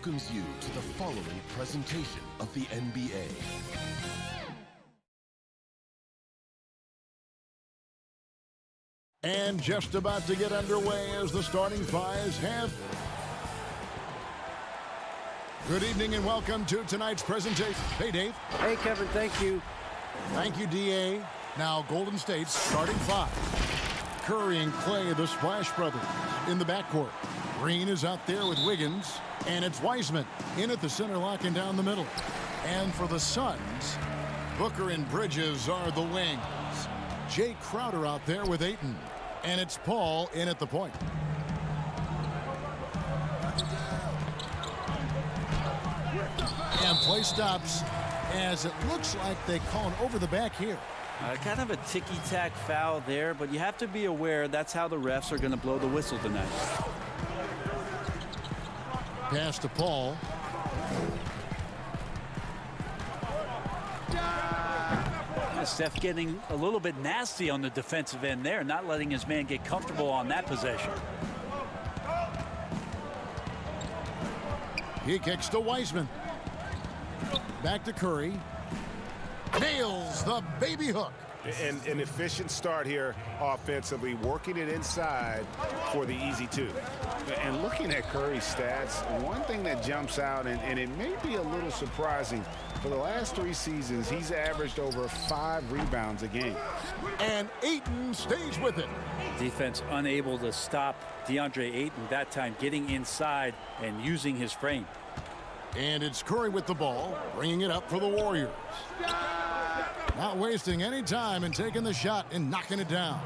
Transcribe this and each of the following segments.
welcomes you to the following presentation of the NBA. And just about to get underway as the starting fives have. Good evening and welcome to tonight's presentation. Hey, Dave. Hey, Kevin, thank you. Thank you, D.A. Now, Golden State's starting five. Curry and Clay, the Splash Brothers, in the backcourt. Green is out there with Wiggins, and it's Wiseman in at the center, locking down the middle. And for the Suns, Booker and Bridges are the wings. Jay Crowder out there with Ayton, and it's Paul in at the point. And play stops as it looks like they call an over the back here. Kind of a ticky-tack foul there, but you have to be aware that's how the refs are going to blow the whistle tonight. Pass to Paul. Steph getting a little bit nasty on the defensive end there, not letting his man get comfortable on that possession. He kicks to Wiseman. Back to Curry. Nails the baby hook. And an efficient start here offensively, working it inside for the easy two. And looking at Curry's stats, one thing that jumps out, and it may be a little surprising, for the last 3 seasons, he's averaged over 5 rebounds a game. And Ayton stays with it. Defense unable to stop DeAndre Ayton that time, getting inside and using his frame. And it's Curry with the ball, bringing it up for the Warriors. Not wasting any time and taking the shot and knocking it down.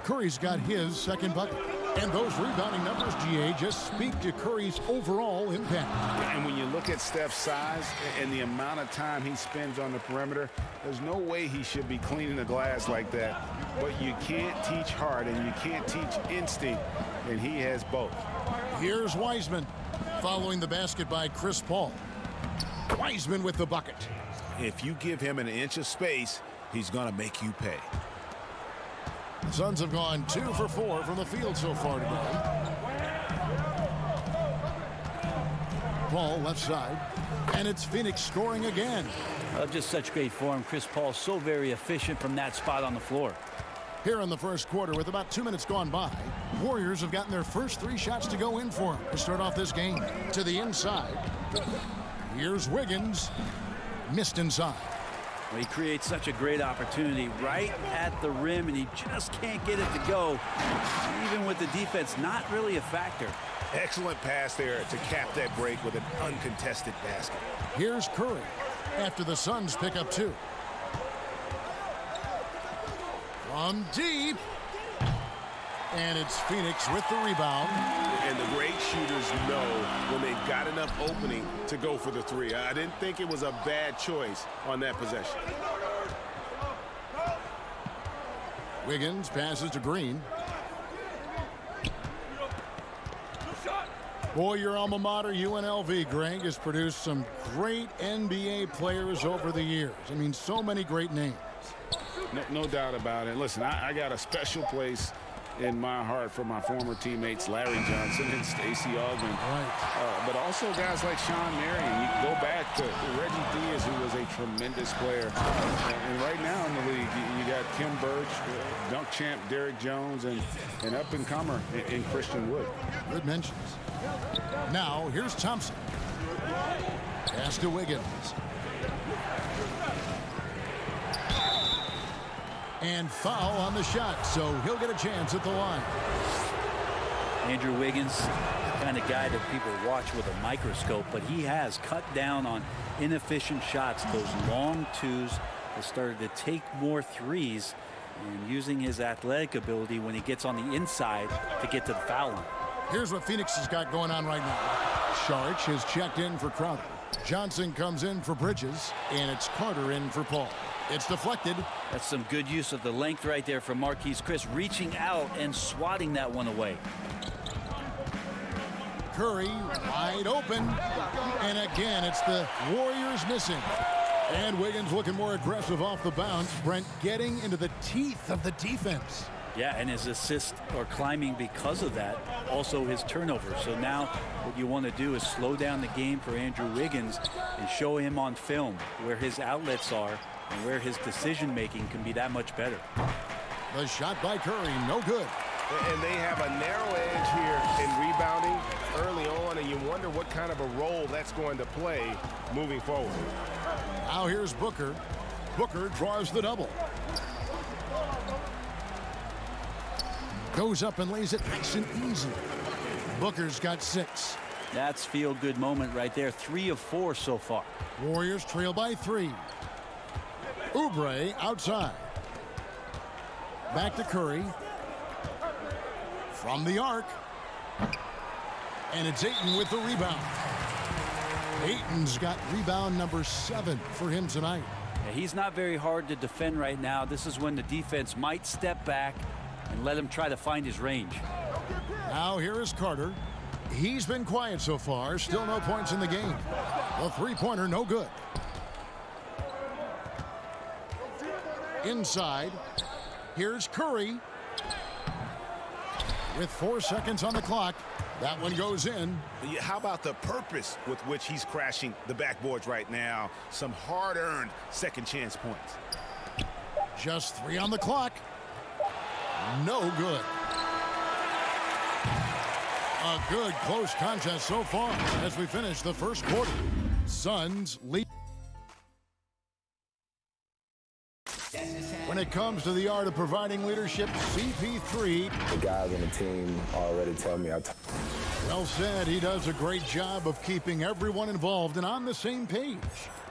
Curry's got his second bucket. And those rebounding numbers, GA, just speak to Curry's overall impact. And when you look at Steph's size and the amount of time he spends on the perimeter, there's no way he should be cleaning the glass like that. But you can't teach heart and you can't teach instinct, and he has both. Here's Wiseman, following the basket by Chris Paul. Wiseman with the bucket. If you give him an inch of space, he's going to make you pay. The Suns have gone 2 for 4 from the field so far today. Paul left side, and it's Phoenix scoring again. Just such great form. Chris Paul so very efficient from that spot on the floor. Here in the first quarter, with about 2 minutes gone by, Warriors have gotten their first 3 shots to go in for them to start off this game. To the inside. Here's Wiggins. Missed inside. Well, he creates such a great opportunity right at the rim, and he just can't get it to go. Even with the defense not really a factor. Excellent pass there to cap that break with an uncontested basket. Here's Curry after the Suns pick up 2. From deep. And it's Phoenix with the rebound. And the great shooters know when they've got enough opening to go for the 3. I didn't think it was a bad choice on that possession. Wiggins passes to Green. Boy, your alma mater, UNLV, Greg, has produced some great NBA players over the years. I mean, so many great names. No doubt about it. Listen, I got a special place in my heart for my former teammates Larry Johnson and Stacey Augmon. Right. But also guys like Sean Marion. You can go back to Reggie Diaz, who was a tremendous player. And right now in the league, you got Kim Birch, dunk champ Derrick Jones, and an up-and-comer in Christian Wood. Good mentions. Now, here's Thompson. Pass to Wiggins. And foul on the shot, so he'll get a chance at the line. Andrew Wiggins, the kind of guy that people watch with a microscope, but he has cut down on inefficient shots, those long twos, has started to take more threes, and using his athletic ability when he gets on the inside to get to the foul line. Here's what Phoenix has got going on right now. Saric has checked in for Crowder. Johnson comes in for Bridges, and it's Carter in for Paul. It's deflected. That's some good use of the length right there from Marquise Chris, reaching out and swatting that one away. Curry wide open. And again, it's the Warriors missing. And Wiggins looking more aggressive off the bounce. Brent getting into the teeth of the defense. Yeah, and his assist or climbing because of that, also his turnover. So now what you want to do is slow down the game for Andrew Wiggins and show him on film where his outlets are and where his decision making can be that much better. The shot by Curry, no good. And they have a narrow edge here in rebounding early on, and you wonder what kind of a role that's going to play moving forward. Now here's Booker. Booker draws the double. Goes up and lays it nice and easy. Booker's got 6. That's feel-good moment right there. 3 of 4 so far. Warriors trail by 3. Oubre outside. Back to Curry. From the arc. And it's Ayton with the rebound. Ayton's got rebound number 7 for him tonight. Yeah, he's not very hard to defend right now. This is when the defense might step back and let him try to find his range. Now here is Carter. He's been quiet so far. Still no points in the game. The three-pointer no good. Inside. Here's Curry. With 4 seconds on the clock. That one goes in. How about the purpose with which he's crashing the backboards right now? Some hard-earned second chance points. Just 3 on the clock. No good. A good close contest so far as we finish the first quarter. Suns lead. When it comes to the art of providing leadership, CP3. The guys on the team already tell me. Well said. He does a great job of keeping everyone involved and on the same page.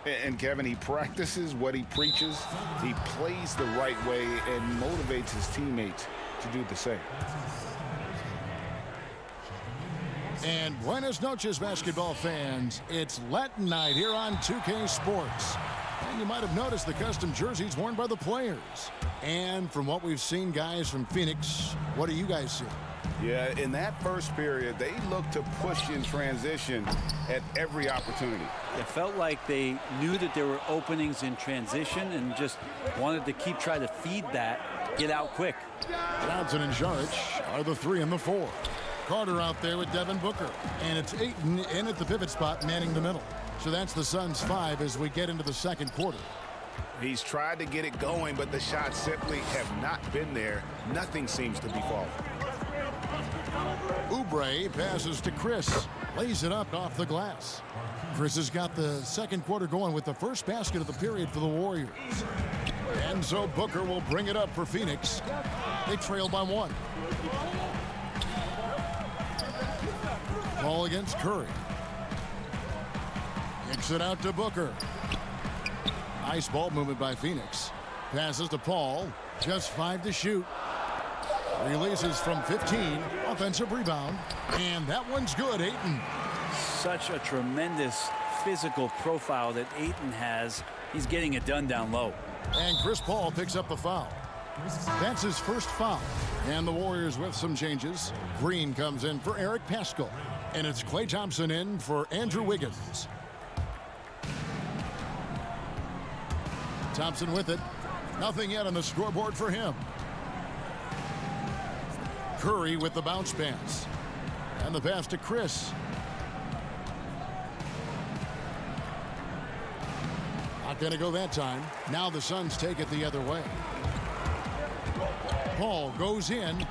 And Kevin, he practices what he preaches. He plays the right way and motivates his teammates to do the same. And buenas noches, basketball fans. It's Latin night here on 2K Sports. And you might have noticed the custom jerseys worn by the players. And from what we've seen, guys, from Phoenix, what do you guys see? Yeah, in that first period, they looked to push in transition at every opportunity. It felt like they knew that there were openings in transition and just wanted to keep trying to feed that, get out quick. Johnson and Jaric are the 3 and the 4. Carter out there with Devin Booker. And it's Ayton in at the pivot spot, manning the middle. So that's the Suns' 5 as we get into the second quarter. He's tried to get it going, but the shots simply have not been there. Nothing seems to be falling. Oubre passes to Chris. Lays it up off the glass. Chris has got the second quarter going with the first basket of the period for the Warriors. And so Booker will bring it up for Phoenix. They trail by 1. Ball against Curry. Kicks it out to Booker. Nice ball movement by Phoenix. Passes to Paul. Just 5 to shoot. Releases from 15. Offensive rebound. And that one's good, Ayton. Such a tremendous physical profile that Ayton has. He's getting it done down low. And Chris Paul picks up the foul. That's his first foul. And the Warriors with some changes. Green comes in for Eric Paschall. And it's Klay Thompson in for Andrew Wiggins. Thompson with it. Nothing yet on the scoreboard for him. Curry with the bounce pass. And the pass to Chris. Not going to go that time. Now the Suns take it the other way. Paul goes in.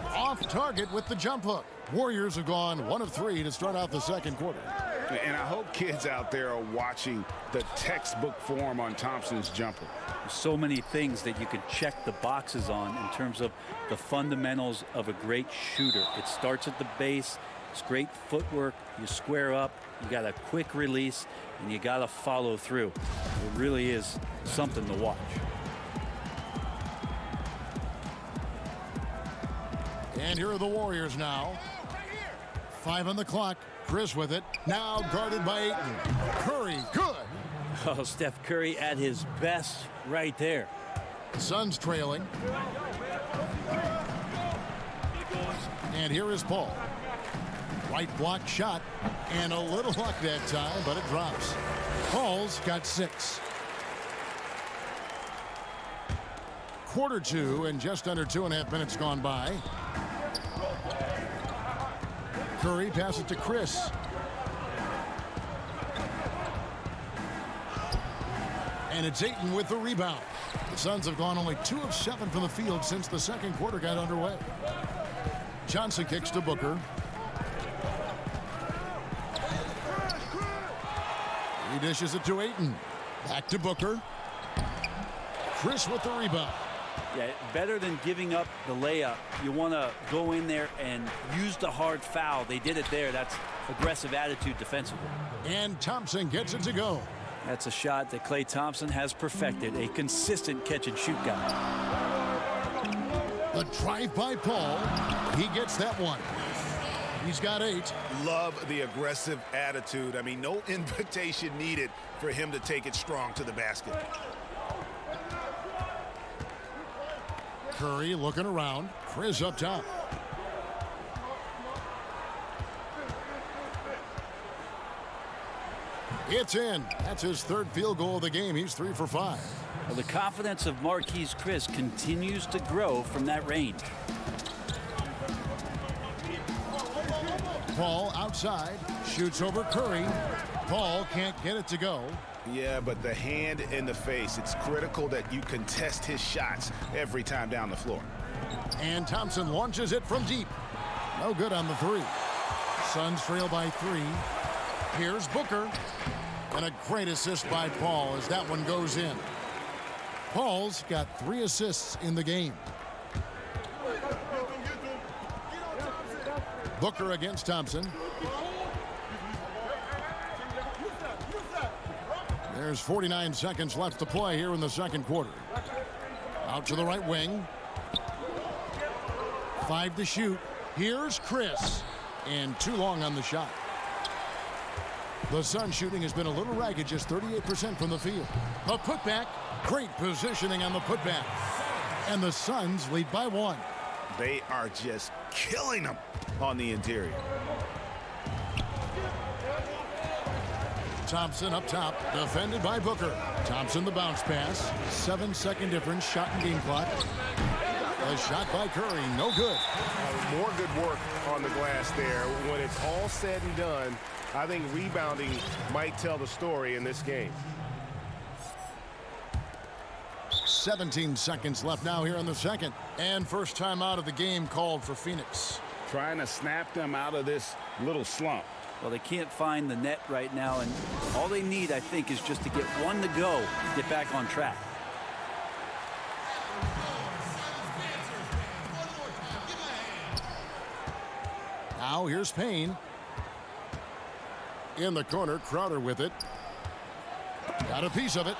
Off target with the jump hook. Warriors have gone 1 of 3 to start out the second quarter. And I hope kids out there are watching the textbook form on Thompson's jumper. So many things that you could check the boxes on in terms of the fundamentals of a great shooter. It starts at the base. It's great footwork. You square up. You got a quick release, and you got to follow through. It really is something to watch. And here are the Warriors now. 5 on the clock. Chris with it. Now guarded by Ayton. Curry, good. Oh, Steph Curry at his best right there. Suns trailing. And here is Paul. Right block shot. And a little luck that time, but it drops. Paul's got 6. quarter two and just under 2.5 minutes gone by. Curry passes to Chris. And it's Ayton with the rebound. The Suns have gone only 2 of 7 from the field since the second quarter got underway. Johnson kicks to Booker. He dishes it to Ayton. Back to Booker. Chris with the rebound. Yeah, better than giving up the layup. You want to go in there and use the hard foul. They did it there. That's aggressive attitude defensively. And Thompson gets it to go. That's a shot that Klay Thompson has perfected. A consistent catch-and-shoot guy. The drive by Paul. He gets that one. He's got 8. Love the aggressive attitude. I mean, no invitation needed for him to take it strong to the basket. Curry looking around. Chris up top. It's in. That's his 3rd field goal of the game. He's 3 for 5. Well, the confidence of Marquise Chris continues to grow from that range. Paul outside. Shoots over Curry. Paul can't get it to go. Yeah, but the hand in the face, it's critical that you contest his shots every time down the floor. And Thompson launches it from deep. No good on the 3. Suns trail by 3. Here's Booker. And a great assist by Paul as that one goes in. Paul's got 3 assists in the game. Booker against Thompson. There's 49 seconds left to play here in the second quarter. Out to the right wing. 5 to shoot. Here's Chris. And too long on the shot. The Suns shooting has been a little ragged, just 38% from the field. A putback. Great positioning on the putback. And the Suns lead by 1. They are just killing them on the interior. Thompson up top, defended by Booker. Thompson the bounce pass. 7-second difference, shot and game clock. A shot by Curry, no good. More good work on the glass there. When it's all said and done, I think rebounding might tell the story in this game. 17 seconds left now here in the second. And first time out of the game called for Phoenix. Trying to snap them out of this little slump. Well, they can't find the net right now, and all they need, I think, is just to get one to go, get back on track. Now here's Payne. In the corner, Crowder with it. Got a piece of it.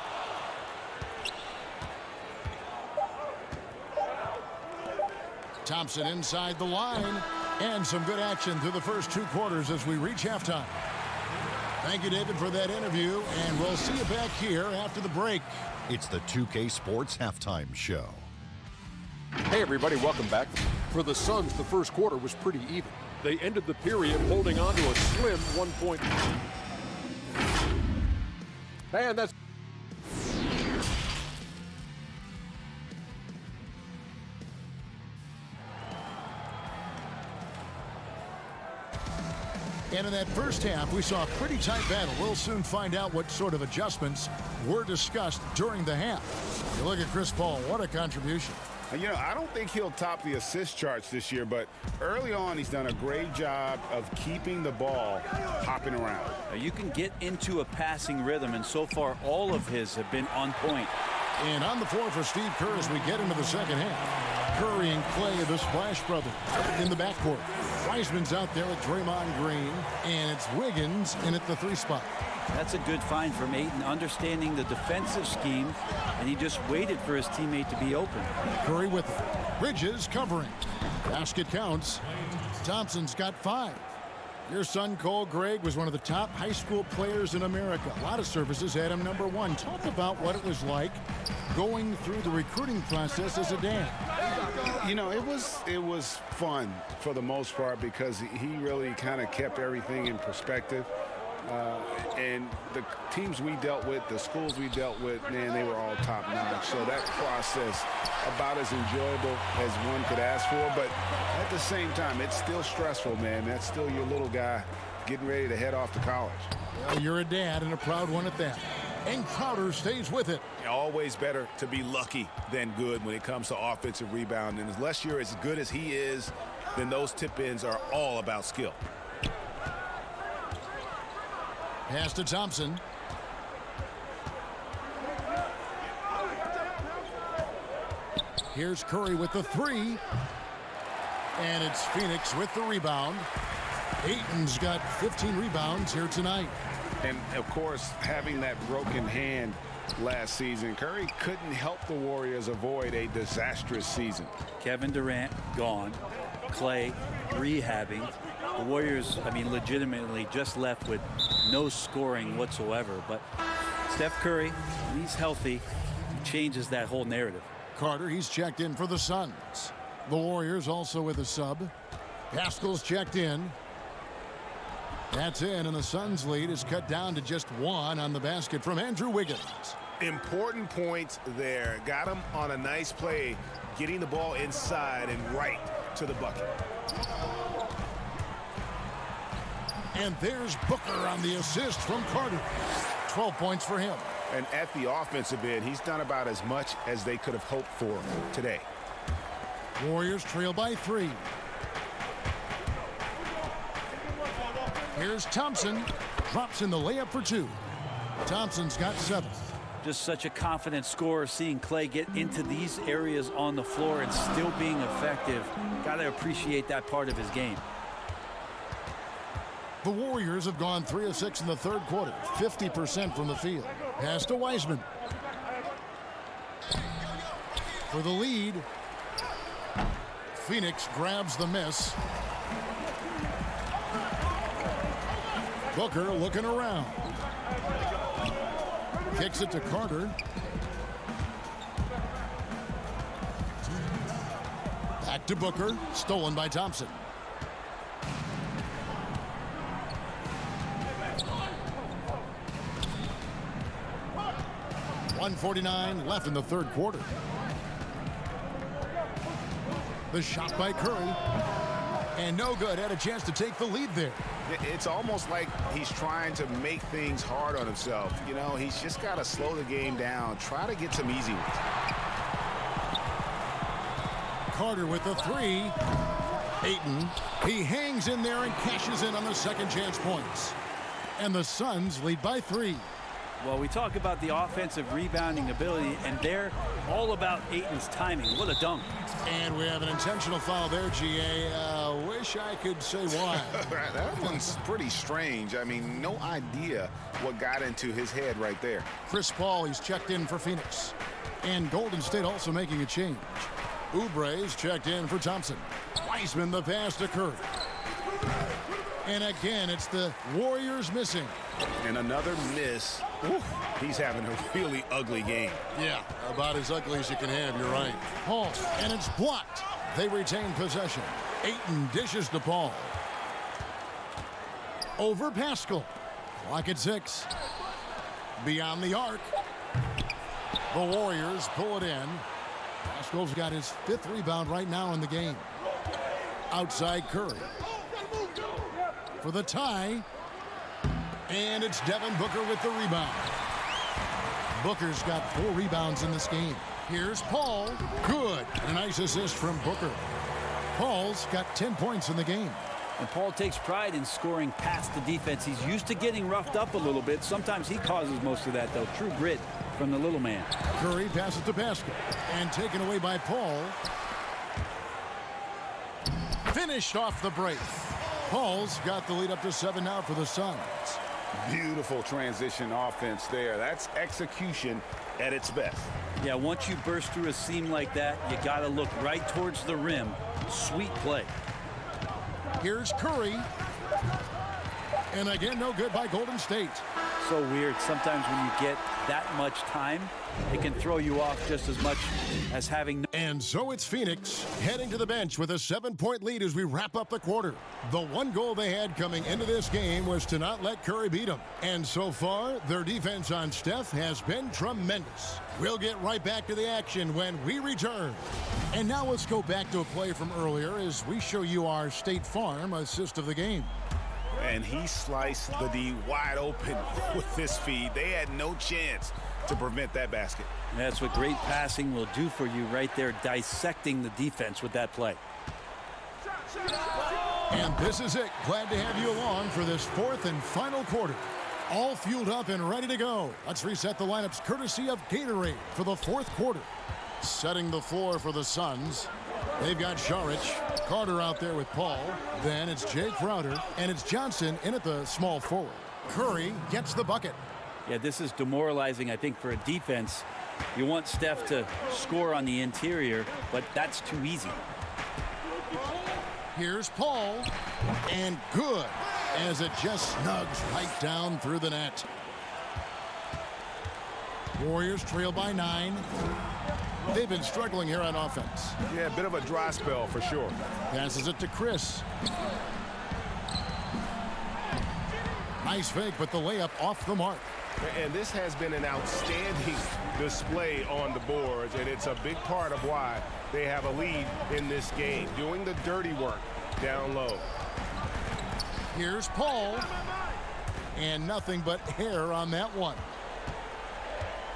Thompson inside the line. And some good action through the first 2 quarters as we reach halftime. Thank you, David, for that interview, and we'll see you back here after the break. It's the 2K Sports Halftime Show. Hey, everybody, welcome back. For the Suns, the first quarter was pretty even. They ended the period holding on to a slim 1 point. And that's... And in that first half, we saw a pretty tight battle. We'll soon find out what sort of adjustments were discussed during the half. You look at Chris Paul, what a contribution. You know, I don't think he'll top the assist charts this year, but early on, he's done a great job of keeping the ball hopping around. You can get into a passing rhythm, and so far, all of his have been on point. And on the floor for Steve Kerr as we get into the second half. Curry and Klay, the Splash Brothers, in the backcourt. Wiseman's out there with Draymond Green, and it's Wiggins in at the 3 spot. That's a good find from Ayton, understanding the defensive scheme, and he just waited for his teammate to be open. Curry with Bridges covering. Basket counts. Thompson's got 5. Your son, Cole Gregg, was one of the top high school players in America. A lot of services had him number 1. Talk about what it was like going through the recruiting process as a dad. You know, it was fun for the most part because he really kind of kept everything in perspective. And the teams we dealt with, the schools we dealt with, man, they were all top-notch. So that process, about as enjoyable as one could ask for. But at the same time, it's still stressful, man. That's still your little guy getting ready to head off to college. Well, you're a dad and a proud one at that. And Crowder stays with it. Always better to be lucky than good when it comes to offensive rebound. And unless you're as good as he is, then those tip-ins are all about skill. Pass to Thompson. Here's Curry with the three. And it's Phoenix with the rebound. Ayton's got 15 rebounds here tonight. And, of course, having that broken hand last season, Curry couldn't help the Warriors avoid a disastrous season. Kevin Durant gone. Clay rehabbing. The Warriors, I mean, legitimately just left with no scoring whatsoever. But Steph Curry, when he's healthy, he changes that whole narrative. Carter, he's checked in for the Suns. The Warriors also with a sub. Pascal's checked in. That's in, and the Suns' lead is cut down to just one on the basket from Andrew Wiggins. Important points there. Got him on a nice play, getting the ball inside and right to the bucket. And there's Booker on the assist from Carter. 12 points for him. And at the offensive end, he's done about as much as they could have hoped for today. Warriors trail by 3. Here's Thompson. Drops in the layup for 2. Thompson's got 7. Just such a confident scorer, seeing Clay get into these areas on the floor and still being effective. Got to appreciate that part of his game. The Warriors have gone 3 of 6 in the third quarter, 50% from the field. Pass to Wiseman. For the lead. Phoenix grabs the miss. Booker looking around. Kicks it to Carter. Back to Booker. Stolen by Thompson. .149 left in the third quarter. The shot by Curry. And no good. Had a chance to take the lead there. It's almost like he's trying to make things hard on himself. You know, he's just got to slow the game down. Try to get some easy ones. Carter with the 3. Ayton. He hangs in there and cashes in on the second chance points. And the Suns lead by 3. Well, we talk about the offensive rebounding ability, and they're all about Ayton's timing. What a dunk. And we have an intentional foul there, GA. Wish I could say why. That one's pretty strange. I mean, no idea what got into his head right there. Chris Paul, he's checked in for Phoenix. And Golden State also making a change. Oubre's checked in for Thompson. Wiseman the pass to Curry. And again, it's the Warriors missing. And another miss. Ooh, he's having a really ugly game. Yeah, about as ugly as you can have, you're right. Paul, and it's blocked. They retain possession. Ayton dishes to Paul. Over Pascal. Clock at 6. Beyond the arc. The Warriors pull it in. Pascal's got his 5th rebound right now in the game. Outside Curry. For the tie. And it's Devin Booker with the rebound. Booker's got 4 rebounds in this game. Here's Paul. Good. And a nice assist from Booker. Paul's got 10 points in the game. And Paul takes pride in scoring past the defense. He's used to getting roughed up a little bit. Sometimes he causes most of that, though. True grit from the little man. Curry passes to Pascal. And taken away by Paul. Finished off the break. Paul's got the lead up to 7 now for the Suns. Beautiful transition offense there. That's execution at its best. Yeah, once you burst through a seam like that, you got to look right towards the rim. Sweet play. Here's Curry. And again, no good by Golden State. So weird. Sometimes when you get that much time, it can throw you off just as much as having. And so it's Phoenix heading to the bench with a 7-point lead as we wrap up the quarter. The one goal they had coming into this game was to not let Curry beat them. And so far, their defense on Steph has been tremendous. We'll get right back to the action when we return. And now let's go back to a play from earlier as we show you our State Farm assist of the game. And he sliced the D wide open with this feed. They had no chance to prevent that basket. That's what great passing will do for you right there, dissecting the defense with that play. And this is it. Glad to have you along for this fourth and final quarter. All fueled up and ready to go. Let's reset the lineups courtesy of Gatorade for the fourth quarter. Setting the floor for the Suns. They've got Šarić, Carter out there with Paul. Then it's Jay Crowder, and it's Johnson in at the small forward. Curry gets the bucket. Yeah, this is demoralizing, I think, for a defense. You want Steph to score on the interior, but that's too easy. Here's Paul, and good, as it just snugs right down through the net. Warriors trail by 9. They've been struggling here on offense. Yeah, a bit of a dry spell for sure. Passes it to Chris. Nice fake, but the layup off the mark. And this has been an outstanding display on the boards, and it's a big part of why they have a lead in this game, doing the dirty work down low. Here's Paul, and nothing but air on that one.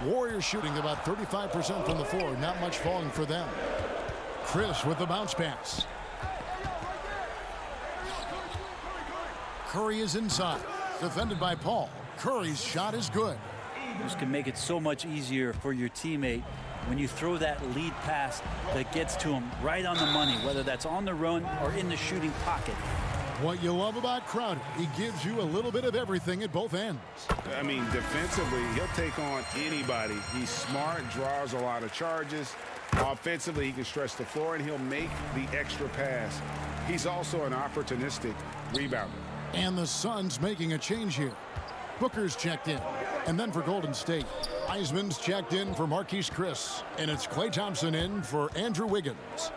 Warriors shooting about 35% from the floor, not much falling for them. Chris with the bounce pass. Curry is inside, defended by Paul. Curry's shot is good. This can make it so much easier for your teammate when you throw that lead pass that gets to him right on the money, whether that's on the run or in the shooting pocket. What you love about Crowder, he gives you a little bit of everything at both ends. I mean, defensively, he'll take on anybody. He's smart, draws a lot of charges. Offensively, he can stretch the floor, and he'll make the extra pass. He's also an opportunistic rebounder. And the Suns making a change here. Booker's checked in. And then for Golden State, Wiseman's checked in for Marquise Chris. And it's Klay Thompson in for Andrew Wiggins.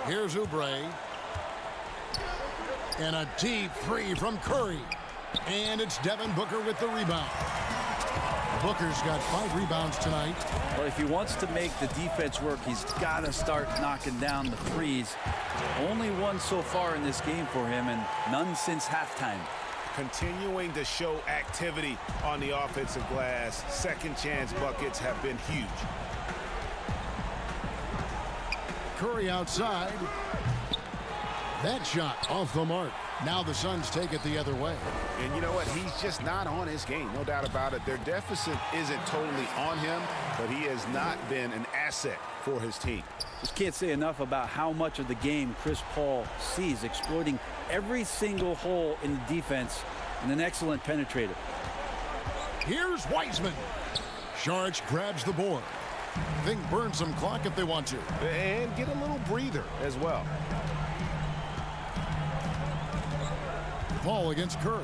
Here's Oubre. And a deep three from Curry. And it's Devin Booker with the rebound. Booker's got 5 rebounds tonight. Well, if he wants to make the defense work, he's got to start knocking down the threes. Only one so far in this game for him, and none since halftime. Continuing to show activity on the offensive glass. Second chance buckets have been huge. Curry outside. That shot off the mark. Now the Suns take it the other way. And you know what? He's just not on his game. No doubt about it. Their deficit isn't totally on him, but he has not been an asset for his team. Just can't say enough about how much of the game Chris Paul sees, exploiting every single hole in the defense, and an excellent penetrator. Here's Wiseman. Šarić grabs the board. They can burn some clock if they want to. And get a little breather as well. Paul against Curry.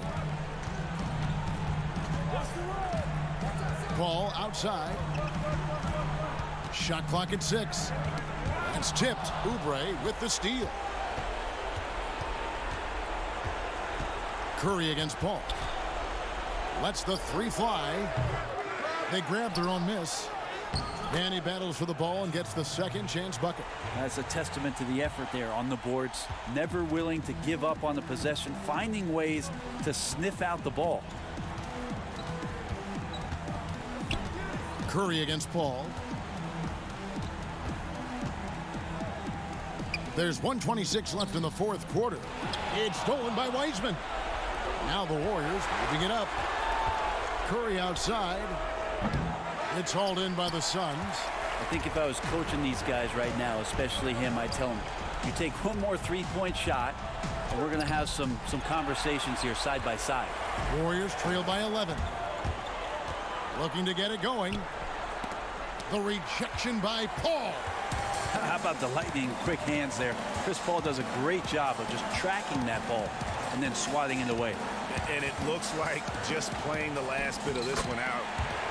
Paul outside. Shot clock at 6. It's tipped. Oubre with the steal. Curry against Paul. Lets the 3 fly. They grab their own miss. And he battles for the ball and gets the second chance bucket. That's a testament to the effort there on the boards. Never willing to give up on the possession, finding ways to sniff out the ball. Curry against Paul. There's 1:26 left in the fourth quarter. It's stolen by Wiseman. Now the Warriors moving it up. Curry outside. It's hauled in by the Suns. I think if I was coaching these guys right now, especially him, I'd tell him, you take one more three-point shot, and we're going to have some conversations here side by side. Warriors trail by 11. Looking to get it going. The rejection by Paul. How about the lightning quick hands there? Chris Paul does a great job of just tracking that ball and then swatting it away. And it looks like just playing the last bit of this one out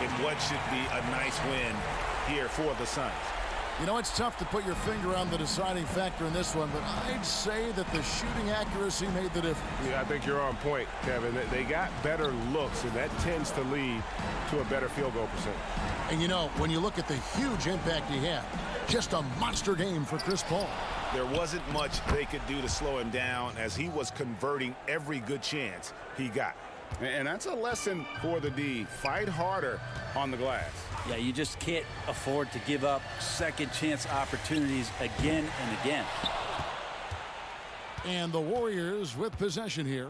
in what should be a nice win here for the Suns. You know, it's tough to put your finger on the deciding factor in this one, but I'd say that the shooting accuracy made the difference. Yeah, I think you're on point, Kevin. They got better looks, and that tends to lead to a better field goal percentage. And, you know, when you look at the huge impact he had, just a monster game for Chris Paul. There wasn't much they could do to slow him down as he was converting every good chance he got. And that's a lesson for the D. Fight harder on the glass. Yeah, you just can't afford to give up second chance opportunities again and again. And the Warriors with possession here.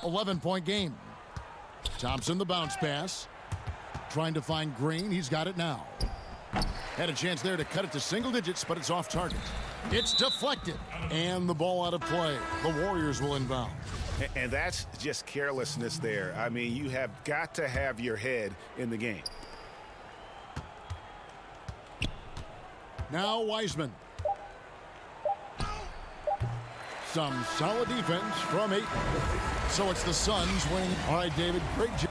11-point game. Thompson the bounce pass. Trying to find Green. He's got it now. Had a chance there to cut it to single digits, but it's off target. It's deflected. And the ball out of play. The Warriors will inbound. And that's just carelessness there. I mean, you have got to have your head in the game. Now Wiseman. Some solid defense from 8. So it's the Suns winning. All right, David, great job.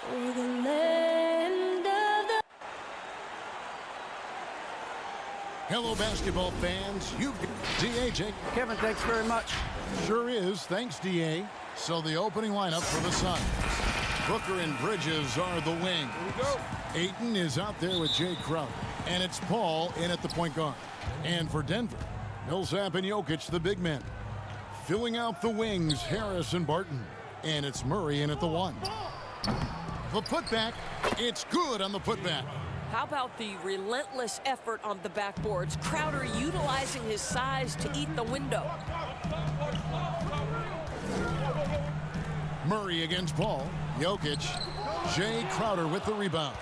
for the land of the... Hello, basketball fans. You've got D.A. Jake. Kevin, thanks very much. Sure is. Thanks, D.A. So the opening lineup for the Suns. Booker and Bridges are the wing. Here we go. Ayton is out there with Jay Crowder. And it's Paul in at the point guard. And for Denver, Millsap and Jokic, the big men. Filling out the wings, Harris and Barton. And it's Murray in at the 1. The putback. It's good on the putback. How about the relentless effort on the backboards? Crowder utilizing his size to eat the window. Murray against Paul. Jokic. Jay Crowder with the rebound.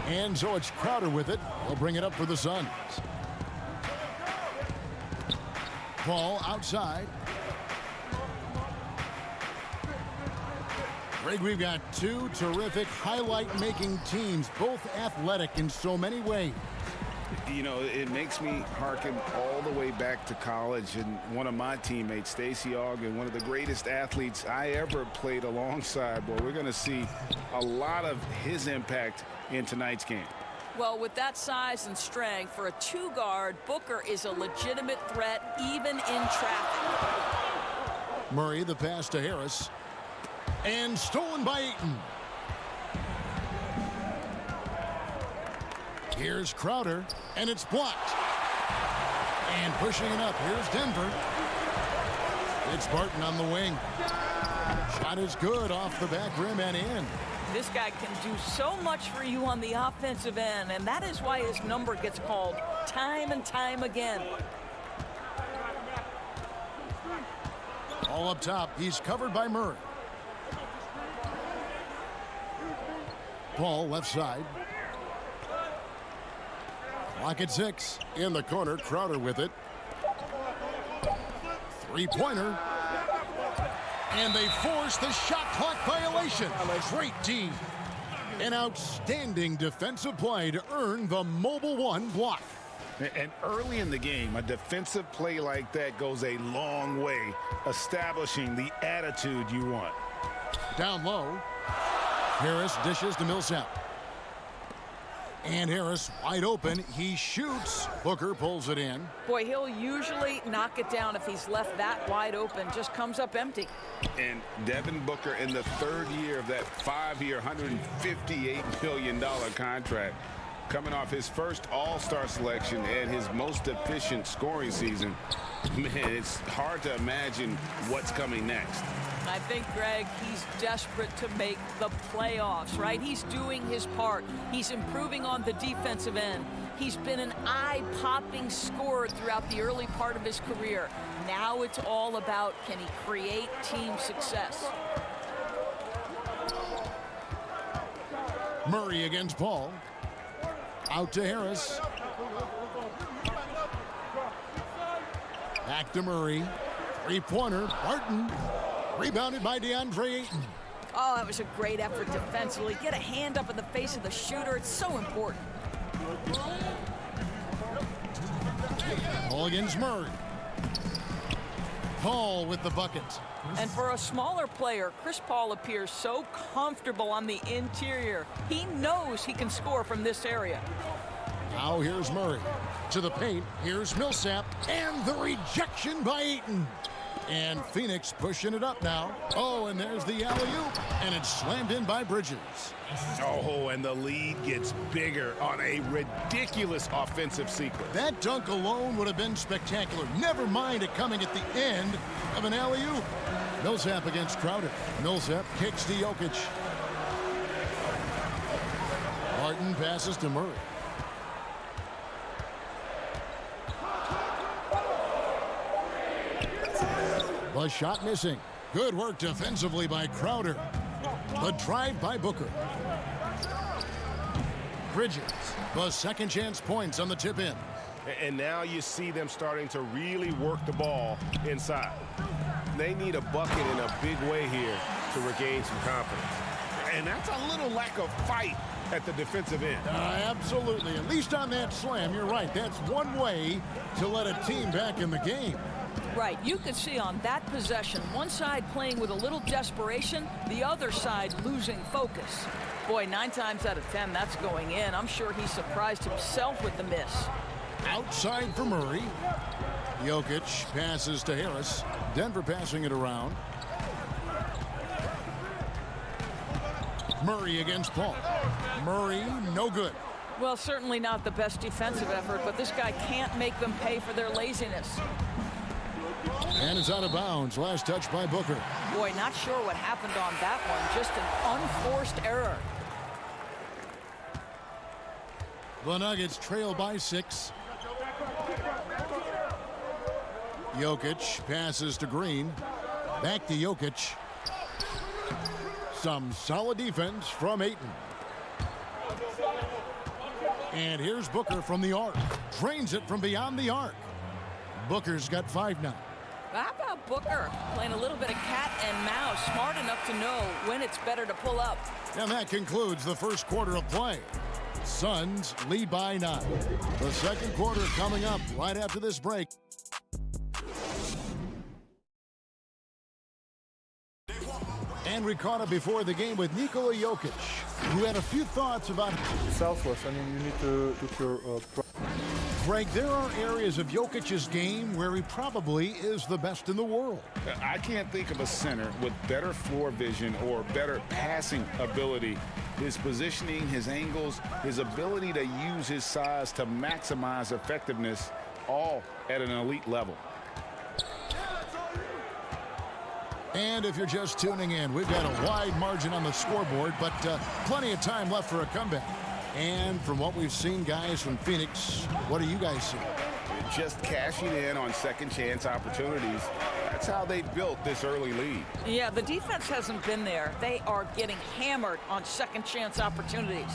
And so it's Crowder with it. He'll bring it up for the Suns. Paul outside. Greg, we've got two terrific highlight-making teams, both athletic in so many ways. You know, it makes me hearken all the way back to college, and one of my teammates, Stacey Ogden, one of the greatest athletes I ever played alongside. Well, we're going to see a lot of his impact in tonight's game. Well, with that size and strength, for a two-guard, Booker is a legitimate threat even in traffic. Murray, the pass to Harris. And stolen by Ayton. Here's Crowder, and it's blocked. And pushing it up, here's Denver. It's Barton on the wing. Shot is good off the back rim and in. This guy can do so much for you on the offensive end, and that is why his number gets called time and time again. All up top, he's covered by Murray. Paul left side. Clock at 6. In the corner, Crowder with it. Three-pointer. And they force the shot clock violation. Great D. An outstanding defensive play to earn the mobile 1 block. And early in the game, a defensive play like that goes a long way, establishing the attitude you want. Down low. Harris dishes to Millsap. And Harris wide open. He shoots. Booker pulls it in. Boy, he'll usually knock it down if he's left that wide open. Just comes up empty. And Devin Booker in the 3rd year of that 5-year, $158 million contract, coming off his first All-Star selection and his most efficient scoring season. Man, it's hard to imagine what's coming next. I think, Greg, he's desperate to make the playoffs, right? He's doing his part. He's improving on the defensive end. He's been an eye-popping scorer throughout the early part of his career. Now it's all about, can he create team success? Murray against Paul. Out to Harris. Back to Murray. Three-pointer. Barton. Rebounded by DeAndre Ayton. Oh, that was a great effort defensively. Get a hand up in the face of the shooter. It's so important. Paul against Murray. Paul with the bucket. And for a smaller player, Chris Paul appears so comfortable on the interior. He knows he can score from this area. Now here's Murray. To the paint. Here's Millsap. And the rejection by Ayton. And Phoenix pushing it up now. Oh, and there's the alley-oop. And it's slammed in by Bridges. Oh, and the lead gets bigger on a ridiculous offensive sequence. That dunk alone would have been spectacular. Never mind it coming at the end of an alley-oop. Millsap against Crowder. Millsap kicks to Jokic. Barton passes to Murray. The shot missing. Good work defensively by Crowder. The drive by Booker. Bridges, the second chance points on the tip in. And now you see them starting to really work the ball inside. They need a bucket in a big way here to regain some confidence. And that's a little lack of fight at the defensive end. Absolutely. At least on that slam, you're right. That's one way to let a team back in the game. Right. You could see on that possession, one side playing with a little desperation, the other side losing focus. Boy, 9 times out of 10, that's going in. I'm sure he surprised himself with the miss. Outside for Murray. Jokic passes to Harris. Denver passing it around. Murray against Paul. Murray, no good. Well, certainly not the best defensive effort, but this guy can't make them pay for their laziness. And it's out of bounds. Last touch by Booker. Boy, not sure what happened on that one. Just an unforced error. The Nuggets trail by 6. Jokic passes to Green. Back to Jokic. Some solid defense from Ayton. And here's Booker from the arc. Drains it from beyond the arc. Booker's got 5 now. How about Booker playing a little bit of cat and mouse, smart enough to know when it's better to pull up. And that concludes the first quarter of play. Suns lead by 9. The second quarter coming up right after this break. And we caught up before the game with Nikola Jokic, who had a few thoughts about selfless. I mean, you need to took your Greg, there are areas of Jokic's game where he probably is the best in the world. I can't think of a center with better floor vision or better passing ability. His positioning, his angles, his ability to use his size to maximize effectiveness, all at an elite level. And if you're just tuning in, we've got a wide margin on the scoreboard, but plenty of time left for a comeback. And from what we've seen, guys, from Phoenix, what do you guys see? Just cashing in on second chance opportunities. That's how they built this early lead. Yeah, the defense hasn't been there. They are getting hammered on second chance opportunities.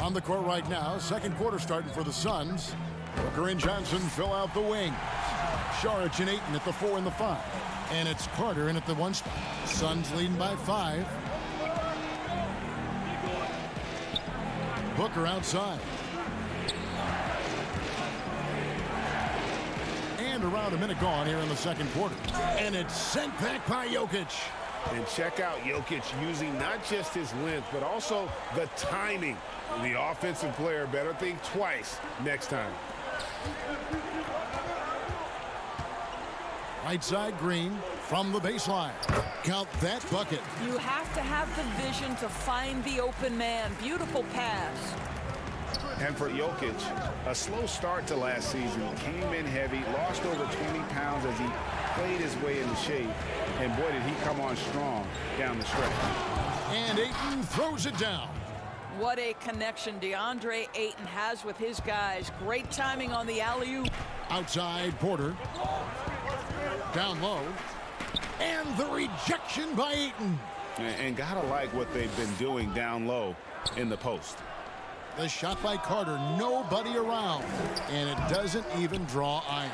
On the court right now, second quarter starting for the Suns. Booker and Johnson fill out the wings. Saric and Ayton at the 4 and the 5. And it's Carter in at the 1 spot. Suns leading by 5. Booker outside. And around a minute gone here in the second quarter. And it's sent back by Jokic. And check out Jokic using not just his length, but also the timing. The offensive player better think twice next time. Right side Green from the baseline. Count that bucket. You have to have the vision to find the open man. Beautiful pass. And for Jokic, a slow start to last season. Came in heavy, lost over 20 pounds as he played his way into shape. And boy, did he come on strong down the stretch. And Ayton throws it down. What a connection DeAndre Ayton has with his guys. Great timing on the alley-oop. Outside Porter. Down low. And the rejection by Ayton. And gotta like what they've been doing down low in the post. The shot by Carter, nobody around. And it doesn't even draw iron.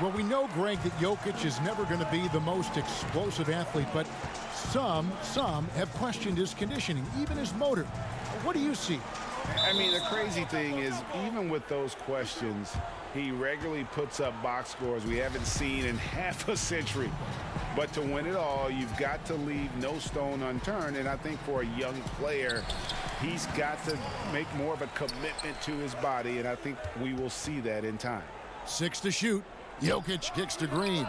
Well, we know, Greg, that Jokic is never going to be the most explosive athlete, but some have questioned his conditioning, even his motor. What do you see? I mean, the crazy thing is, even with those questions, he regularly puts up box scores we haven't seen in half a century. But to win it all, you've got to leave no stone unturned. And I think for a young player, he's got to make more of a commitment to his body. And I think we will see that in time. 6 to shoot. Jokic kicks to Green.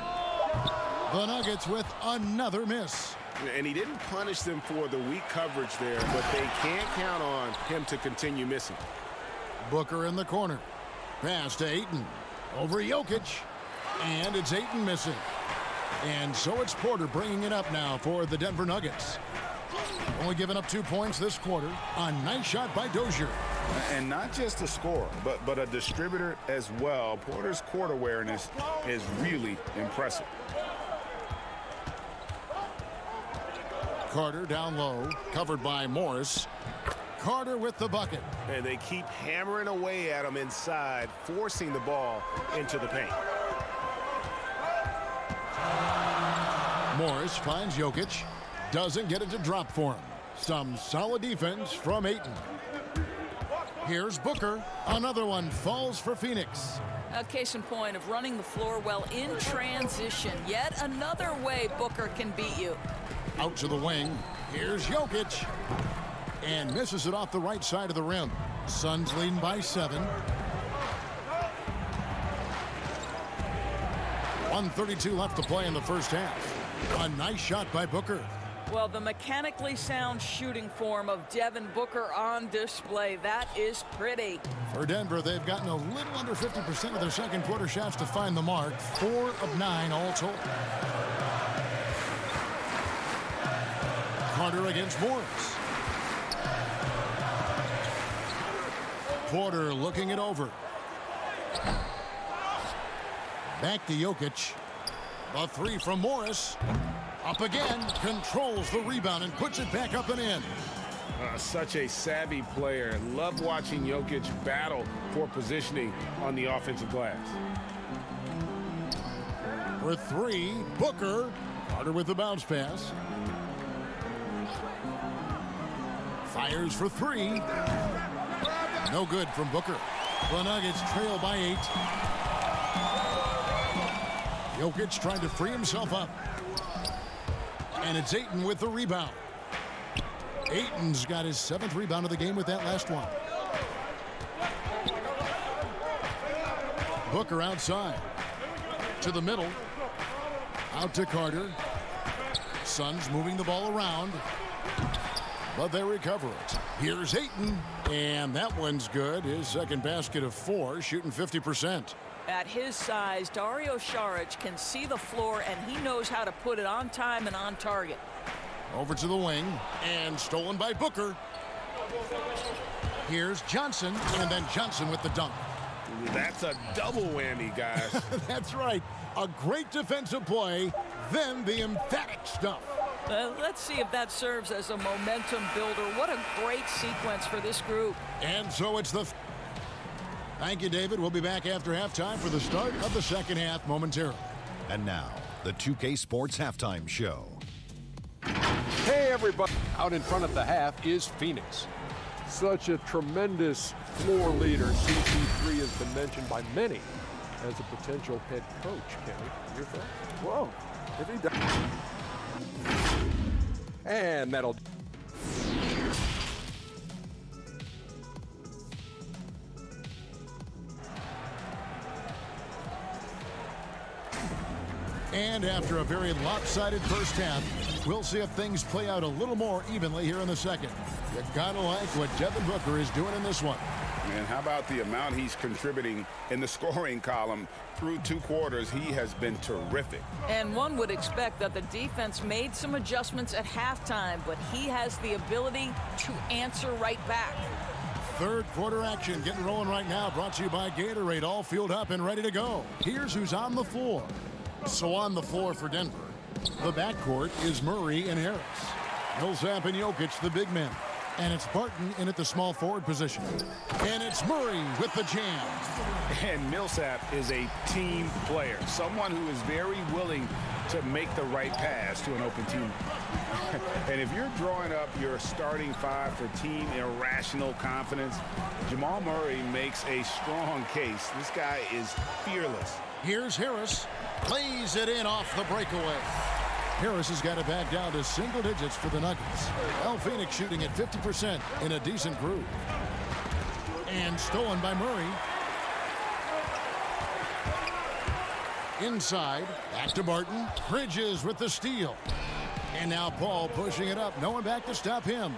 The Nuggets with another miss. And he didn't punish them for the weak coverage there, but they can't count on him to continue missing. Booker in the corner. Pass to Ayton. Over Jokic. And it's Ayton missing. And so it's Porter bringing it up now for the Denver Nuggets. Only giving up 2 points this quarter. A nice shot by Dozier. And not just a scorer, but a distributor as well. Porter's court awareness is really impressive. Carter down low, covered by Morris. Carter with the bucket. And they keep hammering away at him inside, forcing the ball into the paint. Morris finds Jokic. Doesn't get it to drop for him. Some solid defense from Ayton. Here's Booker. Another one falls for Phoenix. A case in point of running the floor well in transition. Yet another way Booker can beat you. Out to the wing. Here's Jokic. And misses it off the right side of the rim. Suns leading by 7. 1:32 left to play in the first half. A nice shot by Booker. Well, the mechanically sound shooting form of Devin Booker on display. That is pretty. For Denver, they've gotten a little under 50% of their second quarter shots to find the mark. 4 of 9 all told. Carter against Morris. Porter looking it over. Back to Jokic. The 3 from Morris. Up again, controls the rebound and puts it back up and in. Such a savvy player. Love watching Jokic battle for positioning on the offensive glass. For 3, Booker. Carter with the bounce pass. Fires for 3. No good from Booker. The Nuggets trail by 8. Jokic trying to free himself up. And it's Ayton with the rebound. Ayton's got his 7th rebound of the game with that last one. Booker outside. To the middle. Out to Carter. Suns moving the ball around. But they recover it. Here's Ayton. And that one's good. His second basket of 4, shooting 50%. At his size, Dario Saric can see the floor, and he knows how to put it on time and on target. Over to the wing, and stolen by Booker. Here's Johnson, and then Johnson with the dunk. That's a double whammy, guys. That's right. A great defensive play, then the emphatic stuff. Let's see if that serves as a momentum builder. What a great sequence for this group. And so it's the... Thank you, David. We'll be back after halftime for the start of the second half momentarily. And now, the 2K Sports Halftime Show. Hey, everybody. Out in front of the half is Phoenix. Such a tremendous floor leader. CP3 has been mentioned by many as a potential head coach. Kenny, your thoughts? Whoa. If he does. And that'll... And after a very lopsided first half, we'll see if things play out a little more evenly here in the second. You gotta like what Devin Booker is doing in this one. And how about the amount he's contributing in the scoring column through 2 quarters? He has been terrific. And one would expect that the defense made some adjustments at halftime, but he has the ability to answer right back. Third quarter action getting rolling right now, brought to you by Gatorade, all fueled up and ready to go. Here's who's on the floor. So on the floor for Denver, the backcourt is Murray and Harris. Millsap and Jokic, the big men. And it's Barton in at the small forward position. And it's Murray with the jam. And Millsap is a team player, someone who is very willing to make the right pass to an open team. And if you're drawing up your starting 5 for team irrational confidence, Jamal Murray makes a strong case. This guy is fearless. Here's Harris. Lays it in off the breakaway. Harris has got it back down to single digits for the Nuggets. Phoenix shooting at 50% in a decent groove. And stolen by Murray. Inside, back to Barton. Bridges with the steal. And now Paul pushing it up. No one back to stop him.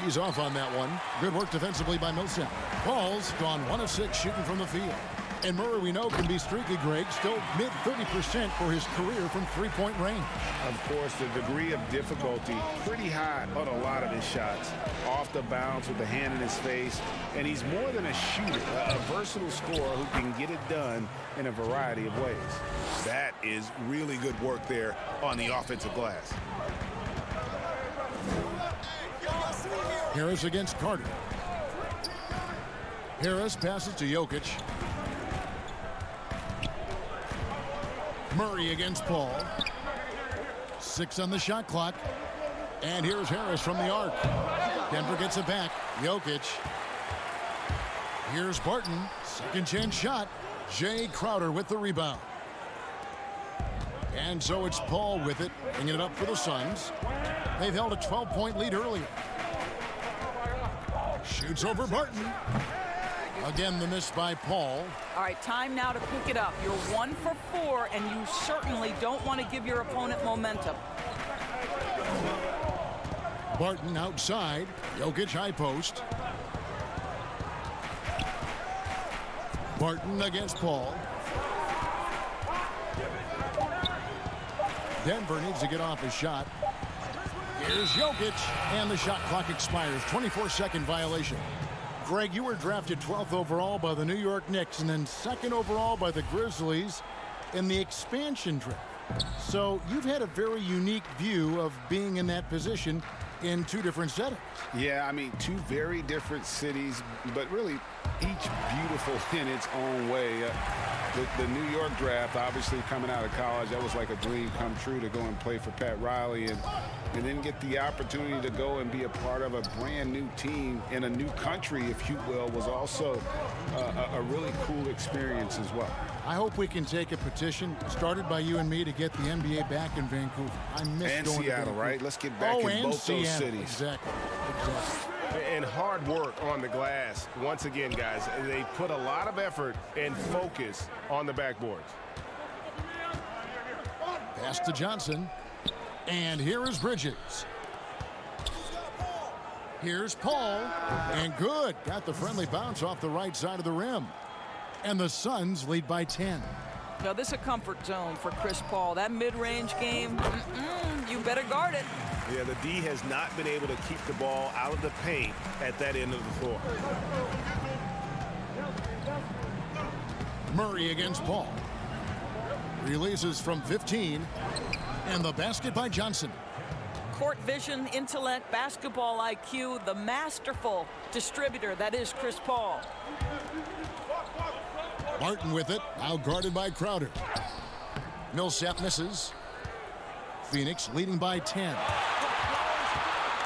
He's off on that one. Good work defensively by Millsap. Paul's gone 1 of 6 shooting from the field. And Murray, we know, can be streaky, Greg. Still mid-30% for his career from three-point range. Of course, the degree of difficulty pretty high on a lot of his shots. Off the bounce with the hand in his face. And he's more than a shooter, a versatile scorer who can get it done in a variety of ways. That is really good work there on the offensive glass. Harris against Carter. Harris passes to Jokic. Murray against Paul. 6 on the shot clock. And here's Harris from the arc. Denver gets it back. Jokic. Here's Barton. Second chance shot. Jay Crowder with the rebound. And so it's Paul with it, bringing it up for the Suns. They've held a 12-point lead earlier. Shoots over Barton. Again, the miss by Paul. All right, time now to pick it up. You're 1 for 4, and you certainly don't want to give your opponent momentum. Barton outside. Jokic high post. Barton against Paul. Denver needs to get off his shot. Here's Jokic, and the shot clock expires. 24-second violation. Greg, you were drafted 12th overall by the New York Knicks and then 2nd overall by the Grizzlies in the expansion draft. So you've had a very unique view of being in that position in 2 different settings. Yeah, I mean, 2 very different cities, but really each beautiful in its own way. The New York draft, obviously coming out of college, that was like a dream come true to go and play for Pat Riley and then get the opportunity to go and be a part of a brand new team in a new country, if you will, was also a really cool experience as well. I hope we can take a petition started by you and me to get the NBA back in Vancouver. I miss and going Seattle, to Vancouver. right? Let's get back in both those cities. Exactly. And hard work on the glass. Once again, guys, they put a lot of effort and focus on the backboards. Pass to Johnson. And here is Bridges. Here's Paul. And good. Got the friendly bounce off the right side of the rim. And the Suns lead by 10. Now, this is a comfort zone for Chris Paul. That mid-range game, you better guard it. Yeah, the D has not been able to keep the ball out of the paint at that end of the floor. Murray against Paul. Releases from 15. And the basket by Johnson. Court vision, intellect, basketball IQ, the masterful distributor that is Chris Paul. Barton with it, now guarded by Crowder. Millsap misses. Phoenix leading by 10.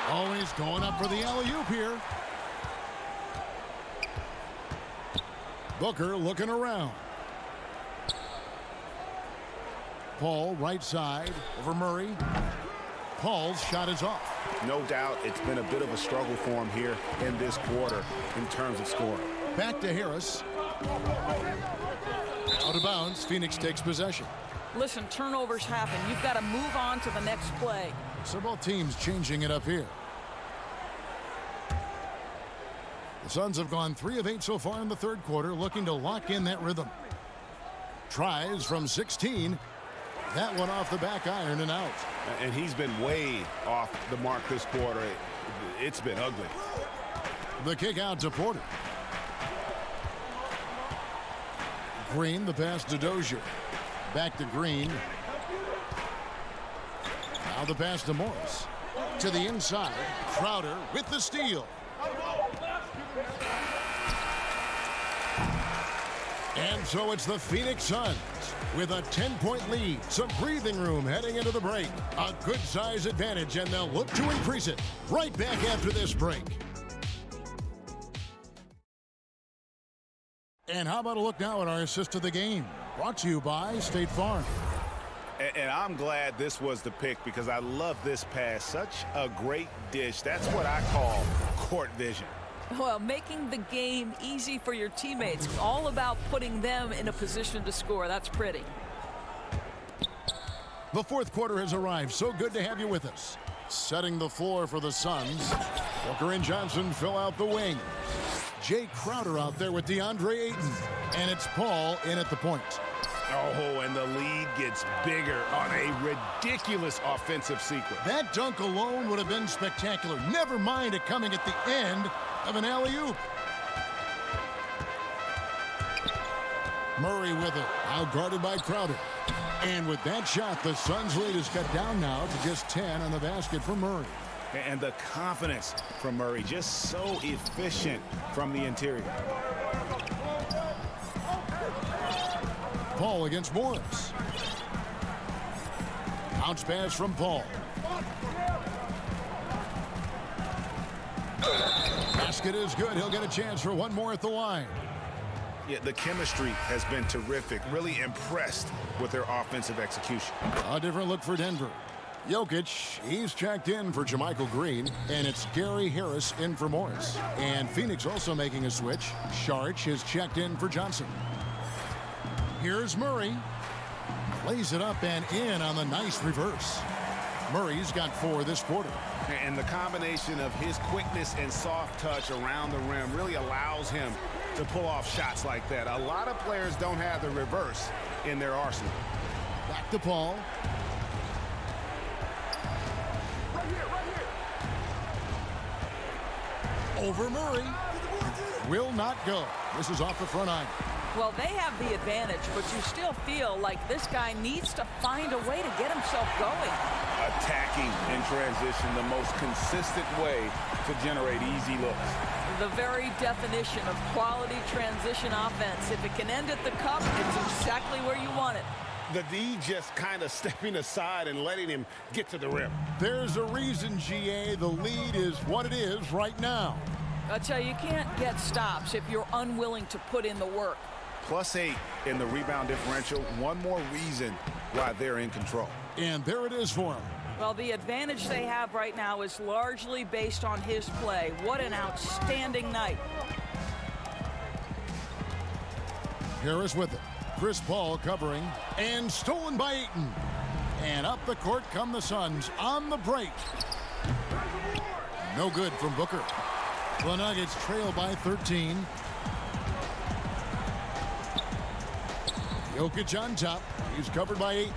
Always going up for the alley-oop here. Booker looking around. Paul right side over Murray. Paul's shot is off. No doubt it's been a bit of a struggle for him here in this quarter in terms of scoring. Back to Harris. Out of bounds, Phoenix takes possession. Listen, turnovers happen. You've got to move on to the next play. So both teams changing it up here. The Suns have gone 3 of 8 so far in the third quarter, looking to lock in that rhythm. Tries from 16. That one off the back iron and out. And he's been way off the mark this quarter. It's been ugly. The kick out to Porter. Green, the pass to Dozier. Back to Green. Now the pass to Morris. To the inside. Crowder with the steal. And so it's the Phoenix Suns with a 10-point lead. Some breathing room heading into the break. A good size advantage, and they'll look to increase it. Right back after this break. And how about a look now at our assist of the game? Brought to you by State Farm. And I'm glad this was the pick because I love this pass. Such a great dish. That's what I call court vision. Well, making the game easy for your teammates. All about putting them in a position to score. That's pretty. The fourth quarter has arrived. So good to have you with us. Setting the floor for the Suns. Booker and Johnson fill out the wing. Jay Crowder out there with DeAndre Ayton. And it's Paul in at the point. Oh, and the lead gets bigger on a ridiculous offensive sequence. That dunk alone would have been spectacular. Never mind it coming at the end of an alley-oop. Murray with it, now guarded by Crowder. And with that shot, the Suns' lead is cut down now to just 10 on the basket for Murray. And the confidence from Murray, just so efficient from the interior. Paul against Morris. Bounce pass from Paul. Basket is good. He'll get a chance for one more at the line. Yeah, the chemistry has been terrific. Really impressed with their offensive execution. A different look for Denver. Jokic, he's checked in for Jermichael Green, and it's Gary Harris in for Morris. And Phoenix also making a switch. Saric is checked in for Johnson. Here's Murray. Lays it up and in on the nice reverse. Murray's got 4 this quarter. And the combination of his quickness and soft touch around the rim really allows him to pull off shots like that. A lot of players don't have the reverse in their arsenal. Back to Paul. Over Murray. Will not go. This is off the front iron. Well, they have the advantage, but you still feel like this guy needs to find a way to get himself going. Attacking in transition, the most consistent way to generate easy looks. The very definition of quality transition offense. If it can end at the cup, it's exactly where you want it. The D just kind of stepping aside and letting him get to the rim. There's a reason, GA, the lead is what it is right now. I tell you, you can't get stops if you're unwilling to put in the work. +8 in the rebound differential. One more reason why they're in control. And there it is for him. Well, the advantage they have right now is largely based on his play. What an outstanding night. Harris with it. Chris Paul covering. And stolen by Ayton. And up the court come the Suns on the break. No good from Booker. The Nuggets trail by 13. Jokic on top. He's covered by Ayton.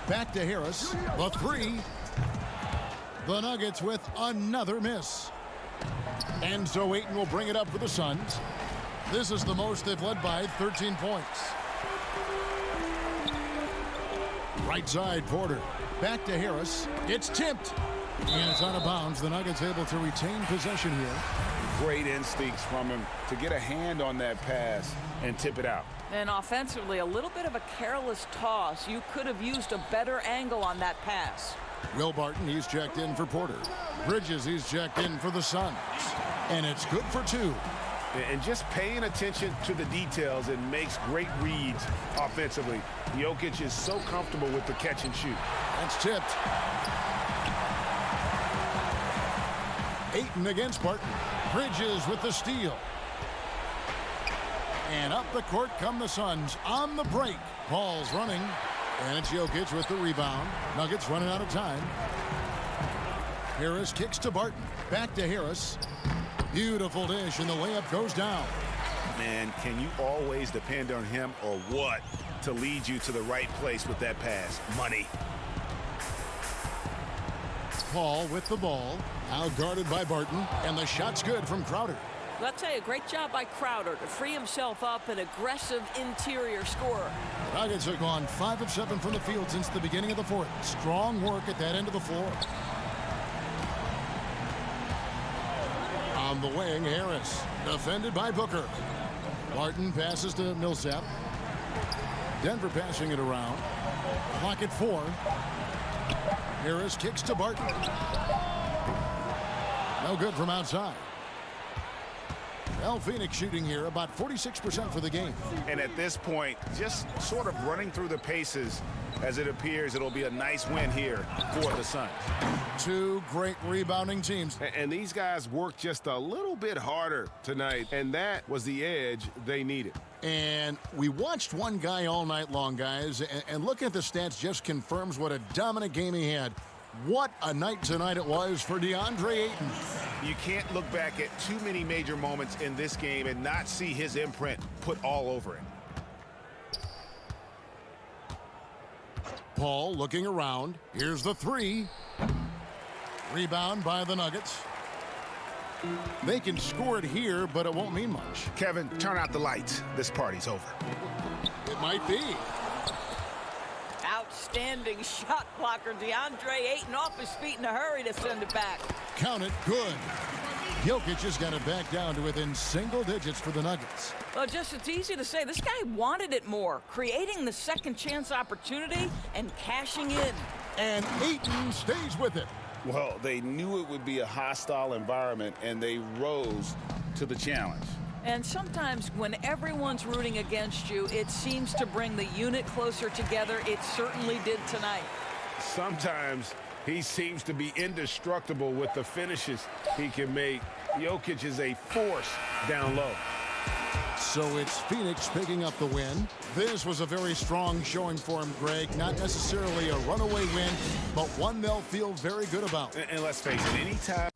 Back to Harris. The 3. The Nuggets with another miss. And so Ayton will bring it up for the Suns. This is the most they've led by 13 points. Right side, Porter. Back to Harris. It's tipped. And it's out of bounds. The Nuggets able to retain possession here. Great instincts from him to get a hand on that pass and tip it out. And offensively, a little bit of a careless toss. You could have used a better angle on that pass. Will Barton, he's checked in for Porter. Bridges, he's checked in for the Suns. And it's good for 2. And just paying attention to the details, it makes great reads offensively. Jokic is so comfortable with the catch and shoot. That's tipped. Ayton against Barton. Bridges with the steal. And up the court come the Suns on the break. Paul's running. And it's Jokic with the rebound. Nuggets running out of time. Harris kicks to Barton. Back to Harris. Beautiful dish, and the layup goes down. Man, can you always depend on him or what to lead you to the right place with that pass? Money. Paul with the ball. Now guarded by Barton. And the shot's good from Crowder. I'll tell you, great job by Crowder to free himself up, an aggressive interior scorer. The Nuggets have gone 5 of 7 from the field since the beginning of the 4th. Strong work at that end of the floor. On the wing, Harris. Defended by Booker. Barton passes to Millsap. Denver passing it around. Clock at 4. Harris kicks to Barton. No good from outside. Well, Phoenix shooting here about 46% for the game. And at this point, just sort of running through the paces as it appears it'll be a nice win here for the Suns. 2 great rebounding teams. And these guys worked just a little bit harder tonight, and that was the edge they needed. And we watched one guy all night long, guys, and looking at the stats just confirms what a dominant game he had. What a night tonight it was for DeAndre Ayton. You can't look back at too many major moments in this game and not see his imprint put all over it. Paul looking around. Here's the 3. Rebound by the Nuggets. They can score it here, but it won't mean much. Kevin, turn out the lights. This party's over. It might be. Outstanding shot blocker. DeAndre Ayton off his feet in a hurry to send it back. Count it. Good. Jokic has got it back down to within single digits for the Nuggets. Well, just it's easy to say. This guy wanted it more, creating the second chance opportunity and cashing in. And Ayton stays with it. Well, they knew it would be a hostile environment, and they rose to the challenge. And sometimes when everyone's rooting against you, it seems to bring the unit closer together. It certainly did tonight. Sometimes he seems to be indestructible with the finishes he can make. Jokic is a force down low. So it's Phoenix picking up the win. This was a very strong showing for him, Greg. Not necessarily a runaway win, but one they'll feel very good about. And let's face it, anytime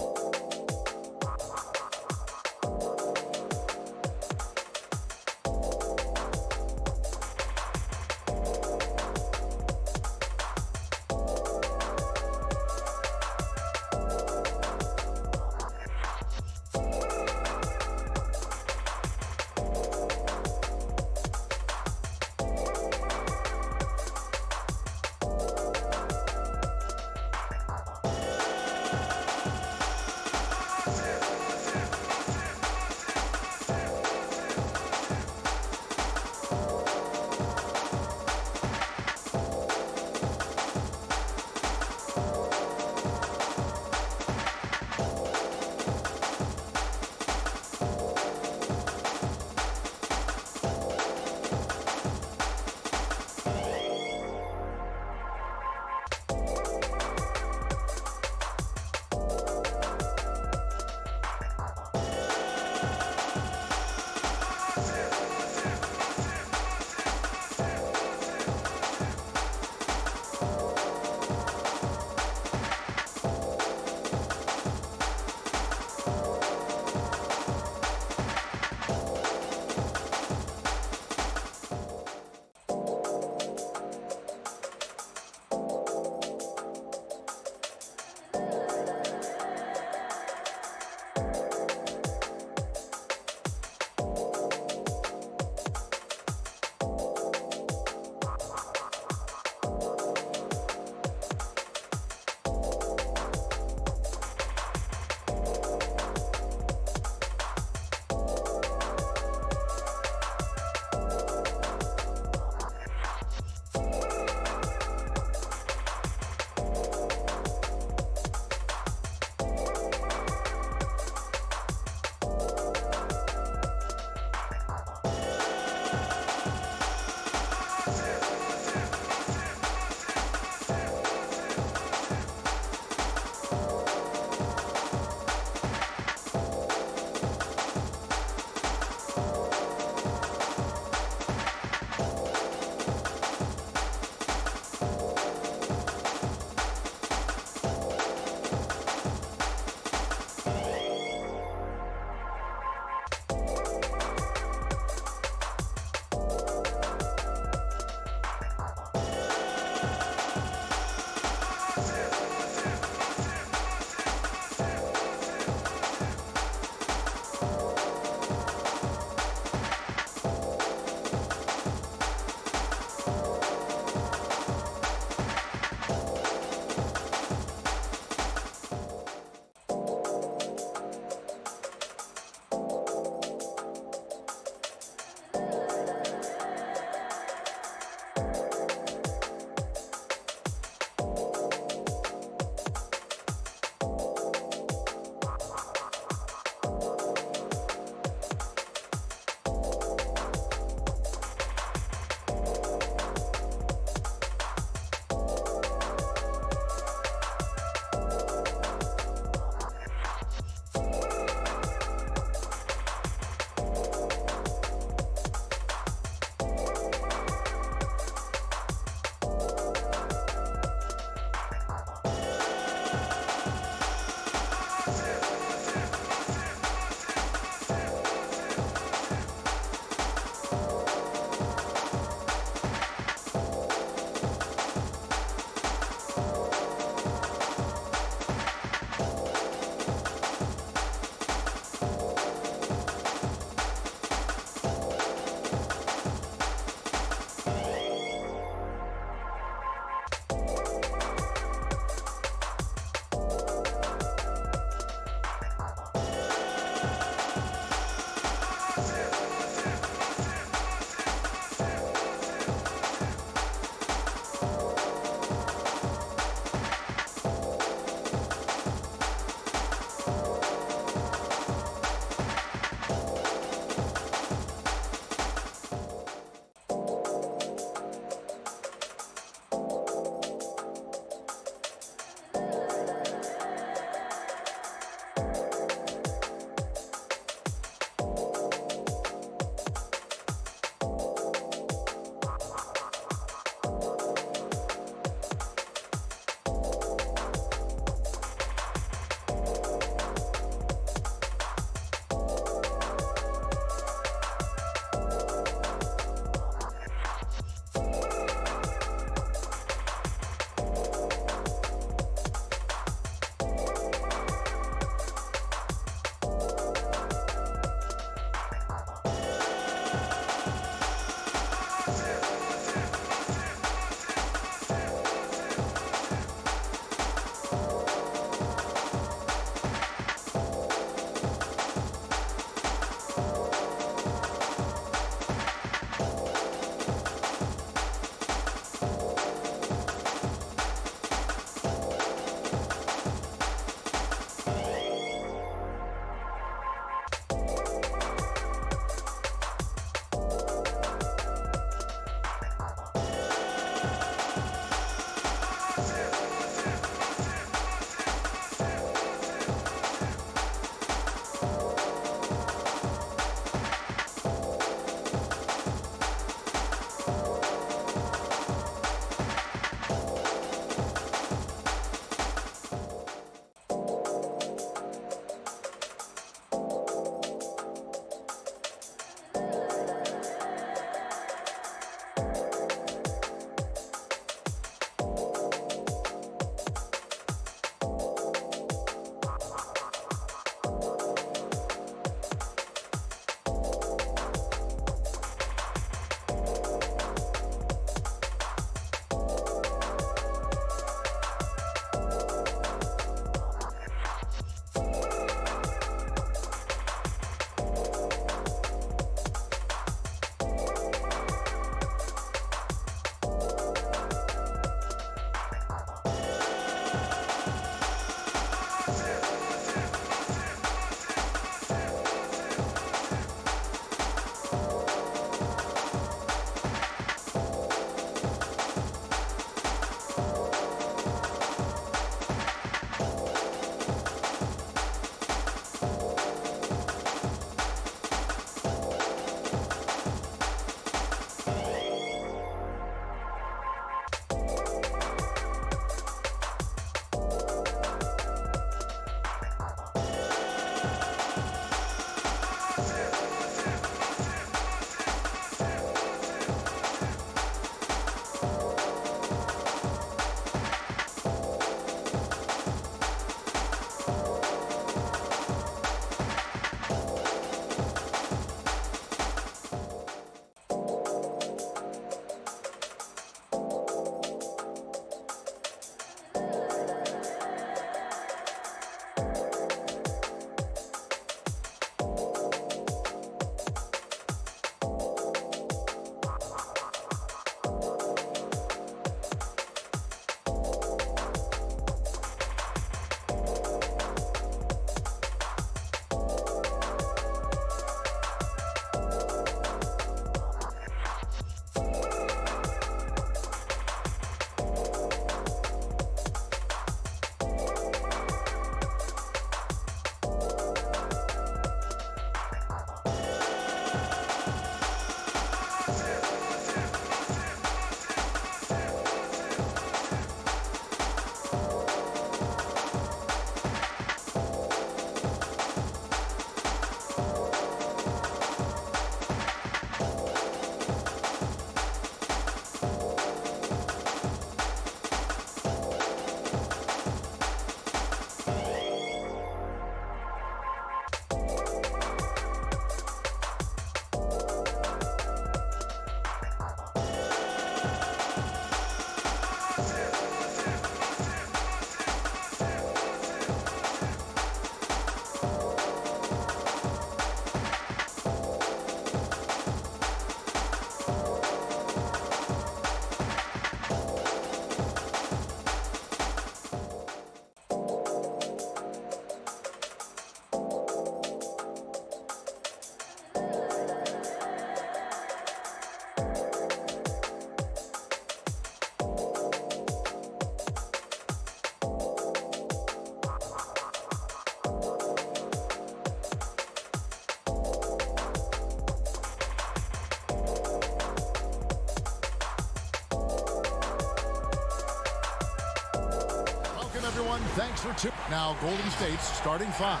everyone. Thanks for tuning. Now Golden State's starting 5.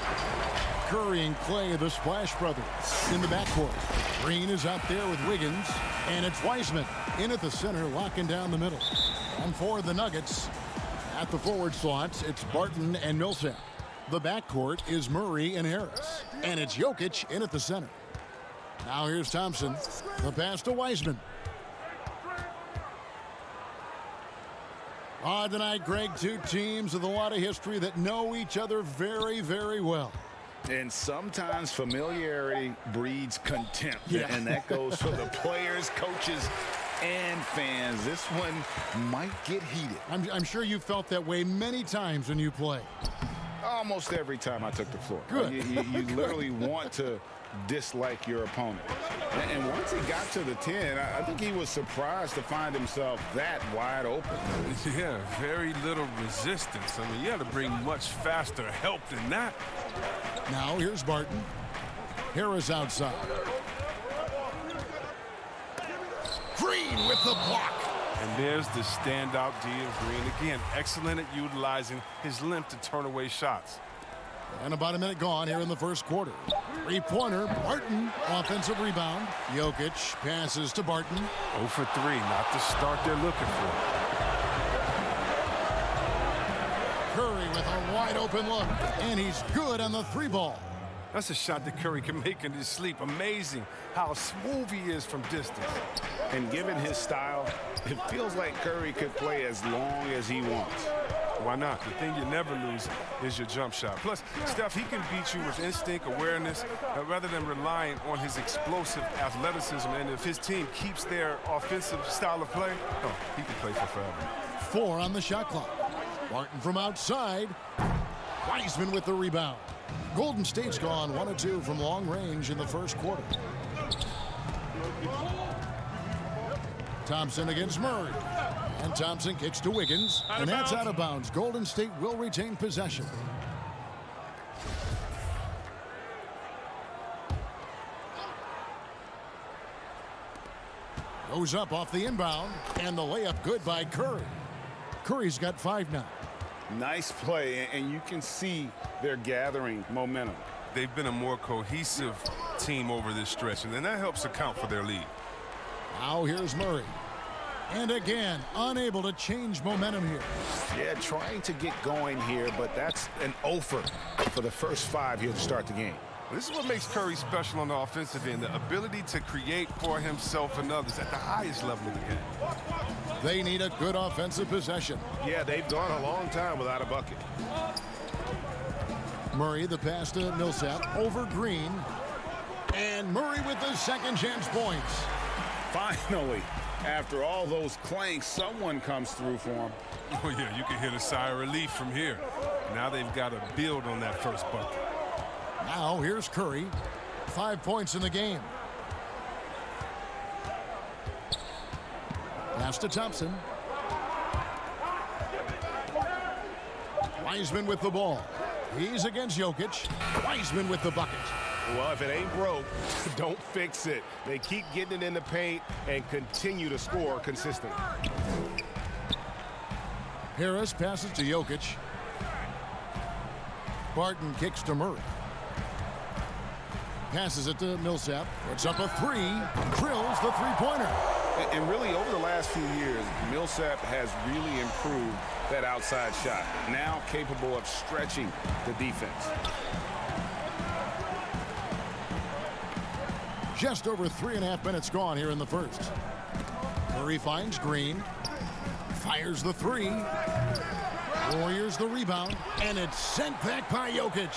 Curry and Clay, the Splash Brothers, in the backcourt. Green is out there with Wiggins, and it's Wiseman in at the center, locking down the middle. And for the Nuggets, at the forward slots, it's Barton and Millsap. The backcourt is Murray and Harris, and it's Jokic in at the center. Now here's Thompson. The pass to Wiseman. Tonight, Greg, two teams with a lot of history that know each other very, very well. And sometimes familiarity breeds contempt. Yeah. And that goes for the players, coaches, and fans. This one might get heated. I'm sure you felt that way many times when you play. Almost every time I took the floor. Good. You literally want to dislike your opponent. And once he got to the 10, I think he was surprised to find himself that wide open. Yeah, very little resistance. I mean, you had to bring much faster help than that. Now here's Barton. Harris outside. Green with the block. And there's the standout D of Green. Again, excellent at utilizing his length to turn away shots. And about a minute gone here in the first quarter. Three-pointer, Barton, offensive rebound. Jokic passes to Barton. 0 for 3, not the start they're looking for. Curry with a wide open look, and he's good on the 3-ball. That's a shot that Curry can make in his sleep. Amazing how smooth he is from distance. And given his style, it feels like Curry could play as long as he wants. Why not? The thing you never lose is your jump shot. Plus, Steph, he can beat you with instinct, awareness, rather than relying on his explosive athleticism. And if his team keeps their offensive style of play, he can play for forever. 4 on the shot clock. Barton from outside. Wiseman with the rebound. Golden State's gone 1 of 2 from long range in the first quarter. Thompson against Murray. And Thompson kicks to Wiggins. And that's out of bounds. Golden State will retain possession. Goes up off the inbound. And the layup good by Curry. Curry's got 5 now. Nice play, and you can see they're gathering momentum. They've been a more cohesive team over this stretch, and then that helps account for their lead. Now here's Murray. And again, unable to change momentum here. Yeah, trying to get going here, but that's an offer for the first 5 here to start the game. This is what makes Curry special on the offensive end, the ability to create for himself and others at the highest level of the game. They need a good offensive possession. Yeah, they've gone a long time without a bucket. Murray, the pass to Millsap, over Green. And Murray with the second chance points. Finally, after all those clanks, someone comes through for him. Oh, yeah, you can hear the sigh of relief from here. Now they've got to build on that first bucket. Now here's Curry. 5 points in the game. Pass to Thompson. Wiseman with the ball. He's against Jokic. Wiseman with the bucket. Well, if it ain't broke, don't fix it. They keep getting it in the paint and continue to score consistently. Harris passes to Jokic. Barton kicks to Murray. Passes it to Millsap. Puts up a 3. Drills the three-pointer. And really, over the last few years, Millsap has really improved that outside shot. Now capable of stretching the defense. Just over 3.5 minutes gone here in the first. Murray finds Green. Fires the 3. Warriors the rebound. And it's sent back by Jokic.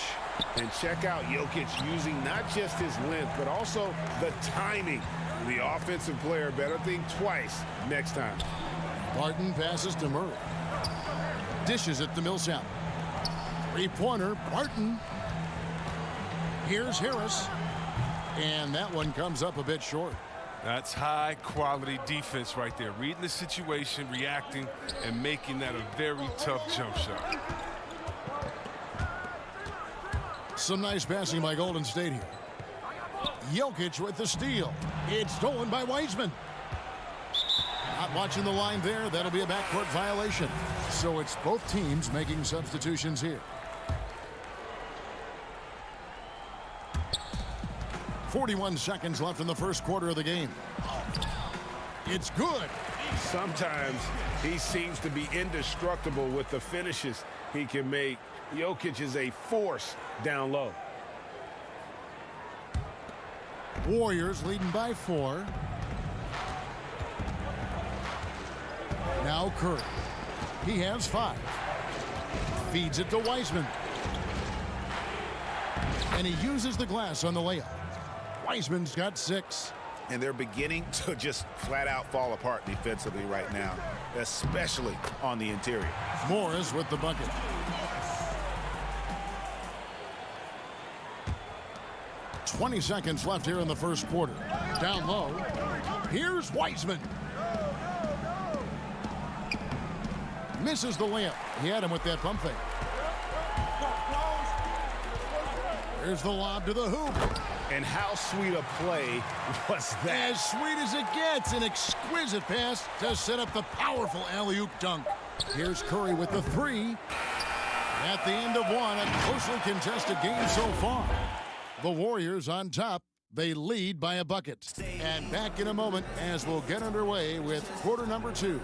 And check out Jokic using not just his length, but also the timing. The offensive player better think twice next time. Barton passes to Murray. Dishes it to Millsap. Three-pointer, Barton. Here's Harris. And that one comes up a bit short. That's high-quality defense right there. Reading the situation, reacting, and making that a very tough jump shot. Some nice passing by Golden State here. Jokic with the steal. It's stolen by Wiseman. Not watching the line there. That'll be a backcourt violation. So it's both teams making substitutions here. 41 seconds left in the first quarter of the game. It's good. Sometimes he seems to be indestructible with the finishes he can make. Jokic is a force down low. Warriors leading by 4. Now Curry. He has 5. Feeds it to Wiseman. And he uses the glass on the layup. Wiseman's got 6. And they're beginning to just flat out fall apart defensively right now, especially on the interior. Morris with the bucket. "20 seconds left here in the first quarter. Down low. Here's Wiseman. Misses the layup. He had him with that pump fake. Here's the lob to the hoop. And how sweet a play was that? As sweet as it gets. An exquisite pass to set up the powerful alley-oop dunk. Here's Curry with the 3. At the end of one, a closely contested game so far. The Warriors on top. They lead by a bucket. And back in a moment as we'll get underway with quarter number 2.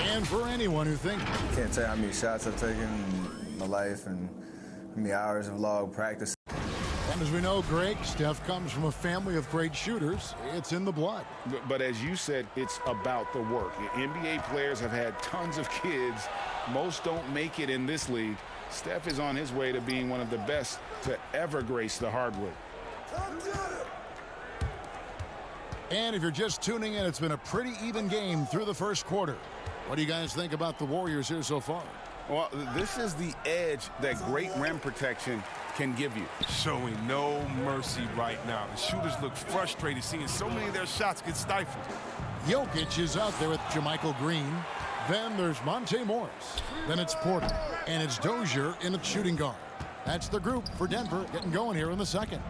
And for anyone who thinks... Can't tell you how many shots I've taken in my life and how many hours of log practice. And as we know, Greg, Steph comes from a family of great shooters. It's in the blood. But as you said, it's about the work. NBA players have had tons of kids. Most don't make it in this league. Steph is on his way to being one of the best to ever grace the hardwood. And if you're just tuning in, it's been a pretty even game through the first quarter. What do you guys think about the Warriors here so far? Well, this is the edge that great rim protection can give you. Showing no mercy right now. The shooters look frustrated seeing so many of their shots get stifled. Jokic is out there with JaMychal Green. Then there's Monte Morris. Then it's Porter. And it's Dozier in the shooting guard. That's the group for Denver getting going here in the second.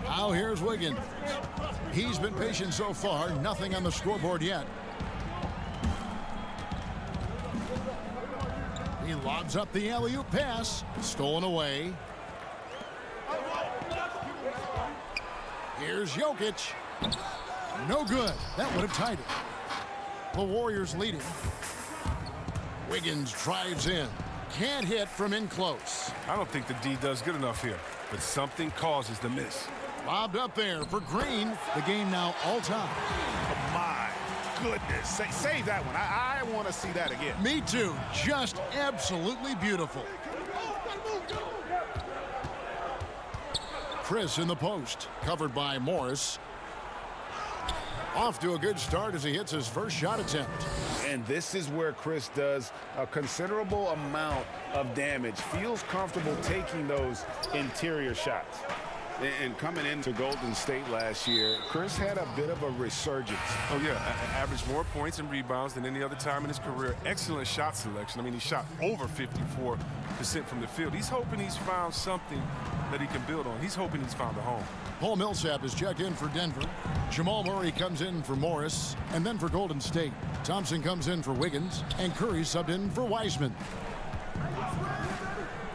Now here's Wiggins. He's been patient so far. Nothing on the scoreboard yet. He lobs up the alley-oop pass. Stolen away. Here's Jokic. No good. That would have tied it. The Warriors leading. Wiggins drives in. Can't hit from in close. I don't think the D does good enough here, but something causes the miss. Lobbed up there for Green. The game now all time. Oh my goodness. Save that one. I want to see that again. Me too. Just absolutely beautiful. Chris in the post. Covered by Morris. Off to a good start as he hits his first shot attempt. And this is where Chris does a considerable amount of damage. Feels comfortable taking those interior shots. And coming into Golden State last year, Chris had a bit of a resurgence. Oh, yeah. Averaged more points and rebounds than any other time in his career. Excellent shot selection. I mean, he shot over 54% from the field. He's hoping he's found something that he can build on. He's hoping he's found a home. Paul Millsap is checked in for Denver. Jamal Murray comes in for Morris. And then for Golden State, Thompson comes in for Wiggins. And Curry subbed in for Wiseman.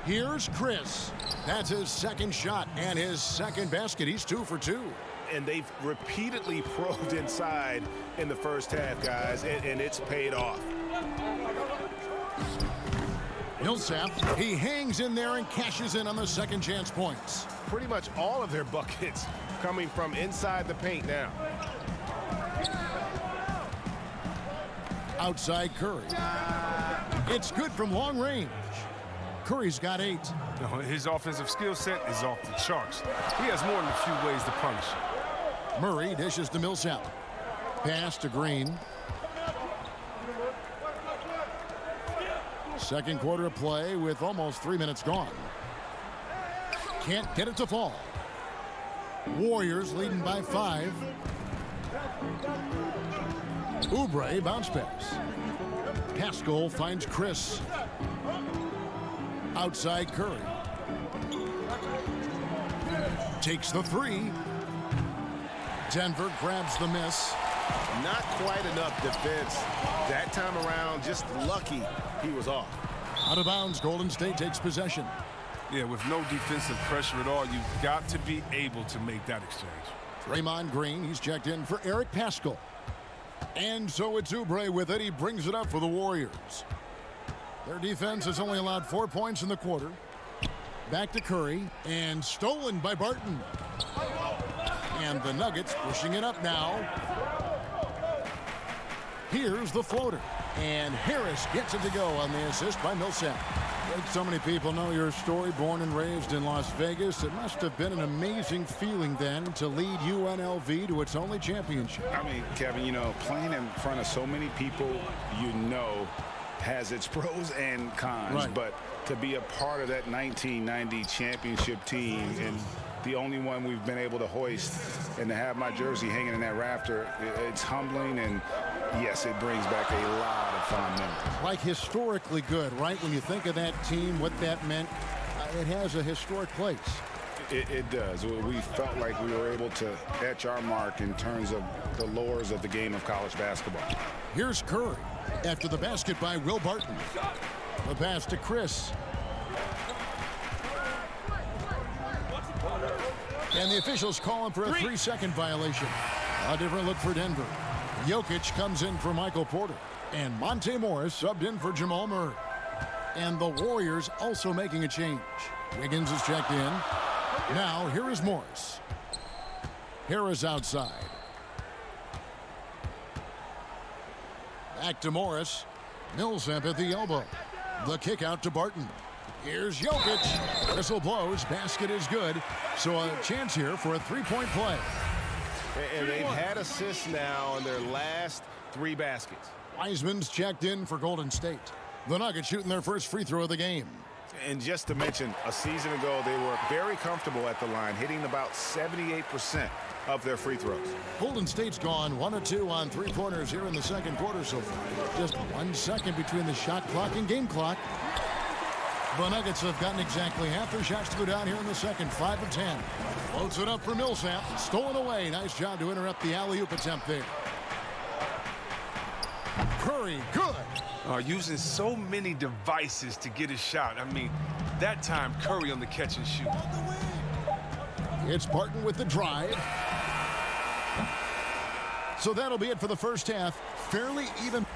Here's Chris. That's his second shot and his second basket. He's 2 for 2. And they've repeatedly probed inside in the first half, guys, and it's paid off. Millsap, he hangs in there and cashes in on the second chance points. Pretty much all of their buckets coming from inside the paint now. Outside Curry. It's good from long range. Curry's got 8. His offensive skill set is off the charts. He has more than a few ways to punish. Murray dishes to Millsap. Pass to Green. Second quarter of play with almost 3 minutes gone. Can't get it to fall. Warriors leading by 5. Oubre bounce pass. Pascal finds Chris. Outside Curry. Takes the 3. Denver grabs the miss. Not quite enough defense That time around, just lucky he was off. Out of bounds, Golden State takes possession. Yeah, with no defensive pressure at all, you've got to be able to make that exchange. Draymond Green, he's checked in for Eric Paschall. And so it's Oubre with it. He brings it up for the Warriors. Their defense has only allowed 4 points in the quarter. Back to Curry, and stolen by Barton. And the Nuggets pushing it up now. Here's the floater. And Harris gets it to go on the assist by Millsap. Like so many people know your story, born and raised in Las Vegas. It must have been an amazing feeling then to lead UNLV to its only championship. I mean, Kevin, you know, playing in front of so many people, you know, has its pros and cons. Right. But to be a part of that 1990 championship team and the only one we've been able to hoist and to have my jersey hanging in that rafter, it's humbling, and yes, it brings back a lot of fond memories. Like historically good, right? When you think of that team, what that meant, it has a historic place. It does. We felt like we were able to etch our mark in terms of the lores of the game of college basketball. Here's Curry after the basket by Will Barton. The pass to Chris. And the officials call him for a 3-second violation. A different look for Denver. Jokic comes in for Michael Porter. And Monte Morris subbed in for Jamal Murray. And the Warriors also making a change. Wiggins is checked in. Now, here is Morris. Harris outside. Back to Morris. Millsap at the elbow. The kick out to Barton. Here's Jokic. Whistle blows. Basket is good. So a chance here for a three-point play. And they've had assists now on their last 3 baskets. Wiseman's checked in for Golden State. The Nuggets shooting their first free throw of the game. And just to mention, a season ago, they were very comfortable at the line, hitting about 78% of their free throws. Golden State's gone 1 of 2 on three-pointers here in the second quarter so far. Just 1 second between the shot clock and game clock. The Nuggets have gotten exactly half their shots to go down here in the second, 5 of 10. Floats it up for Millsap. Stolen away. Nice job to interrupt the alley-oop attempt there. Curry, good. Using so many devices to get a shot. I mean, that time Curry on the catch and shoot. It's Barton with the drive. So that'll be it for the first half. Fairly even.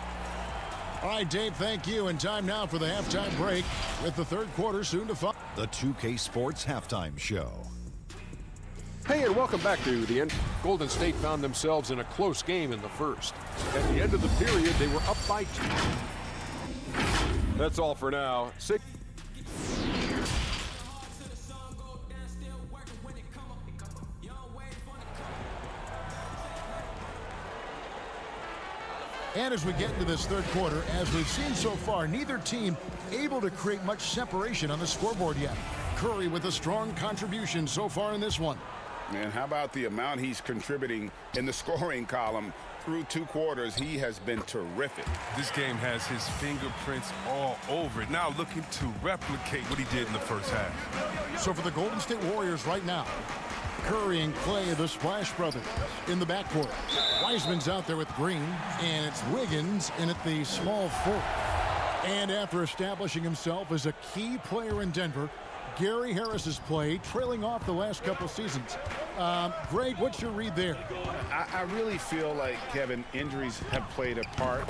All right, Dave, thank you. And time now for the halftime break with the third quarter soon to follow. The 2K Sports Halftime Show. Hey, and welcome back to the end. Golden State found themselves in a close game in the first. At the end of the period, they were up by 2. That's all for now. And as we get into this third quarter, as we've seen so far, neither team able to create much separation on the scoreboard yet. Curry with a strong contribution so far in this one. And how about the amount he's contributing in the scoring column? Through 2 quarters, he has been terrific. This game has his fingerprints all over it. Now looking to replicate what he did in the first half. So for the Golden State Warriors right now, Curry and Clay, the Splash Brothers, in the backcourt. Wiseman's out there with Green, and it's Wiggins in at the small forward. And after establishing himself as a key player in Denver, Gary Harris's play trailing off the last couple seasons. Greg, what's your read there? I really feel like, Kevin, injuries have played a part,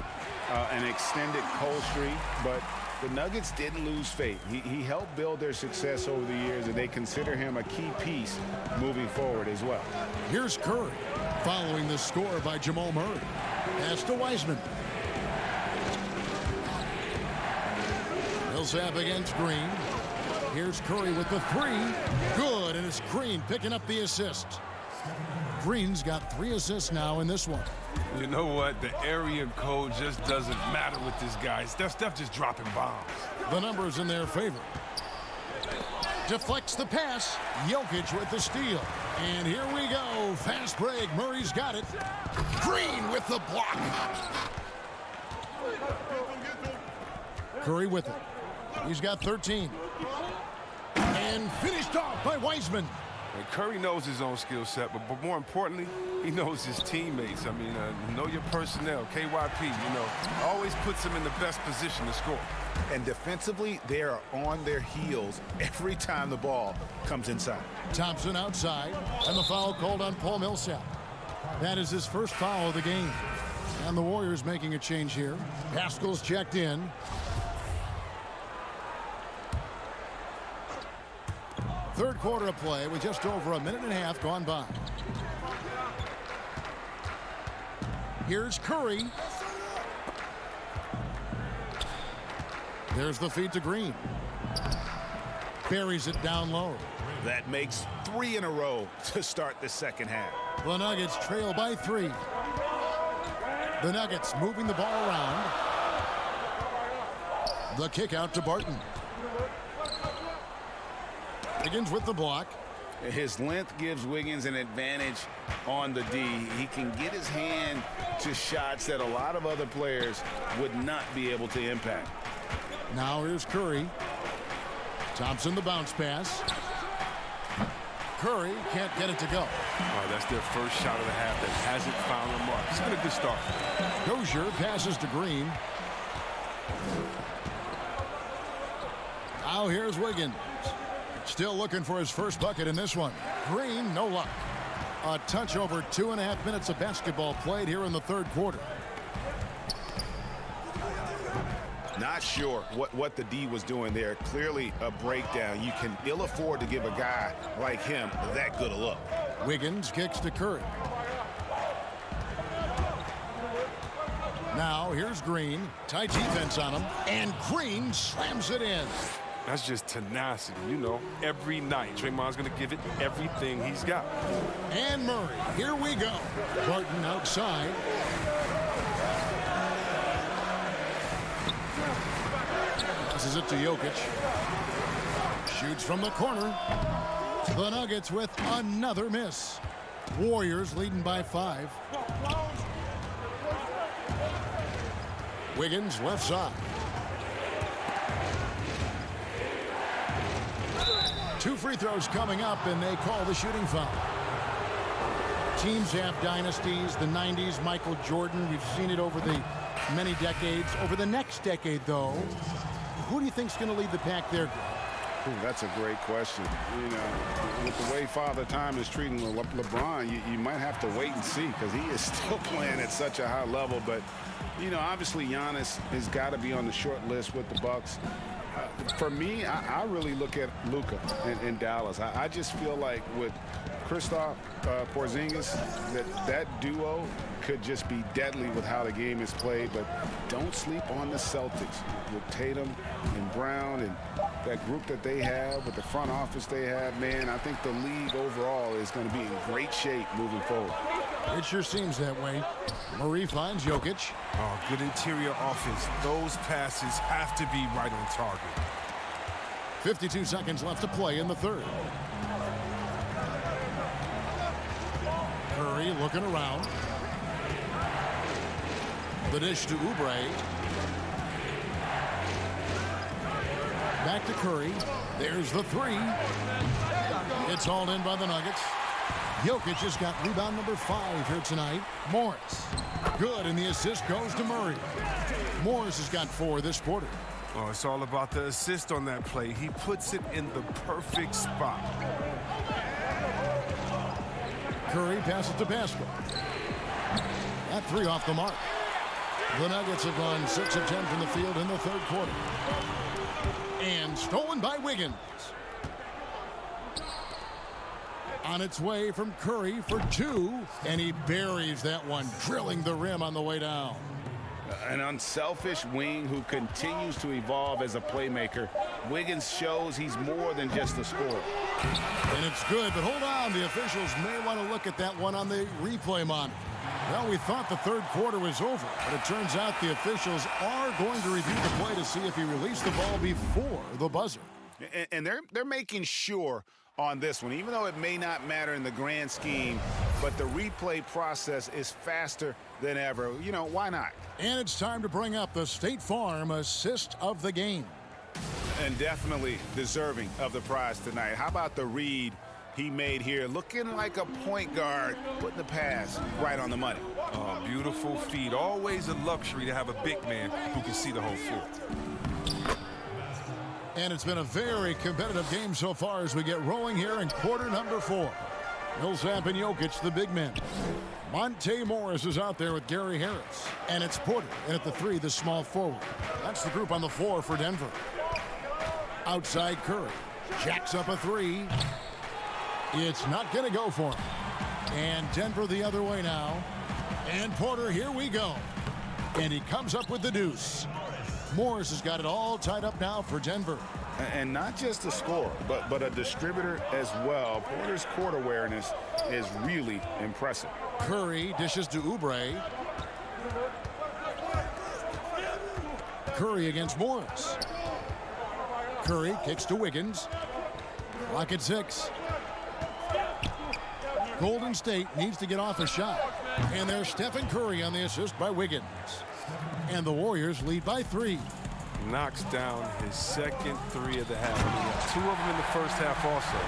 an extended cold streak, but the Nuggets didn't lose faith. He helped build their success over the years, and they consider him a key piece moving forward as well. Here's Curry, following the score by Jamal Murray. Pass to Wiseman. Millsap against Green. Here's Curry with the 3. Good, and it's Green picking up the assist. Green's got 3 assists now in this one. You know what? The area code just doesn't matter with this guy. Steph just dropping bombs. The numbers in their favor. Deflects the pass. Jokic with the steal. And here we go. Fast break. Murray's got it. Green with the block. Curry with it. He's got 13. And finished off by Wiseman. And Curry knows his own skill set, but more importantly, he knows his teammates. I mean, know your personnel, KYP, always puts him in the best position to score. And defensively, they are on their heels every time the ball comes inside. Thompson outside, and the foul called on Paul Millsap. That is his first foul of the game. And the Warriors making a change here. Pascal's checked in. Third quarter of play with just over a minute and a half gone by. Here's Curry. There's the feed to Green. Buries it down low. That makes 3 in a row to start the second half. The Nuggets trail by 3. The Nuggets moving the ball around. The kick out to Barton. Wiggins with the block. His length gives Wiggins an advantage on the D. He can get his hand to shots that a lot of other players would not be able to impact. Now here's Curry. Thompson the bounce pass. Curry can't get it to go. That's their first shot of the half that hasn't found a mark. It's been a good start. Dozier passes to Green. Now here's Wiggins. Still looking for his first bucket in this one. Green, no luck. A touch over 2.5 minutes of basketball played here in the third quarter. Not sure what the D was doing there. Clearly a breakdown. You can ill afford to give a guy like him that good a look. Wiggins kicks to Curry. Now here's Green. Tight defense on him. And Green slams it in. That's just tenacity, every night. Draymond's going to give it everything he's got. And Murray, here we go. Barton outside. Passes it to Jokic. Shoots from the corner. The Nuggets with another miss. Warriors leading by 5. Wiggins left side. 2 free throws coming up, and they call the shooting foul. Teams have dynasties. The 90s, Michael Jordan. We've seen it over the many decades. Over the next decade, though, who do you think's going to lead the pack there, Greg? Ooh, that's a great question. With the way Father Time is treating LeBron, you might have to wait and see because he is still playing at such a high level. But, obviously Giannis has got to be on the short list with the Bucks. For me, I really look at Luka in Dallas. I just feel like with Kristaps Porzingis, that duo could just be deadly with how the game is played. But don't sleep on the Celtics with Tatum and Brown and that group that they have, with the front office they have. Man, I think the league overall is going to be in great shape moving forward. It sure seems that way. Murray finds Jokic. Oh, good interior offense. Those passes have to be right on target. 52 seconds left to play in the third. Curry looking around. The dish to Oubre. Back to Curry. There's the 3. It's hauled in by the Nuggets. Jokic has got rebound number 5 here tonight. Morris. Good, and the assist goes to Murray. Morris has got 4 this quarter. Oh, it's all about the assist on that play. He puts it in the perfect spot. Curry passes to Pascal. That 3 off the mark. The Nuggets have gone 6 of 10 from the field in the third quarter. And stolen by Wiggins. On its way from Curry for 2, and he buries that one, drilling the rim on the way down. An unselfish wing who continues to evolve as a playmaker. Wiggins shows he's more than just a scorer. And it's good, but hold on. The officials may want to look at that one on the replay monitor. Well, we thought the third quarter was over, but it turns out the officials are going to review the play to see if he released the ball before the buzzer. And they're making sure on this one, even though it may not matter in the grand scheme, but the replay process is faster than ever. Why not? And it's time to bring up the State Farm assist of the game. And definitely deserving of the prize tonight. How about the read he made here, looking like a point guard, putting the pass right on the money. Oh, beautiful feed. Always a luxury to have a big man who can see the whole floor. And it's been a very competitive game so far as we get rolling here in quarter number 4. Millsap and Jokic, the big men. Monte Morris is out there with Gary Harris. And it's Porter. And at the 3, the small forward. That's the group on the floor for Denver. Outside Curry. Jacks up a 3. It's not going to go for him. And Denver the other way now. And Porter, here we go. And he comes up with the deuce. Morris has got it all tied up now for Denver. And not just a scorer, but a distributor as well. Porter's court awareness is really impressive. Curry dishes to Oubre. Curry against Morris. Curry kicks to Wiggins. Clock at 6. Golden State needs to get off a shot. And there's Stephen Curry on the assist by Wiggins. And the Warriors lead by 3. Knocks down his second 3 of the half. He got 2 of them in the first half also.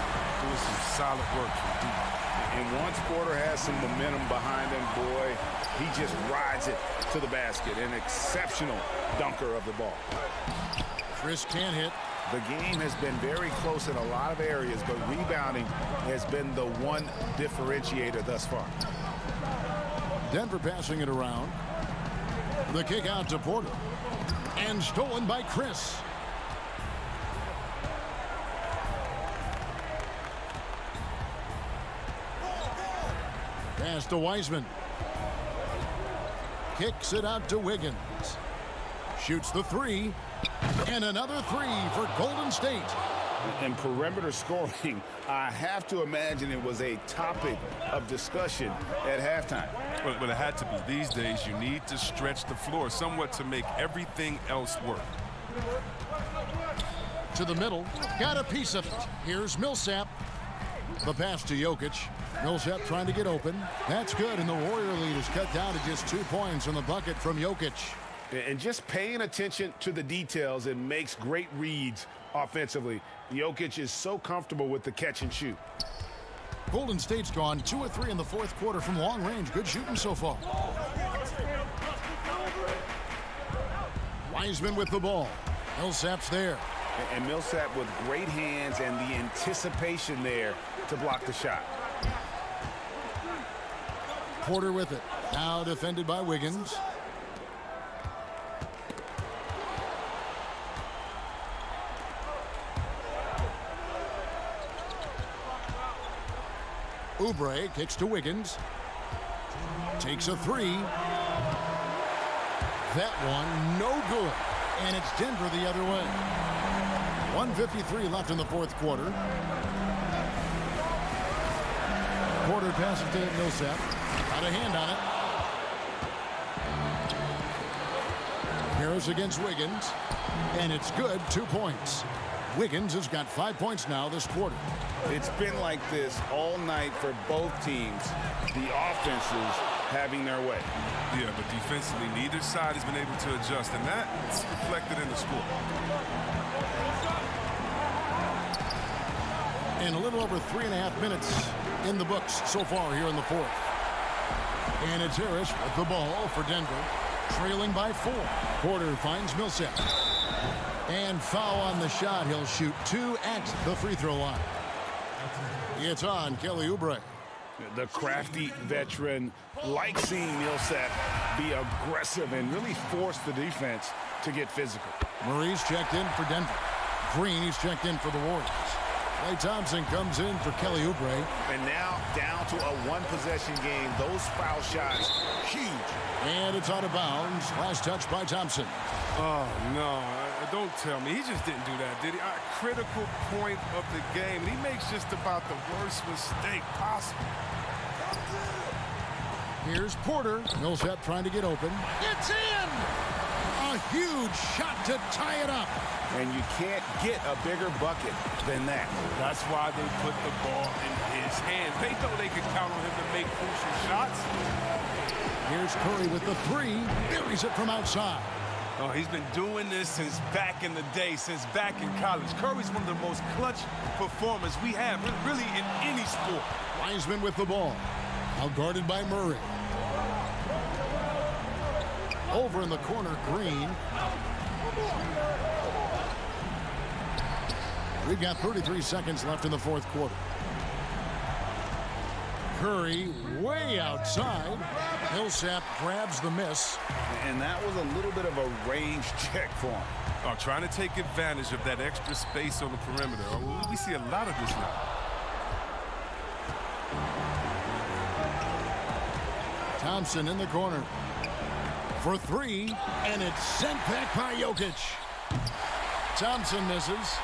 Doing some solid work from deep. And once Porter has some momentum behind him, boy, he just rides it to the basket. An exceptional dunker of the ball. Chris can't hit. The game has been very close in a lot of areas, but rebounding has been the one differentiator thus far. Denver passing it around. The kick out to Porter. And stolen by Chris. Pass to Wiseman. Kicks it out to Wiggins. Shoots the 3. And another 3 for Golden State. And perimeter scoring, I have to imagine it was a topic of discussion at halftime. But it had to be. These days, you need to stretch the floor somewhat to make everything else work. To the middle. Got a piece of it. Here's Millsap. The pass to Jokic. Millsap trying to get open. That's good, and the Warrior lead is cut down to just 2 points on the bucket from Jokic. And just paying attention to the details, it makes great reads offensively. Jokic is so comfortable with the catch and shoot. Golden State's gone 2 of 3 in the fourth quarter from long range. Good shooting so far. Wiseman with the ball. Millsap's there. And Millsap with great hands and the anticipation there to block the shot. Porter with it. Now defended by Wiggins. Oubre kicks to Wiggins. Takes a 3. That one no good. And it's Denver the other way. 1:53 left in the fourth quarter. Porter passes to Millsap. Got a hand on it. Harris against Wiggins. And it's good. 2 points. Wiggins has got 5 points now this quarter. It's been like this all night for both teams. The offenses having their way. Yeah, but defensively, neither side has been able to adjust, and that's reflected in the score. And a little over 3.5 minutes in the books so far here in the fourth. And it's Harris with the ball for Denver, trailing by 4. Porter finds Millsap. And foul on the shot. He'll shoot 2 at the free throw line. It's on Kelly Oubre. The crafty veteran likes seeing Millsap be aggressive and really force the defense to get physical. Murray's checked in for Denver. Green, he's checked in for the Warriors. Klay Thompson comes in for Kelly Oubre. And now down to a one-possession game. Those foul shots, huge. And it's out of bounds. Last touch by Thompson. Oh, no. Don't tell me. He just didn't do that, did he? A critical point of the game. He makes just about the worst mistake possible. Here's Porter. Millsap trying to get open. It's in! A huge shot to tie it up. And you can't get a bigger bucket than that. That's why they put the ball in his hands. They know they can count on him to make crucial shots. Here's Curry with the 3. Buries it from outside. Oh, he's been doing this since back in the day, since back in college. Curry's one of the most clutch performers we have, really in any sport. Wiseman with the ball. Now guarded by Murray. Over in the corner, Green. We've got 33 seconds left in the fourth quarter. Curry way outside. Millsap grabs the miss. And that was a little bit of a range check for him. Oh, trying to take advantage of that extra space on the perimeter. Oh, we see a lot of this now. Thompson in the corner for three, and it's sent back by Jokic. Thompson misses.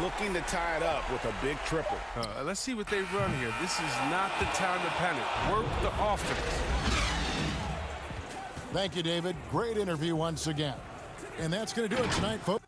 Looking to tie it up with a big triple. Let's see what they run here. This is not the time to panic. Work the offense. Thank you, David. Great interview once again. And that's going to do it tonight, folks.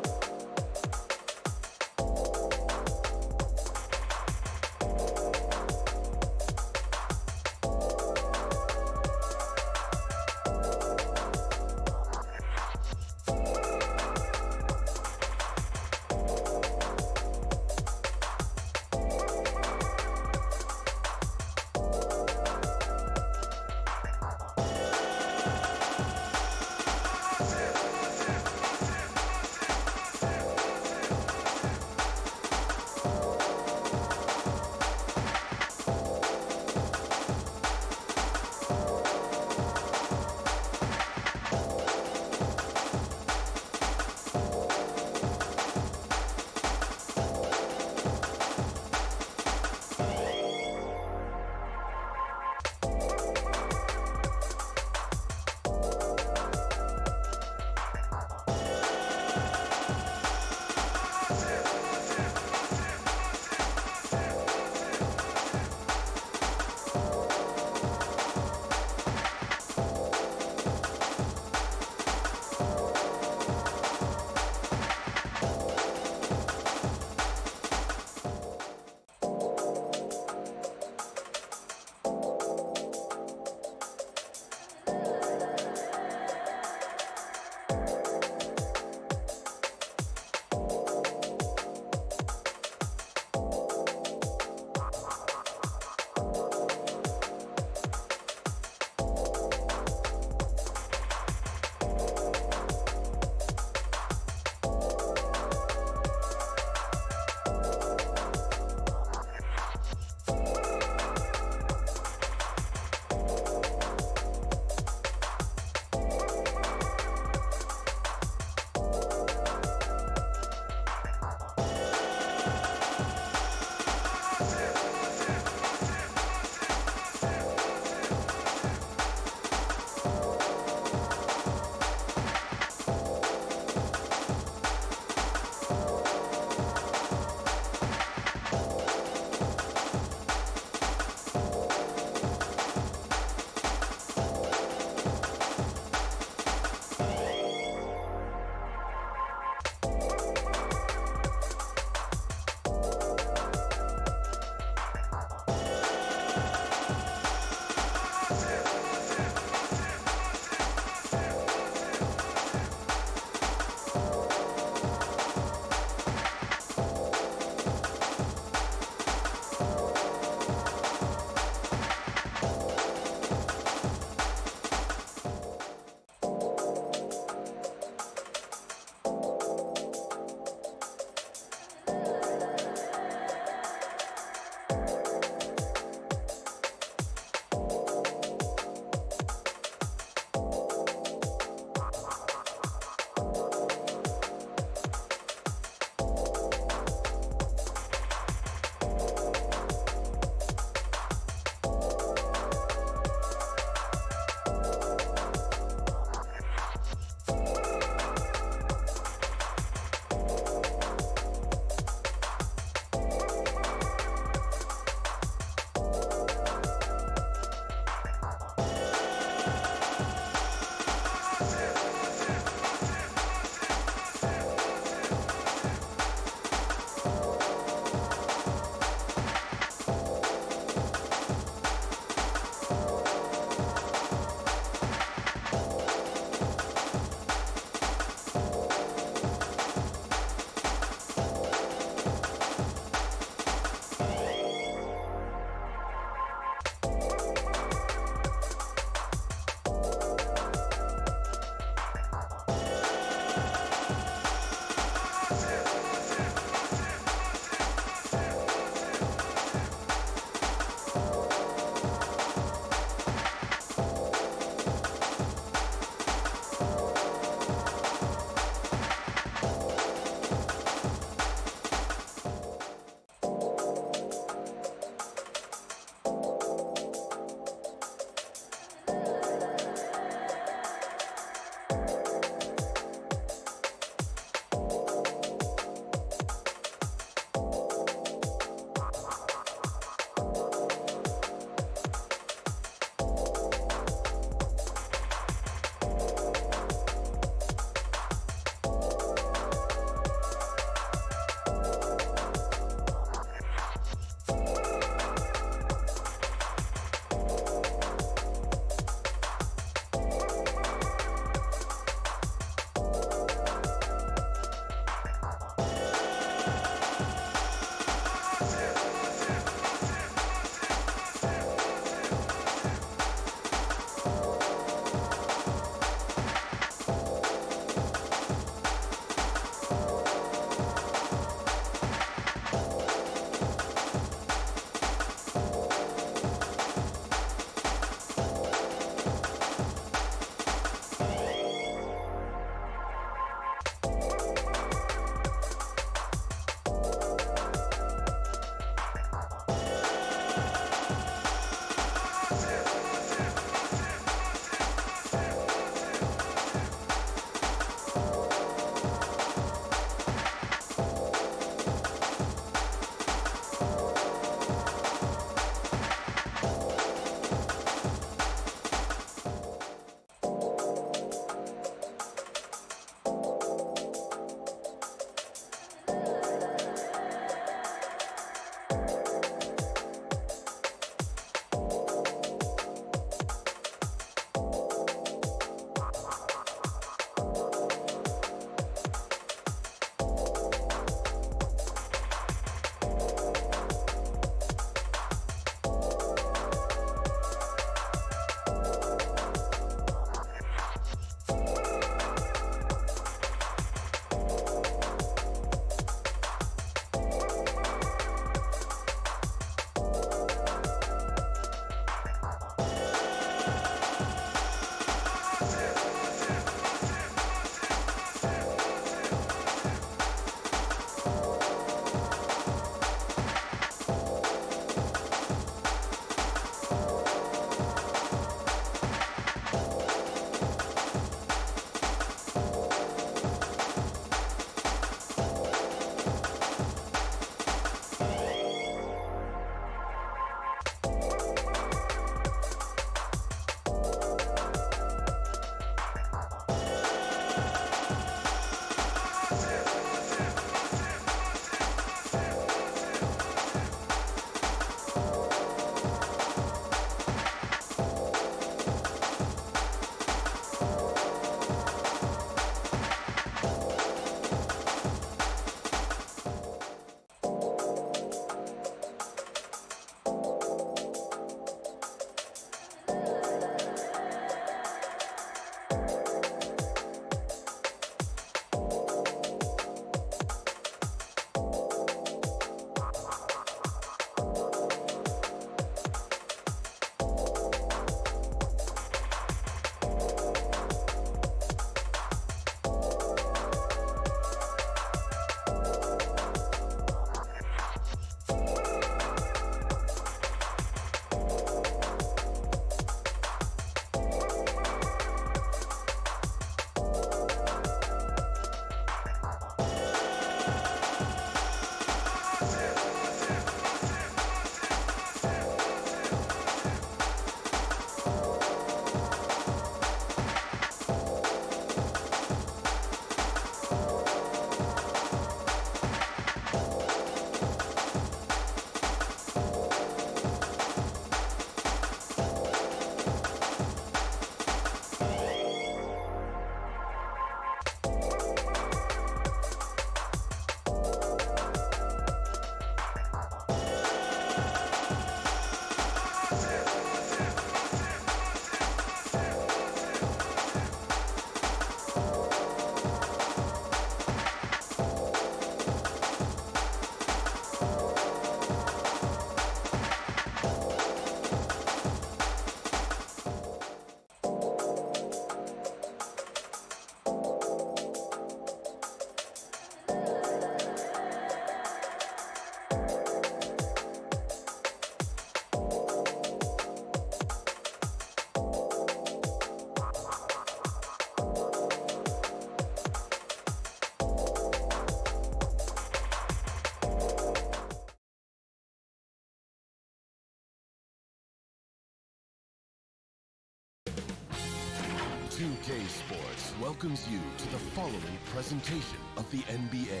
2K Sports welcomes you to the following presentation of the NBA.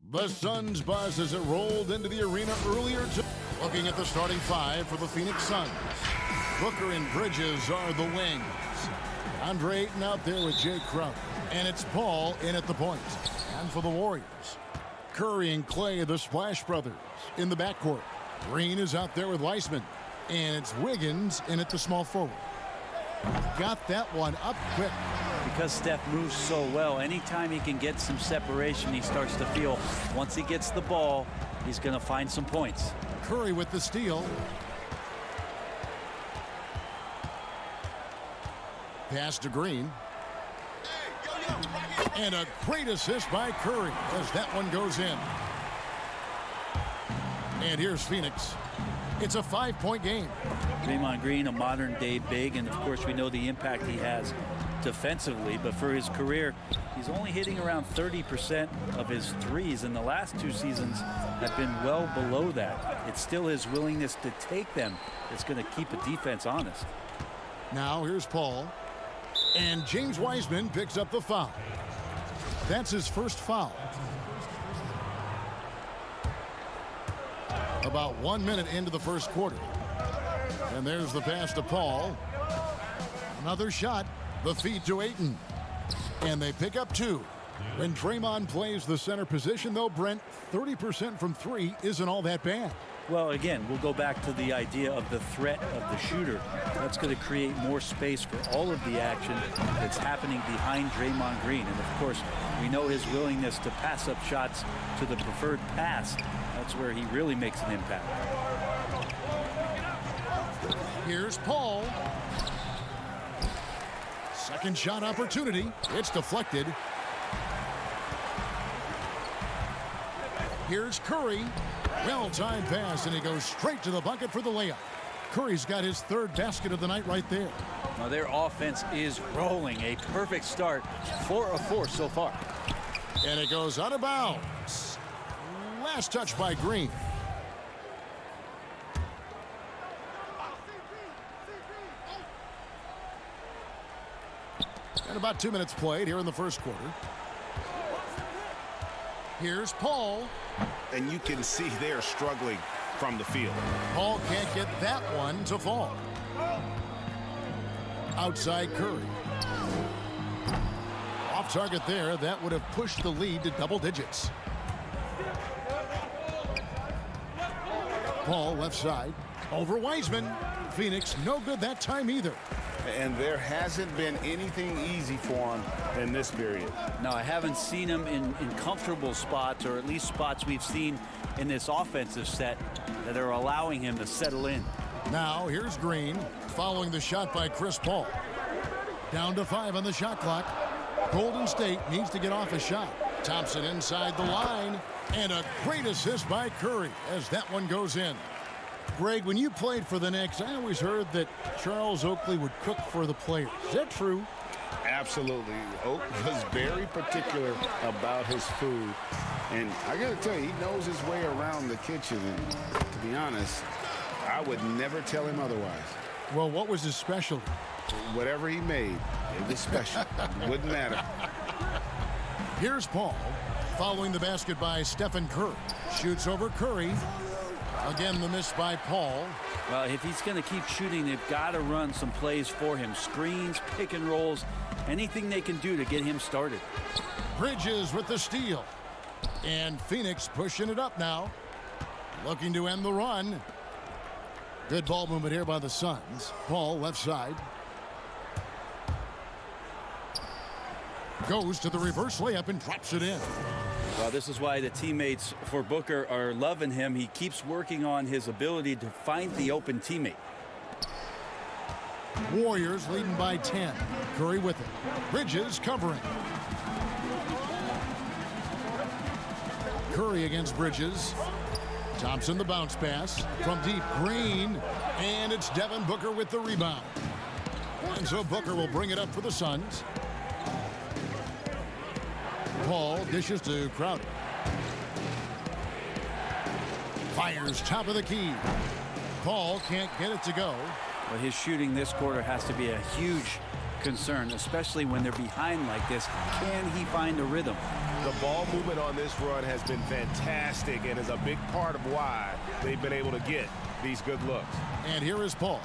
The Suns buzz as it rolled into the arena earlier. Looking at the starting five for the Phoenix Suns. Booker and Bridges are the wings. Andre Ayton out there with Jay Crowder. And it's Paul in at the point. And for the Warriors, Curry and Clay, the Splash Brothers, in the backcourt. Green is out there with Weissman. And it's Wiggins in at the small forward. Got that one up quick. Because Steph moves so well, anytime he can get some separation, he starts to feel once he gets the ball, he's going to find some points. Curry with the steal. Pass to Green. And a great assist by Curry as that one goes in. And here's Phoenix. It's a 5-point game. Draymond Green, a modern-day big, and of course we know the impact he has defensively, but for his career, he's only hitting around 30% of his threes, and the last two seasons have been well below that. It's still his willingness to take them that's going to keep a defense honest. Now here's Paul. And James Wiseman picks up the foul. That's his first foul. About 1 minute into the first quarter. And there's the pass to Paul. Another shot. The feed to Ayton. And they pick up two. When Draymond plays the center position, though, Brent, 30% from three isn't all that bad. Well, again, we'll go back to the idea of the threat of the shooter. That's going to create more space for all of the action that's happening behind Draymond Green. And, of course, we know his willingness to pass up shots to the preferred pass. That's where he really makes an impact. Here's Paul. Second shot opportunity. It's deflected. Here's Curry. Well-timed pass, and he goes straight to the bucket for the layup. Curry's got his third basket of the night right there. Now their offense is rolling. A perfect start. 4 of 4 so far. And it goes out of bounds. Last touch by Green. And about 2 minutes played here in the first quarter. Here's Paul. And you can see they're struggling from the field. Paul can't get that one to fall. Outside Curry. Off target there. That would have pushed the lead to double digits. Paul left side. Over Wiseman. Phoenix no good that time either. And there hasn't been anything easy for him in this period. No, I haven't seen him in comfortable spots, or at least spots we've seen in this offensive set that are allowing him to settle in. Now here's Green following the shot by Chris Paul. Down to 5 on the shot clock. Golden State needs to get off a shot. Thompson inside the line, and a great assist by Curry as that one goes in. Greg, when you played for the Knicks, I always heard that Charles Oakley would cook for the players. Is that true? Absolutely. Oak was very particular about his food. And I got to tell you, he knows his way around the kitchen. And to be honest, I would never tell him otherwise. Well, what was his specialty? Whatever he made, it was special. It wouldn't matter. Here's Paul following the basket by Stephen Curry. Shoots over Curry. Again, the miss by Paul. Well, if he's going to keep shooting, they've got to run some plays for him. Screens, pick and rolls, anything they can do to get him started. Bridges with the steal. And Phoenix pushing it up now. Looking to end the run. Good ball movement here by the Suns. Paul left side. Goes to the reverse layup and drops it in. Well, this is why the teammates for Booker are loving him. He keeps working on his ability to find the open teammate. Warriors leading by 10. Curry with it. Bridges covering. Curry against Bridges. Thompson the bounce pass from deep. Green. And it's Devin Booker with the rebound. And so Booker will bring it up for the Suns. Paul dishes to Crowder. Fires top of the key. Paul can't get it to go. But his shooting this quarter has to be a huge concern, especially when they're behind like this. Can he find a rhythm? The ball movement on this run has been fantastic and is a big part of why they've been able to get these good looks. And here is Paul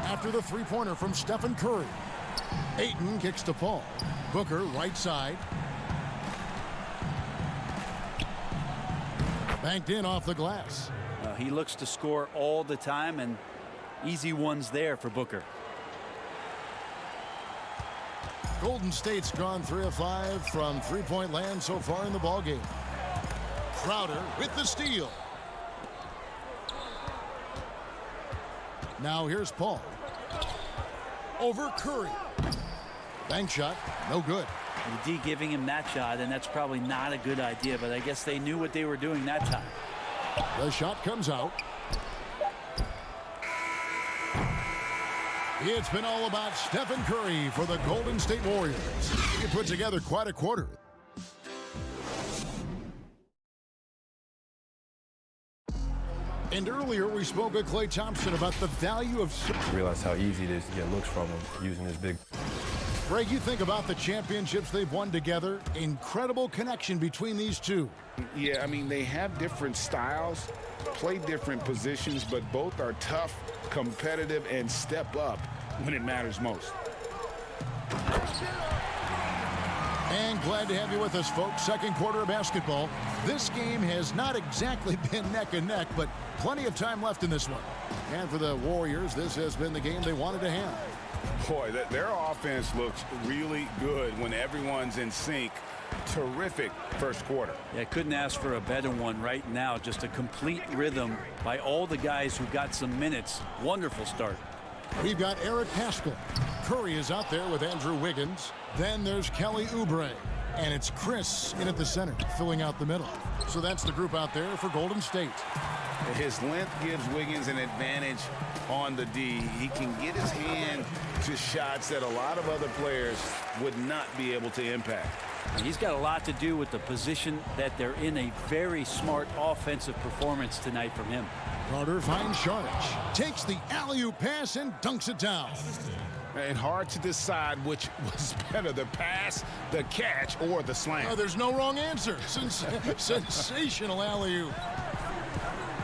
after the three-pointer from Stephen Curry. Ayton kicks to Paul. Booker right side. Banked in off the glass. He looks to score all the time, and easy ones there for Booker. Golden State's gone 3 of 5 from three-point land so far in the ballgame. Crowder with the steal. Now here's Paul. Over Curry. Bank shot, no good. The D giving him that shot, and that's probably not a good idea, but I guess they knew what they were doing that time. The shot comes out. It's been all about Stephen Curry for the Golden State Warriors. He put together quite a quarter. And earlier we spoke with Klay Thompson about the value of... Realize how easy it is to get looks from him using his big... Greg, you think about the championships they've won together. Incredible connection between these two. Yeah, I mean, they have different styles, play different positions, but both are tough, competitive, and step up when it matters most. And glad to have you with us, folks. Second quarter of basketball. This game has not exactly been neck and neck, but plenty of time left in this one. And for the Warriors, this has been the game they wanted to have. Boy, their offense looks really good when everyone's in sync. Terrific first quarter. Yeah, couldn't ask for a better one right now. Just a complete rhythm by all the guys who got some minutes. Wonderful start. We've got Eric Paschall. Curry is out there with Andrew Wiggins. Then there's Kelly Oubre. And it's Chris in at the center, filling out the middle. So that's the group out there for Golden State. His length gives Wiggins an advantage on the D. He can get his hand to shots that a lot of other players would not be able to impact. He's got a lot to do with the position that they're in. A very smart offensive performance tonight from him. Carter finds Šarić, takes the alley-oop pass and dunks it down. And hard to decide which was better, the pass, the catch, or the slam. There's no wrong answer. Sensational alley-oop.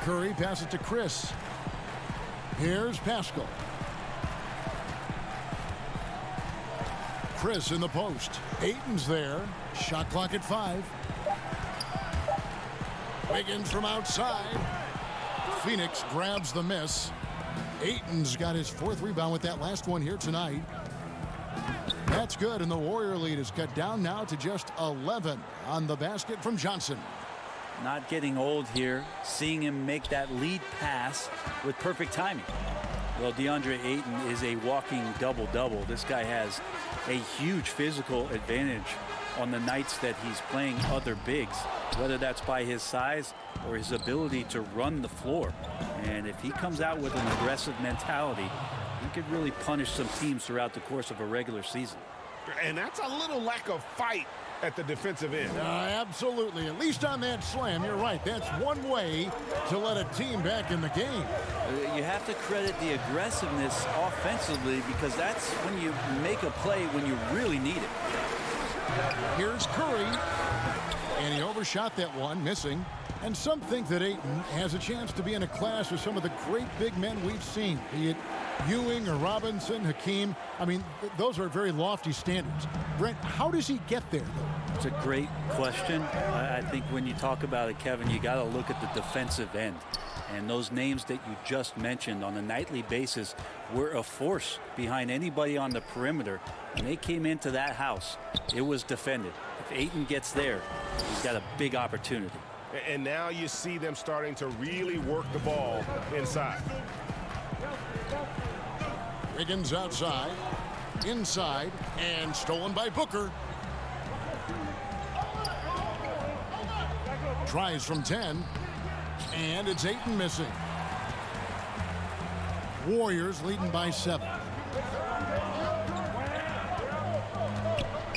Curry passes to Chris. Here's Paschall. Chris in the post. Ayton's there. Shot clock at 5. Wiggins from outside. Phoenix grabs the miss. Ayton's got his 4th rebound with that last one here tonight. That's good, and the Warrior lead is cut down now to just 11 on the basket from Johnson. Not getting old here, seeing him make that lead pass with perfect timing. Well, DeAndre Ayton is a walking double-double. This guy has a huge physical advantage on the nights that he's playing other bigs, whether that's by his size or his ability to run the floor. And if he comes out with an aggressive mentality, he could really punish some teams throughout the course of a regular season. And that's a little lack of fight at the defensive end. Absolutely. At least on that slam, you're right. That's one way to let a team back in the game. You have to credit the aggressiveness offensively, because that's when you make a play when you really need it. Here's Curry. And he overshot that one, missing. And some think that Ayton has a chance to be in a class with some of the great big men we've seen, be it Ewing or Robinson, Hakeem. I mean, those are very lofty standards. Brent, how does he get there, though? It's a great question. I think when you talk about it, Kevin, you got to look at the defensive end. And those names that you just mentioned on a nightly basis were a force behind anybody on the perimeter. When they came into that house, it was defended. If Ayton gets there, he's got a big opportunity. And now you see them starting to really work the ball inside. Wiggins outside, inside, and stolen by Booker. Tries from 10, and it's Ayton missing. Warriors leading by 7.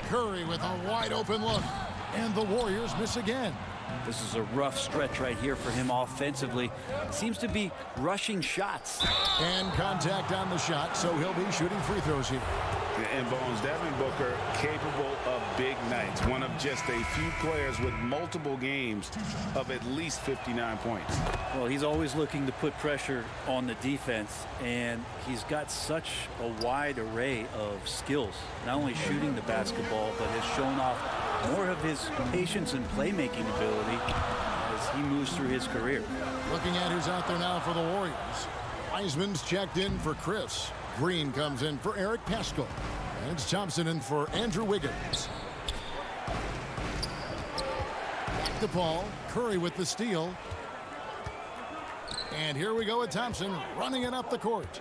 Curry with a wide open look, and the Warriors miss again. This is a rough stretch right here for him offensively. Seems to be rushing shots. And contact on the shot, so he'll be shooting free throws here. And Bones, Devin Booker capable of big nights. One of just a few players with multiple games of at least 59 points. Well, he's always looking to put pressure on the defense, and he's got such a wide array of skills. Not only shooting the basketball, but has shown off more of his patience and playmaking ability as he moves through his career. Looking at who's out there now for the Warriors. Wiseman's checked in for Chris. Green comes in for Eric Paschal. And it's Thompson in for Andrew Wiggins. Back to Paul. Curry with the steal. And here we go with Thompson running it up the court.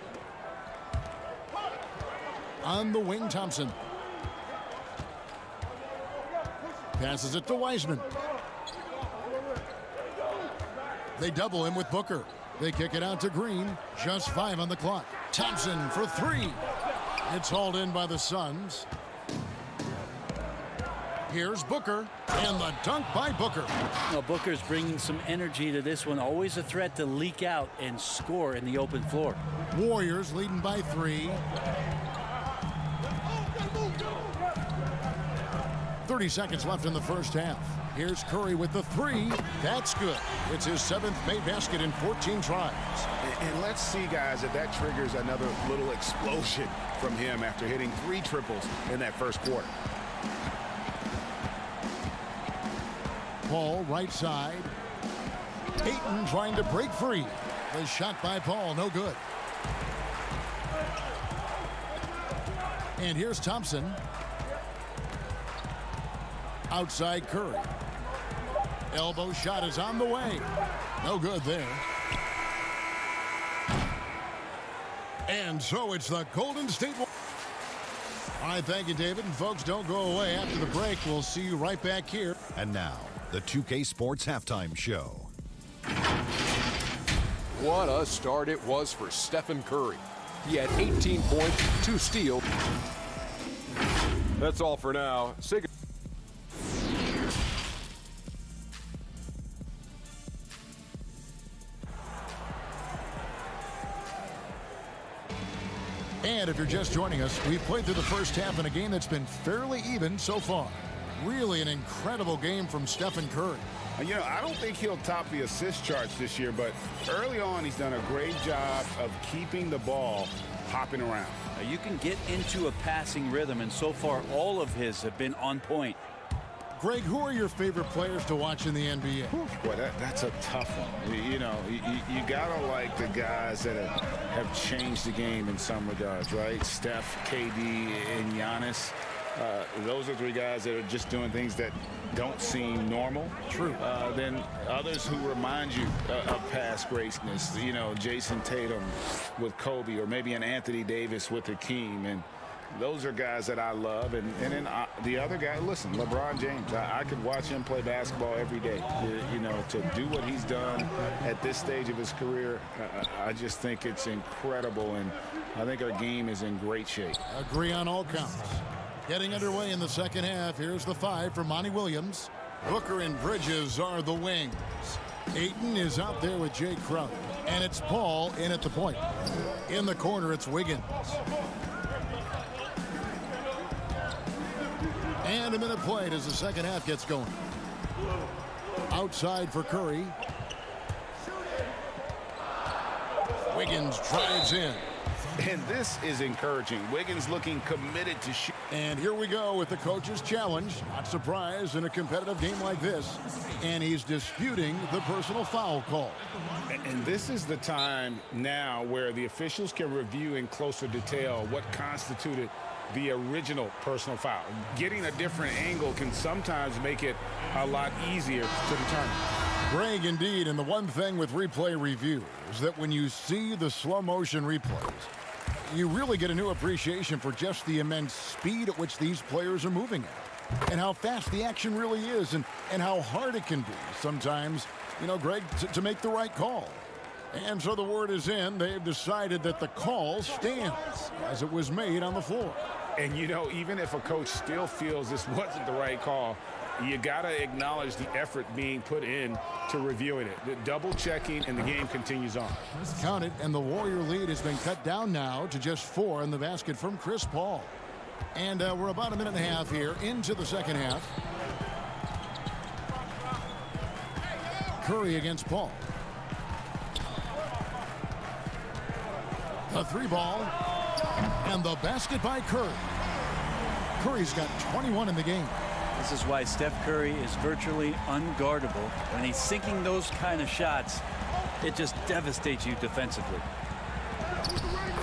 On the wing, Thompson. Passes it to Wiseman. They double him with Booker. They kick it out to Green. Just 5 on the clock. Thompson for 3. It's hauled in by the Suns. Here's Booker. And the dunk by Booker. Now Booker's bringing some energy to this one. Always a threat to leak out and score in the open floor. Warriors leading by 3. 30 seconds left in the first half. Here's Curry with the 3. That's good. It's his 7th made basket in 14 tries. And let's see, guys, if that triggers another little explosion from him after hitting 3 triples in that first quarter. Paul, right side. Ayton trying to break free. The shot by Paul, no good. And here's Thompson. Outside Curry. Elbow shot is on the way. No good there. And so it's the Golden State Warriors. All right, thank you, David. And folks, don't go away. After the break, we'll see you right back here. And now, the 2K Sports Halftime Show. What a start it was for Stephen Curry. He had 18 points, 2 steals. That's all for now. Say goodbye. And if you're just joining us, we've played through the first half in a game that's been fairly even so far. Really an incredible game from Stephen Curry. You know, I don't think he'll top the assist charts this year, but early on he's done a great job of keeping the ball hopping around. Now you can get into a passing rhythm, and so far all of his have been on point. Greg, who are your favorite players to watch in the NBA? Boy, that's a tough one. You know, you gotta like the guys that have changed the game in some regards, right? Steph, KD, and Giannis. Those are 3 guys that are just doing things that don't seem normal. True. Then others who remind you of past greatness. You know, Jason Tatum with Kobe, or maybe an Anthony Davis with Hakeem. And those are guys that I love. And then the other guy, listen, LeBron James. I could watch him play basketball every day. You know, to do what he's done at this stage of his career, I just think it's incredible. And I think our game is in great shape. Agree on all counts. Getting underway in the second half. Here's the 5 for Monty Williams. Booker and Bridges are the wings. Ayton is out there with Jay Crowder. And it's Paul in at the point. In the corner, it's Wiggins. And a minute played as the second half gets going. Outside for Curry. Wiggins drives in. And this is encouraging. Wiggins looking committed to shoot. And here we go with the coach's challenge. Not surprised in a competitive game like this. And he's disputing the personal foul call. And this is the time now where the officials can review in closer detail what constituted the original personal foul. Getting a different angle can sometimes make it a lot easier to determine. Greg, indeed, and the one thing with replay review is that when you see the slow motion replays, you really get a new appreciation for just the immense speed at which these players are moving at, and how fast the action really is, and how hard it can be sometimes, you know, Greg, to make the right call. And so the word is in. They've decided that the call stands as it was made on the floor. And, you know, even if a coach still feels this wasn't the right call, You got to acknowledge the effort being put in to reviewing it. The double checking, and the game continues on. Count it, and the Warrior lead has been cut down now to just 4 in the basket from Chris Paul. And we're about a minute and a half here into the second half. Curry against Paul. The 3-ball, and the basket by Curry. Curry's got 21 in the game. This is why Steph Curry is virtually unguardable. When he's sinking those kind of shots, it just devastates you defensively.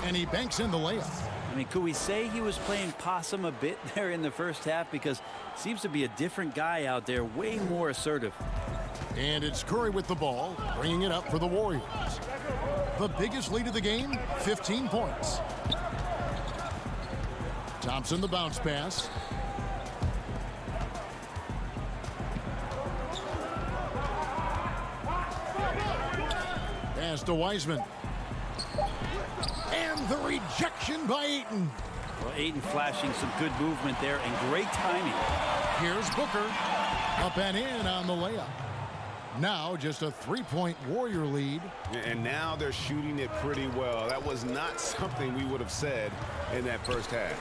And he banks in the layup. I mean, could we say he was playing possum a bit there in the first half? Because it seems to be a different guy out there, way more assertive. And it's Curry with the ball, bringing it up for the Warriors. The biggest lead of the game, 15 points. Thompson the bounce pass. Pass to Wiseman. And the rejection by Ayton. Well, Ayton flashing some good movement there and great timing. Here's Booker. Up and in on the layup. Now just a 3-point Warrior lead. And now they're shooting it pretty well. That was not something we would have said in that first half.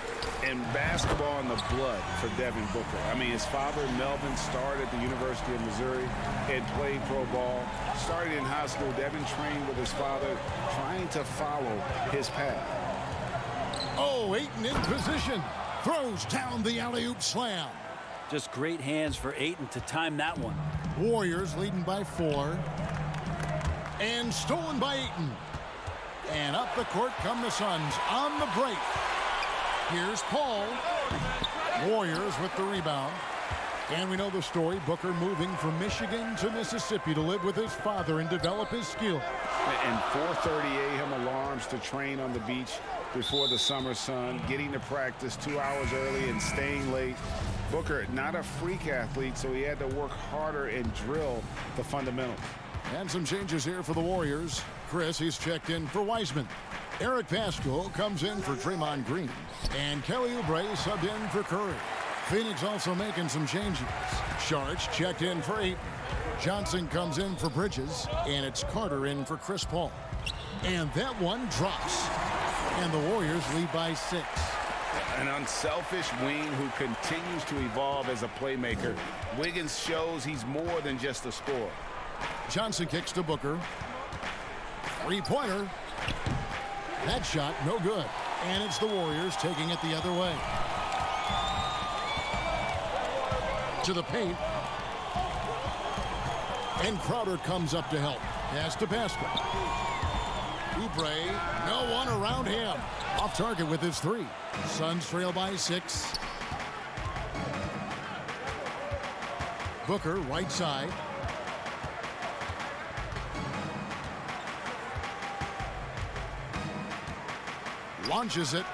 And basketball in the blood for Devin Booker. I mean, his father, Melvin, started at the University of Missouri and played pro ball. Started in high school. Devin trained with his father, trying to follow his path. Oh, Ayton in position. Throws down the alley-oop slam. Just great hands for Ayton to time that one. Warriors leading by 4. And stolen by Ayton. And up the court come the Suns on the break. Here's Paul. Warriors with the rebound. And we know the story. Booker moving from Michigan to Mississippi to live with his father and develop his skill. And 4:30 a.m. alarms to train on the beach before the summer sun. Getting to practice 2 hours early and staying late. Booker, not a freak athlete, so he had to work harder and drill the fundamentals. And some changes here for the Warriors. Chris, he's checked in for Wiseman. Eric Pascal comes in for Draymond Green. And Kelly Oubre subbed in for Curry. Phoenix also making some changes. Sharch checked in for Ayton. Johnson comes in for Bridges. And it's Carter in for Chris Paul. And that one drops. And the Warriors lead by 6. An unselfish wing who continues to evolve as a playmaker. Wiggins shows he's more than just a scorer. Johnson kicks to Booker. 3-pointer. That shot no good. And it's the Warriors taking it the other way. To the paint. And Crowder comes up to help. Pass to Pascal. Oubre, no one around him. Off target with his 3. Suns trail by 6. Booker, right side. Launches it.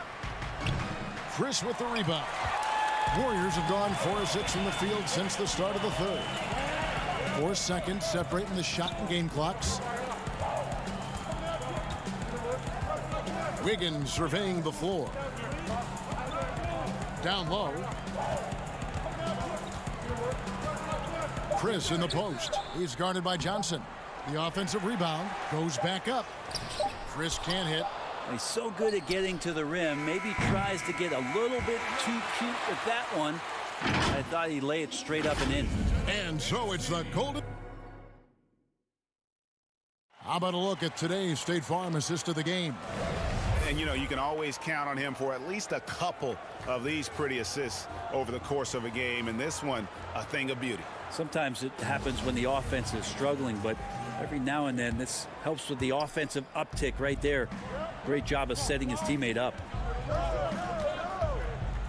Chris with the rebound. Warriors have gone 4 of 6 from the field since the start of the third. 4 seconds separating the shot and game clocks. Wiggins surveying the floor. Down low. Chris in the post. He's guarded by Johnson. The offensive rebound goes back up. Chris can't hit. He's so good at getting to the rim. Maybe tries to get a little bit too cute with that one. I thought he'd lay it straight up and in. And so it's the Golden. How about a look at today's State Farm assist of the game? And, you know, you can always count on him for at least a couple of these pretty assists over the course of a game. And this one, a thing of beauty. Sometimes it happens when the offense is struggling, but every now and then this helps with the offensive uptick right there. Great job of setting his teammate up.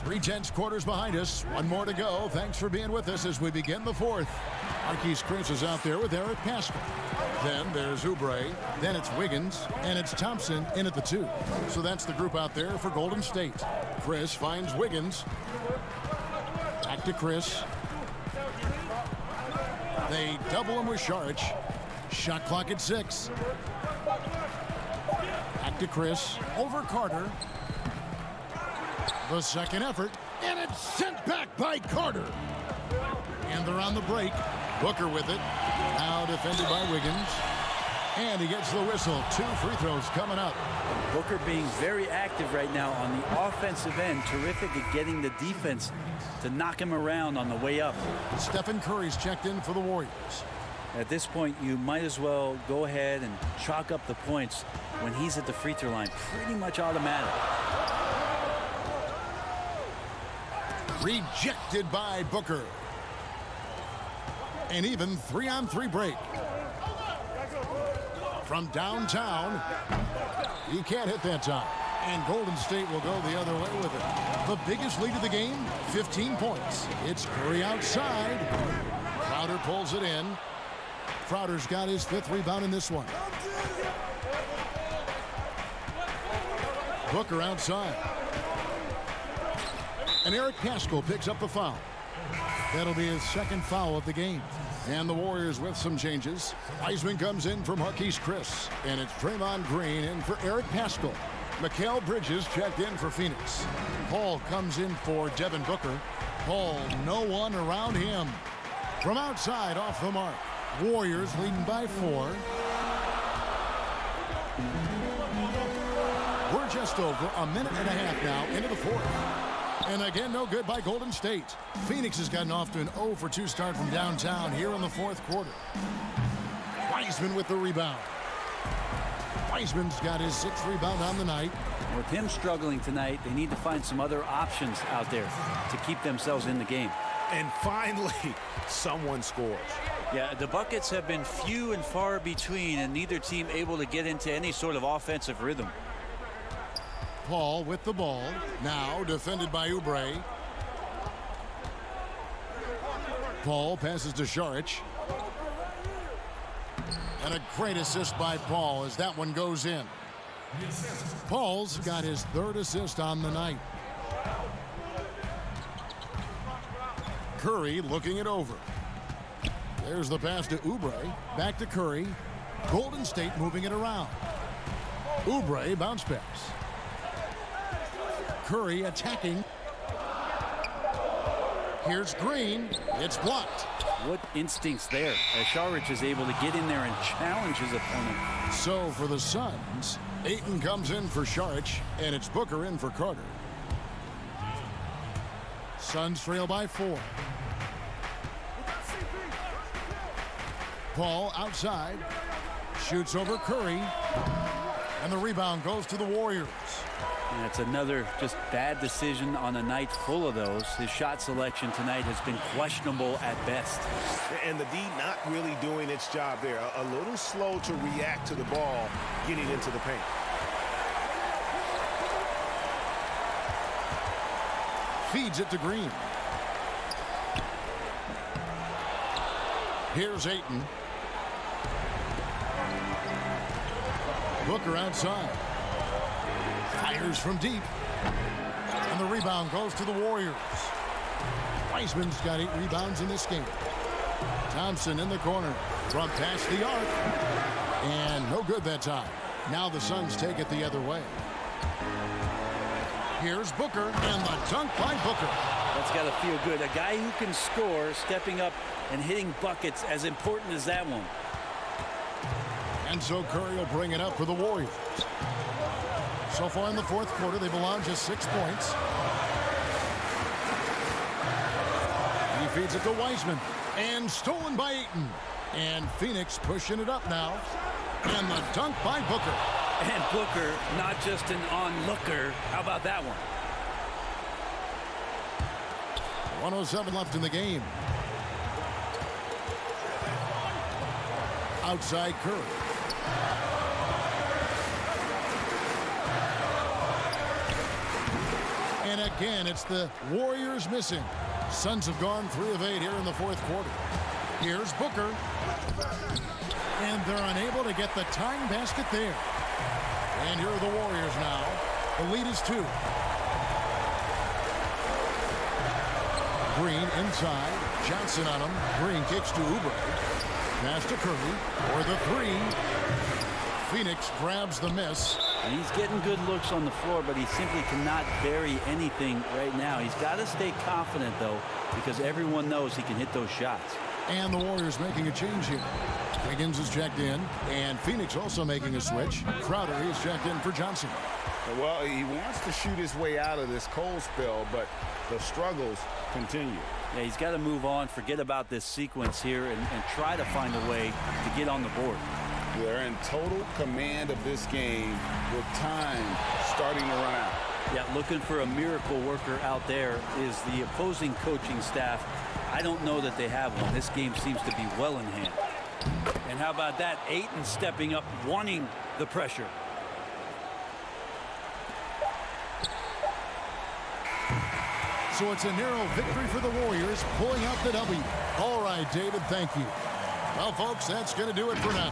3 quarters behind us. 1 more to go. Thanks for being with us as we begin the 4th. Marquise Chris is out there with Eric Pascal. Then there's Oubre. Then it's Wiggins. And it's Thompson in at the 2. So that's the group out there for Golden State. Chris finds Wiggins. Back to Chris. They double him with Sharch. Shot clock at 6. Back to Chris. Over Carter. The second effort. And it's sent back by Carter. And And they're on the break. Booker with it. Now defended by Wiggins. And he gets the whistle. 2 free throws coming up. Booker being very active right now on the offensive end. Terrific at getting the defense to knock him around on the way up. Stephen Curry's checked in for the Warriors. At this point, you might as well go ahead and chalk up the points when he's at the free throw line. Pretty much automatic. Rejected by Booker. An even 3-on-3 break. From downtown, he can't hit that time. And Golden State will go the other way with it. The biggest lead of the game, 15 points. It's Curry outside. Crowder pulls it in. Crowder's got his 5th rebound in this one. Booker outside. And Eric Paschall picks up the foul. That'll be his 2nd foul of the game. And the Warriors with some changes. Wiseman comes in for Marquise Chris. And it's Draymond Green in for Eric Paschall. Mikal Bridges checked in for Phoenix. Paul comes in for Devin Booker. Paul, no one around him. From outside, off the mark. Warriors leading by 4. We're just over a minute and a half now into the 4th. And again, no good by Golden State. Phoenix has gotten off to an 0-for-2 start from downtown here in the 4th quarter. Wiseman with the rebound. Wiseman's got his 6th rebound on the night. With him struggling tonight, they need to find some other options out there to keep themselves in the game. And finally, someone scores. Yeah, the buckets have been few and far between, and neither team able to get into any sort of offensive rhythm. Paul with the ball. Now defended by Oubre. Paul passes to Šarić. And a great assist by Paul as that one goes in. Paul's got his 3rd assist on the night. Curry looking it over. There's the pass to Oubre. Back to Curry. Golden State moving it around. Oubre bounce pass. Curry attacking. Here's Green. It's blocked. What instincts there as Šarić is able to get in there and challenge his opponent. So for the Suns, Ayton comes in for Šarić, and it's Booker in for Carter. Suns trail by 4. Paul outside. Shoots over Curry. And the rebound goes to the Warriors. And it's another just bad decision on a night full of those. His shot selection tonight has been questionable at best. And the D not really doing its job there. A little slow to react to the ball getting into the paint. Feeds it to Green. Here's Ayton. Booker outside. Fires from deep. And the rebound goes to the Warriors. Wiseman's got 8 rebounds in this game. Thompson in the corner. From past the arc. And no good that time. Now the Suns take it the other way. Here's Booker, and the dunk by Booker. That's got to feel good. A guy who can score, stepping up and hitting buckets, as important as that one. And so Curry will bring it up for the Warriors. So far in the 4th quarter, they've allowed just 6 points. He feeds it to Wiseman, and stolen by Ayton. And Phoenix pushing it up now. And the dunk by Booker. And Booker, not just an onlooker. How about that one? 1:07 left in the game. Outside Curry. And again, it's the Warriors missing. Suns have gone 3 of 8 here in the 4th quarter. Here's Booker. And they're unable to get the tying basket there. And here are the Warriors now. The lead is 2. Green inside. Johnson on him. Green kicks to Oubre. Pass to Curry for the 3. Phoenix grabs the miss. And he's getting good looks on the floor, but he simply cannot bury anything right now. He's got to stay confident, though, because everyone knows he can hit those shots. And the Warriors making a change here. Wiggins is checked in, and Phoenix also making a switch. Crowder is checked in for Johnson. Well, he wants to shoot his way out of this cold spell, but the struggles continue. Yeah, he's got to move on, forget about this sequence here, and try to find a way to get on the board. They're in total command of this game with time starting to run out. Yeah, looking for a miracle worker out there is the opposing coaching staff. I don't know that they have one. This game seems to be well in hand. And how about that? Ayton stepping up, wanting the pressure. So it's a narrow victory for the Warriors, pulling out the W. All right, David, thank you. Well, folks, that's going to do it for now.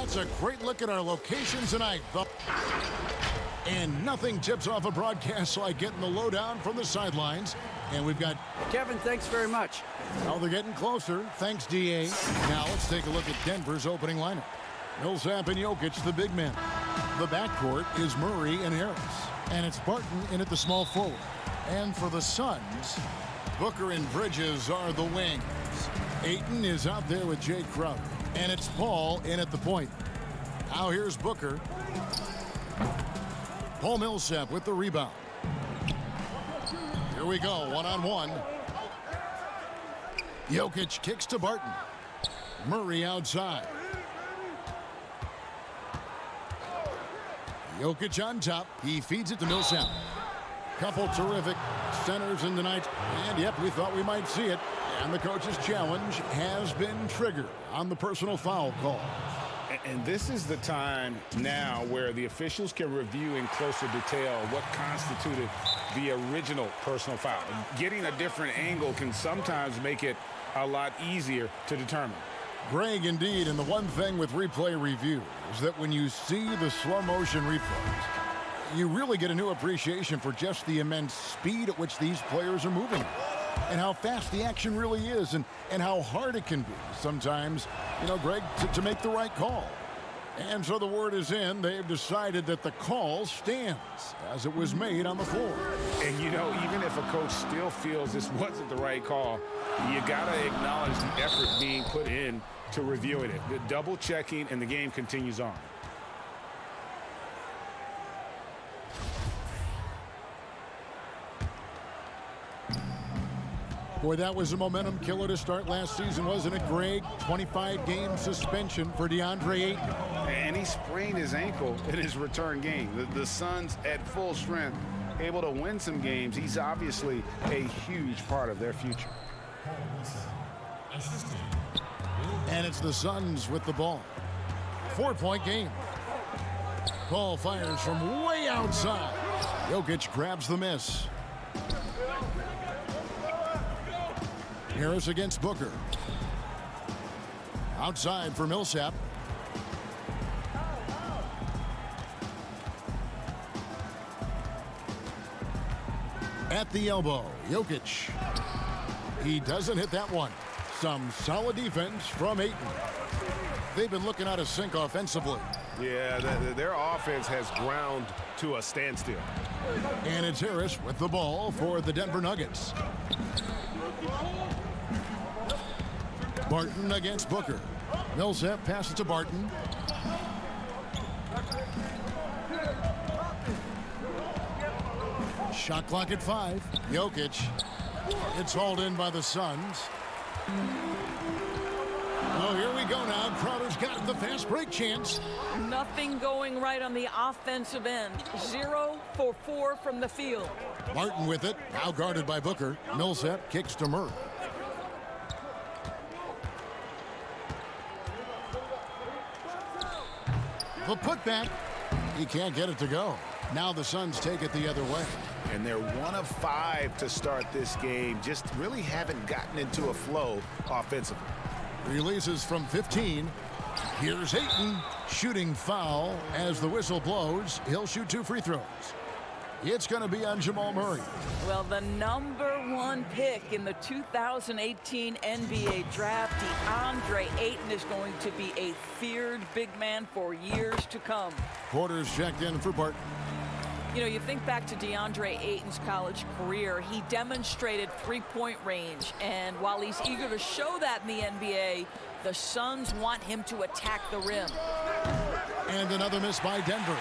That's a great look at our location tonight. And nothing tips off a broadcast like getting the lowdown from the sidelines. And we've got Kevin, thanks very much. Oh, they're getting closer. Thanks, D.A. Now let's take a look at Denver's opening lineup. Millsap and Jokic, the big men. The backcourt is Murray and Harris. And it's Barton in at the small forward. And for the Suns, Booker and Bridges are the wings. Ayton is out there with Jay Crowder. And it's Paul in at the point. Now here's Booker. Paul Millsap with the rebound. Here we go, one-on-one. Jokic kicks to Barton. Murray outside. Jokic on top. He feeds it to Millsap. Couple terrific centers in tonight. And yep, we thought we might see it. And the coach's challenge has been triggered on the personal foul call. And this is the time now where the officials can review in closer detail what constituted the original personal foul. Getting a different angle can sometimes make it a lot easier to determine. Greg, indeed, and the one thing with replay review is that when you see the slow motion replays, you really get a new appreciation for just the immense speed at which these players are moving and how fast the action really is and how hard it can be sometimes, you know, Greg, to make the right call. And so the word is in. They've decided that the call stands as it was made on the floor. And, you know, even if a coach still feels this wasn't the right call, you got to acknowledge the effort being put in to reviewing it. The double checking, and the game continues on. Boy, that was a momentum killer to start last season, wasn't it, Greg? 25-game suspension for DeAndre Ayton. And he sprained his ankle in his return game. The Suns at full strength, able to win some games. He's obviously a huge part of their future. And it's the Suns with the ball. 4-point game. Paul fires from way outside. Jokic grabs the miss. Harris against Booker. Outside for Millsap. At the elbow, Jokic. He doesn't hit that one. Some solid defense from Ayton. They've been looking out of sync offensively. Yeah, their offense has ground to a standstill. And it's Harris with the ball for the Denver Nuggets. Barton against Booker. Millsap passes to Barton. Shot clock at 5. Jokic. It's hauled in by the Suns. Oh, here we go now. Crowder's got the fast break chance. Nothing going right on the offensive end. 0 for 4 from the field. Barton with it. Now guarded by Booker. Millsap kicks to Murray. The putback. He can't get it to go. Now the Suns take it the other way. And they're 1 of 5 to start this game. Just really haven't gotten into a flow offensively. Releases from 15. Here's Ayton. Shooting foul as the whistle blows. He'll shoot 2 free throws. It's going to be on Jamal Murray. Well, the #1 pick in the 2018 NBA draft, DeAndre Ayton, is going to be a feared big man for years to come. Porter's checked in for Barton. You know, you think back to DeAndre Ayton's college career, he demonstrated three-point range. And while he's eager to show that in the NBA, the Suns want him to attack the rim. And another miss by Denver.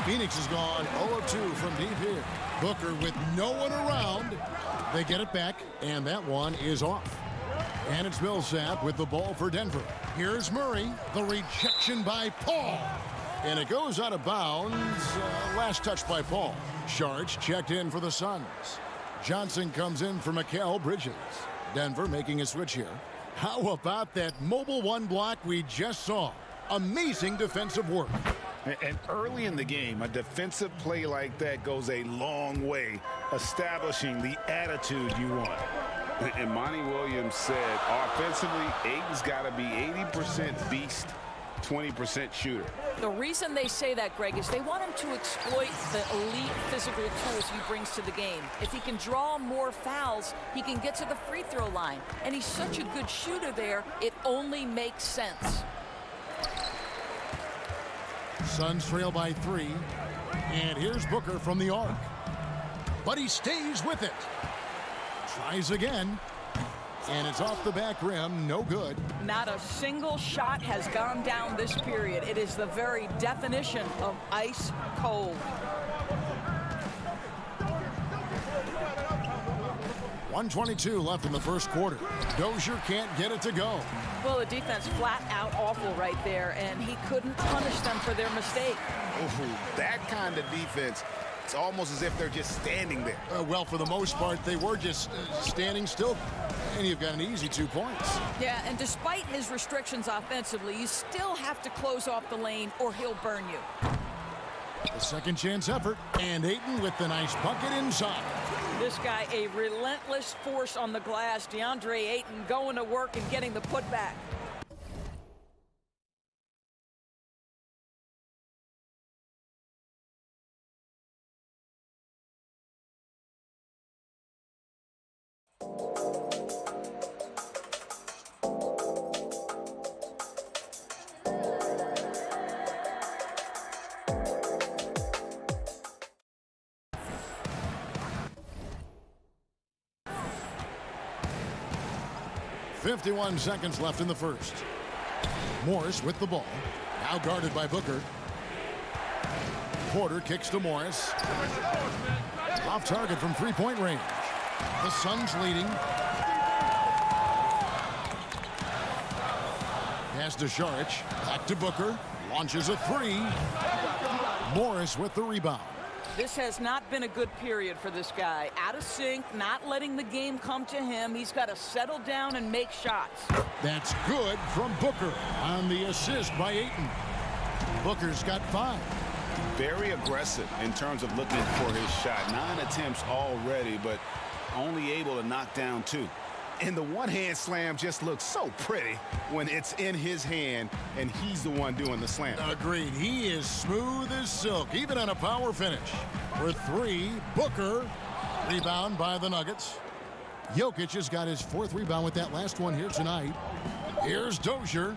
Phoenix is gone 0-2 from deep here. Booker with no one around. They get it back, and that one is off. And it's Millsap with the ball for Denver. Here's Murray. The rejection by Paul. And it goes out of bounds. Last touch by Paul. Sharch checked in for the Suns. Johnson comes in for Mikal Bridges. Denver making a switch here. How about that mobile 1 block we just saw? Amazing defensive work. And early in the game, a defensive play like that goes a long way, establishing the attitude you want. And Monty Williams said, offensively, Ayton's got to be 80% beast 20% shooter. The reason they say that, Greg, is they want him to exploit the elite physical tools he brings to the game. If he can draw more fouls, he can get to the free throw line. And he's such a good shooter there, it only makes sense. Suns trail by 3. And here's Booker from the arc. But he stays with it. Tries again. And it's off the back rim, no good. Not a single shot has gone down this period. It is the very definition of ice cold. 1:22 left in the first quarter. Dozier can't get it to go. Well, the defense flat out awful right there, and he couldn't punish them for their mistake. Ooh, that kind of defense, it's almost as if they're just standing there. Well, for the most part, they were just standing still. And you've got an easy 2 points. Yeah, and despite his restrictions offensively, you still have to close off the lane or he'll burn you. A second chance effort, and Ayton with the nice bucket inside. This guy, a relentless force on the glass. DeAndre Ayton going to work and getting the putback. .51 seconds left in the first. Morris with the ball. Now guarded by Booker. Porter kicks to Morris. Off target from three-point range. The Suns leading. Pass to Šarić. Back to Booker. Launches a three. Morris with the rebound. This has not been a good period for this guy. Out of sync, not letting the game come to him. He's got to settle down and make shots. That's good from Booker on the assist by Ayton. Booker's got 5. Very aggressive in terms of looking for his shot. 9 attempts already, but only able to knock down 2. And the one-hand slam just looks so pretty when it's in his hand and he's the one doing the slam. Agreed. He is smooth as silk, even on a power finish. For 3, Booker. Rebound by the Nuggets. Jokic has got his 4th rebound with that last one here tonight. Here's Dozier.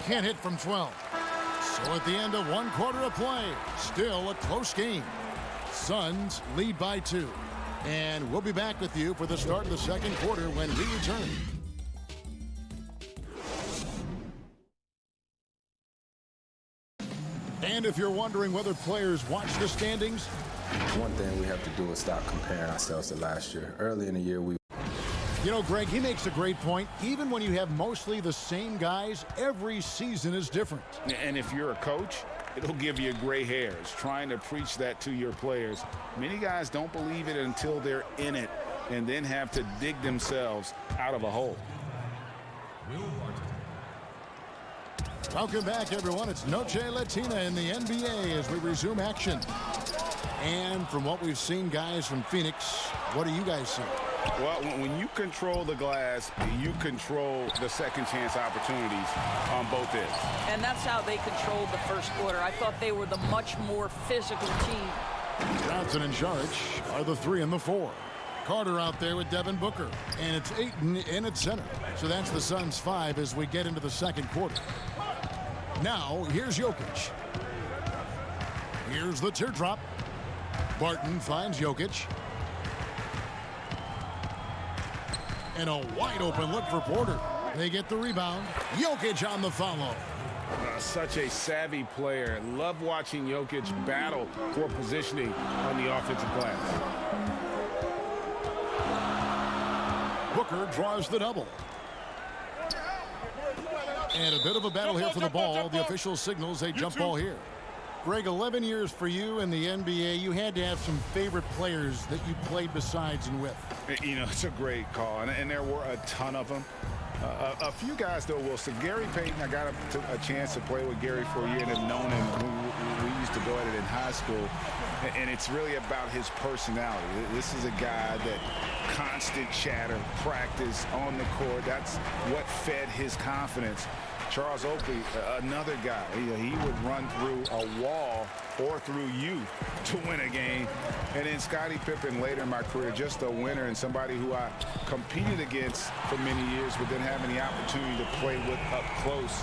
Can't hit from 12. So at the end of 1 quarter of play, still a close game. Suns lead by 2. And we'll be back with you for the start of the second quarter when we return. And if you're wondering whether players watch the standings, one thing we have to do is stop comparing ourselves to last year. Early in the year, you know, Greg, he makes a great point. Even when you have mostly the same guys, every season is different. And if you're a coach, it'll give you gray hairs trying to preach that to your players. Many guys don't believe it until they're in it and then have to dig themselves out of a hole. Welcome back, everyone. It's Noche Latina in the NBA as we resume action. And from what we've seen, guys from Phoenix, what do you guys see? Well, when you control the glass, you control the second chance opportunities on both ends. And that's how they controlled the first quarter. I thought they were the much more physical team. Johnson and Šarić are the 3 and the 4. Carter out there with Devin Booker. And it's Ayton in at center. So that's the Suns' 5 as we get into the second quarter. Now, here's Jokic. Here's the teardrop. Barton finds Jokic. And a wide open look for Porter. They get the rebound. Jokic on the follow. Such a savvy player. Love watching Jokic battle for positioning on the offensive glass. Booker draws the double. And a bit of a battle here for the ball. The official signals a jump ball here. Greg, 11 years for you in the NBA. You had to have some favorite players that you played besides and with. You know, it's a great call, and there were a ton of them. A few guys, though, Wilson. Gary Payton, I got a chance to play with Gary for a year and have known him. We used to go at it in high school, and it's really about his personality. This is a guy that constant chatter, practice on the court. That's what fed his confidence. Charles Oakley, another guy. He would run through a wall or through you to win a game. And then Scottie Pippen later in my career, just a winner and somebody who I competed against for many years, but then having the opportunity to play with up close,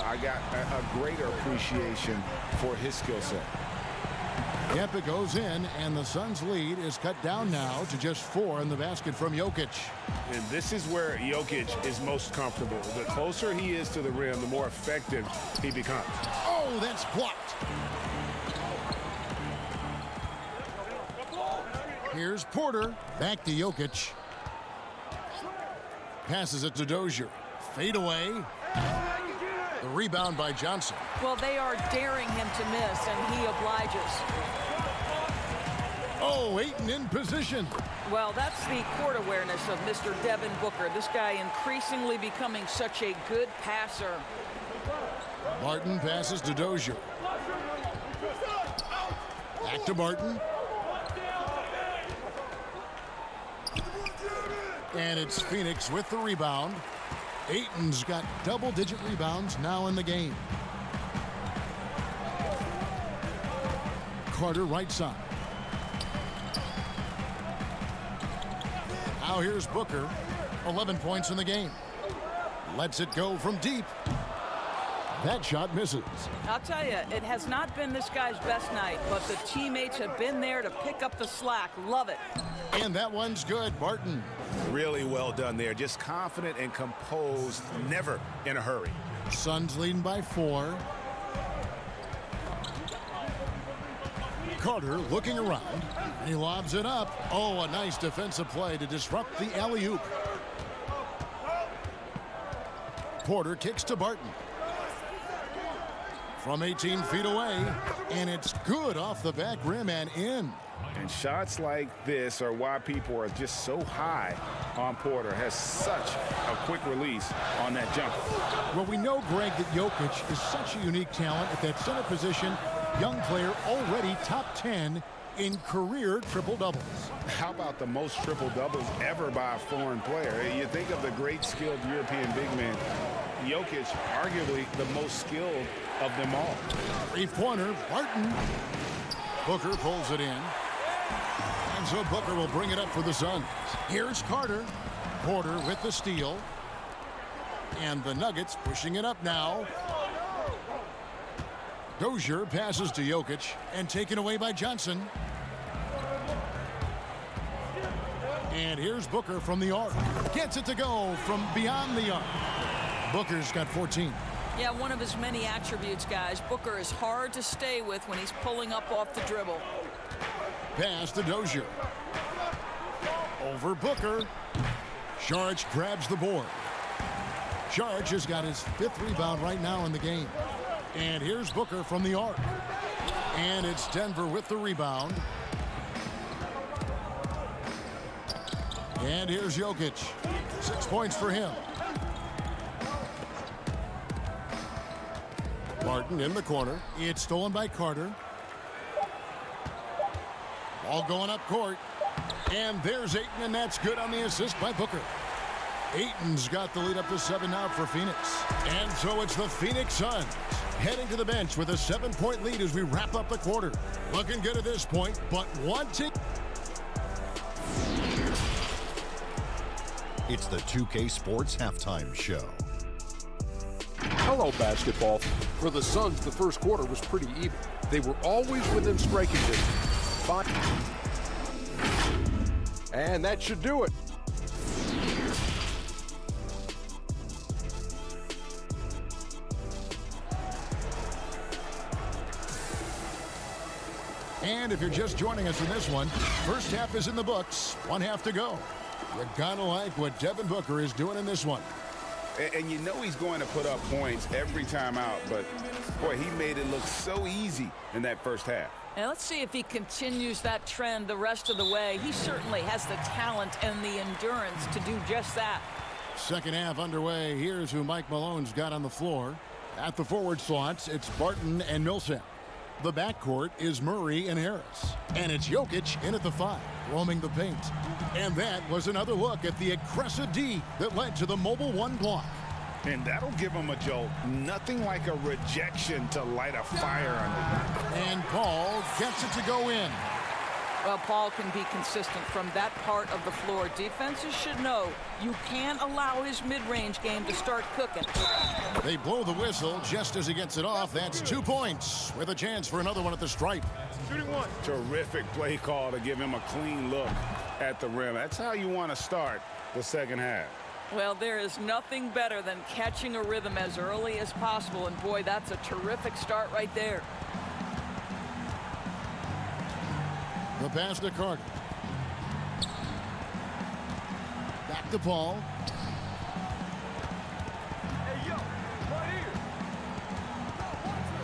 I got a greater appreciation for his skill set. Yep, it goes in, and the Suns' lead is cut down now to just 4 in the basket from Jokic. And this is where Jokic is most comfortable. The closer he is to the rim, the more effective he becomes. Oh, that's blocked. Here's Porter. Back to Jokic. Passes it to Dozier. Fade away. The rebound by Johnson. Well, they are daring him to miss, and he obliges. Oh, Ayton in position. Well, that's the court awareness of Mr. Devin Booker. This guy increasingly becoming such a good passer. Barton passes to Dozier. Back to Barton. And it's Phoenix with the rebound. Ayton's got double-digit rebounds now in the game. Carter right side. Now here's Booker. 11 points in the game. Lets it go from deep. That shot misses. I'll tell you, it has not been this guy's best night, but the teammates have been there to pick up the slack. Love it. And that one's good. Barton. Really well done there. Just confident and composed, never in a hurry. Suns leading by 4. Carter looking around. He lobs it up. Oh, a nice defensive play to disrupt the alley-oop. Porter kicks to Barton. From 18 feet away, and it's good off the back rim and in. And shots like this are why people are just so high on Porter. Has such a quick release on that jumper. Well, we know, Greg, that Jokic is such a unique talent at that center position. Young player already top 10 in career triple-doubles. How about the most triple-doubles ever by a foreign player? You think of the great skilled European big man. Jokic, arguably the most skilled of them all. Three-pointer, Barton. Booker pulls it in. And so Booker will bring it up for the Suns. Here's Carter. Porter with the steal. And the Nuggets pushing it up now. Dozier passes to Jokic and taken away by Johnson. And here's Booker from the arc. Gets it to go from beyond the arc. Booker's got 14. Yeah, one of his many attributes, guys. Booker is hard to stay with when he's pulling up off the dribble. Pass to Dozier. Over Booker. Saric grabs the board. Saric has got his 5th rebound right now in the game. And here's Booker from the arc. And it's Denver with the rebound. And here's Jokic. 6 points for him. Barton in the corner. It's stolen by Carter. Ball going up court. And there's Ayton, and that's good on the assist by Booker. Ayton's got the lead up to 7 now for Phoenix. And so it's the Phoenix Suns heading to the bench with a 7-point lead as we wrap up the quarter. Looking good at this point, but wanting. It's the 2K Sports Halftime Show. Hello, basketball. For the Suns, the first quarter was pretty even. They were always within striking distance. And that should do it. And if you're just joining us in this one, first half is in the books. 1 half to go. You're gonna like what Devin Booker is doing in this one. And you know he's going to put up points every time out, but boy, he made it look so easy in that first half. And let's see if he continues that trend the rest of the way. He certainly has the talent and the endurance to do just that. Second half underway. Here's who Mike Malone's got on the floor. At the forward slots, it's Barton and Millsap. The backcourt is Murray and Harris. And it's Jokic in at the 5, roaming the paint. And that was another look at the aggressive D that led to the mobile 1 block. And that'll give him a jolt. Nothing like a rejection to light a fire under. And Paul gets it to go in. Well, Paul can be consistent from that part of the floor. Defenses should know you can't allow his mid-range game to start cooking. They blow the whistle just as he gets it off. That's 2 points with a chance for another one at the stripe. Shooting one. Terrific play call to give him a clean look at the rim. That's how you want to start the second half. Well, there is nothing better than catching a rhythm as early as possible. And boy, that's a terrific start right there. The pass to Carter. Back to Paul.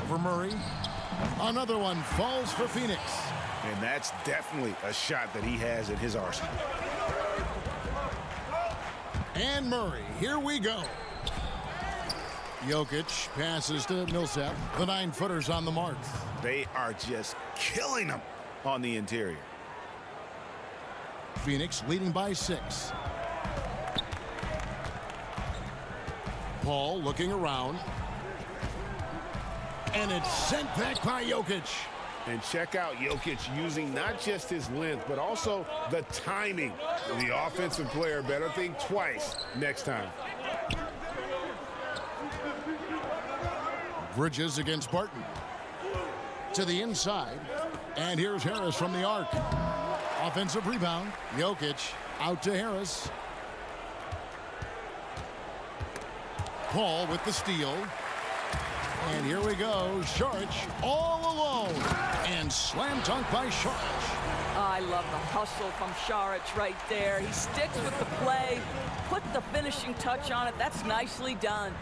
For Murray. Another one falls for Phoenix. And that's definitely a shot that he has in his arsenal. And Murray, here we go. Jokic passes to Millsap. The 9-footers on the mark. They are just killing him on the interior. Phoenix leading by 6. Paul looking around. And it's sent back by Jokic. And check out Jokic using not just his length, but also the timing. The offensive player better think twice next time. Bridges against Barton. To the inside. And here's Harris from the arc. Offensive rebound. Jokic out to Harris. Paul with the steal. And here we go. Saric all alone. And slam dunk by Saric. I love the hustle from Saric right there. He sticks with the play, put the finishing touch on it. That's nicely done.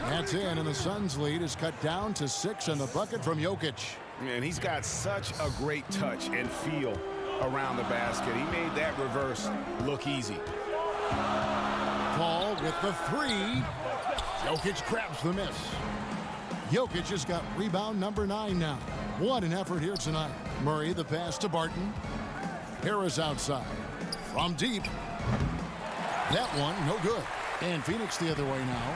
That's in, and the Suns' lead is cut down to 6 and the bucket from Jokic. And he's got such a great touch and feel around the basket. He made that reverse look easy. Paul with the 3. Jokic grabs the miss. Jokic has got rebound number 9 now. What an effort here tonight. Murray the pass to Barton. Harris outside. From deep. That one no good. And Phoenix the other way now.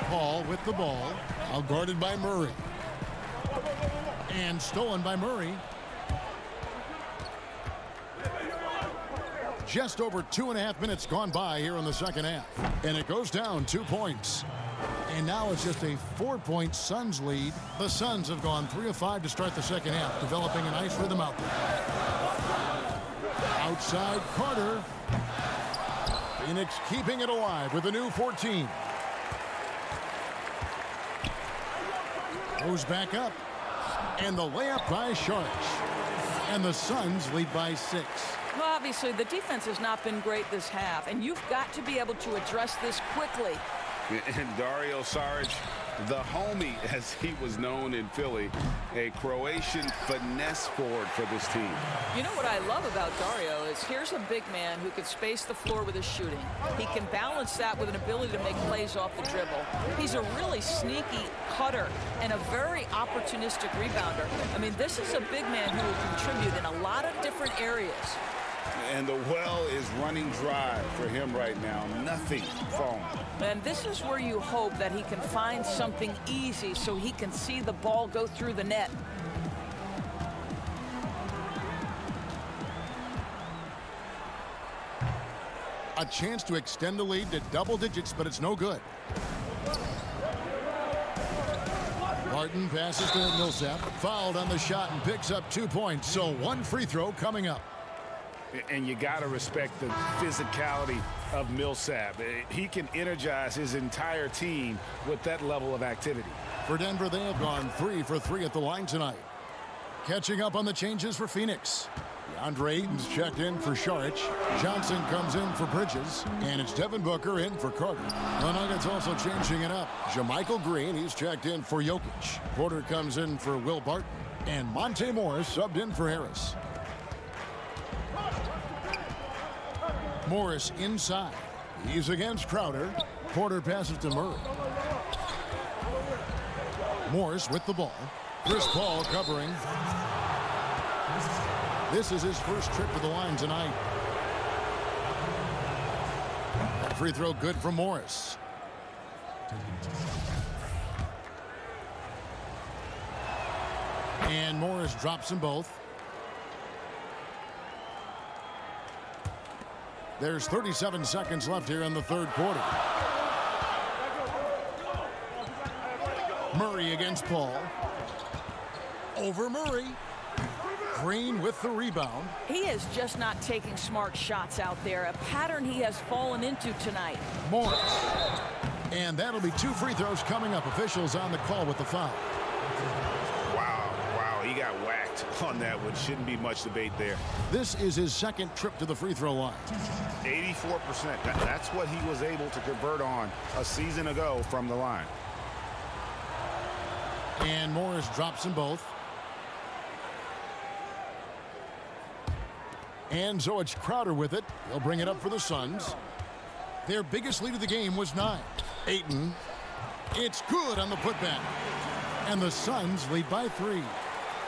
Paul with the ball. Out guarded by Murray. And stolen by Murray. Just over 2.5 minutes gone by here in the second half. And it goes down 2 points. And now it's just a 4-point Suns lead. The Suns have gone 3 of 5 to start the second half, developing a nice rhythm out there. Outside Carter. Phoenix keeping it alive with a new 14. Goes back up. And the layup by Saric. And the Suns lead by 6. Well, obviously, the defense has not been great this half, and you've got to be able to address this quickly. And Dario Saric, the homie, as he was known in Philly, a Croatian finesse forward for this team. You know what I love about Dario is here's a big man who can space the floor with his shooting. He can balance that with an ability to make plays off the dribble. He's a really sneaky cutter and a very opportunistic rebounder. I mean, this is a big man who will contribute in a lot of different areas. And the well is running dry for him right now. Nothing falling. And this is where you hope that he can find something easy so he can see the ball go through the net. A chance to extend the lead to double digits, but it's no good. Barton passes to Millsap. Fouled on the shot and picks up 2 points. So 1 free throw coming up. And you got to respect the physicality of Millsap. He can energize his entire team with that level of activity. For Denver, they have gone 3 for 3 at the line tonight. Catching up on the changes for Phoenix. DeAndre Ayton's checked in for Saric. Johnson comes in for Bridges. And it's Devin Booker in for Carter. The Nuggets also changing it up. JaMychal Green, he's checked in for Jokic. Porter comes in for Will Barton. And Monte Morris subbed in for Harris. Morris inside. He's against Crowder. Porter passes to Murray. Morris with the ball. Chris Paul covering. This is his first trip to the line tonight. free throw good for Morris. And Morris drops them both. There's 37 seconds left here in the third quarter. Murray against Paul. Over Murray. Green with the rebound. He is just not taking smart shots out there, a pattern he has fallen into tonight. Morris. And that'll be 2 free throws coming up. Officials on the call with the foul. Wow, he got whacked on that one. Shouldn't be much debate there. This is his second trip to the free throw line. 84%. That's what he was able to convert on a season ago from the line. And Morris drops them both. And so it's Crowder with it. He'll bring it up for the Suns. Their biggest lead of the game was 9. Ayton. It's good on the putback. And the Suns lead by 3.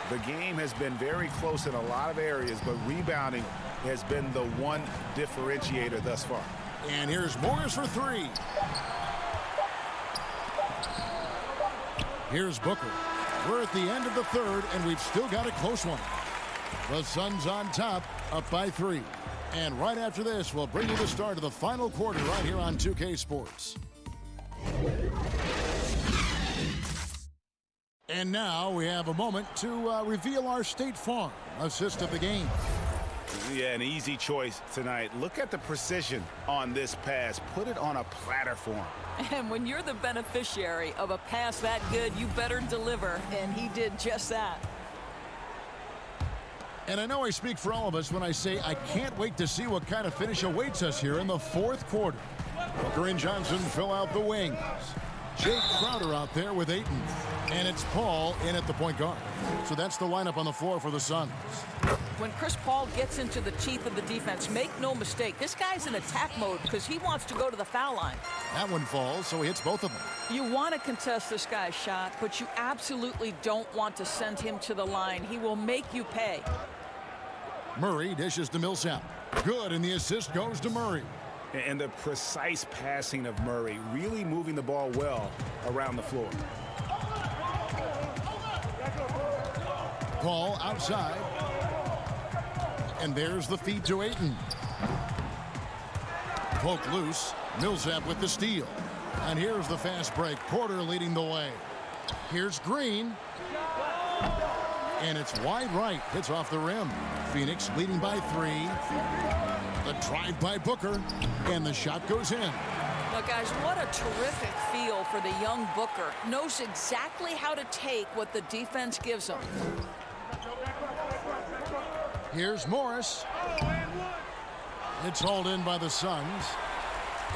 The game has been very close in a lot of areas, but rebounding has been the one differentiator thus far. And here's Morris for 3. Here's Booker. We're at the end of the third, and we've still got a close one. The Suns on top, up by 3. And right after this, we'll bring you the start of the final quarter right here on 2K Sports. And now we have a moment to reveal our State Farm assist of the game. Yeah, an easy choice tonight. Look at the precision on this pass. Put it on a platter form. And when you're the beneficiary of a pass that good, you better deliver, and he did just that. And I know I speak for all of us when I say I can't wait to see what kind of finish awaits us here in the fourth quarter. Booker and Johnson fill out the wings. Jake Crowder out there with Ayton. And it's Paul in at the point guard. So that's the lineup on the floor for the Suns. When Chris Paul gets into the teeth of the defense, make no mistake, this guy's in attack mode because he wants to go to the foul line. That one falls, so he hits both of them. You want to contest this guy's shot, but you absolutely don't want to send him to the line. He will make you pay. Murray dishes to Millsap. Good, and the assist goes to Murray. And the precise passing of Murray, really moving the ball well around the floor. Paul outside. And there's the feed to Ayton. Poke loose. Millsap with the steal. And here's the fast break. Porter leading the way. Here's Green. And it's wide right. Hits off the rim. Phoenix leading by 3. The drive by Booker. And the shot goes in. Look, guys, what a terrific feel for the young Booker. Knows exactly how to take what the defense gives him. Here's Morris. It's hauled in by the Suns.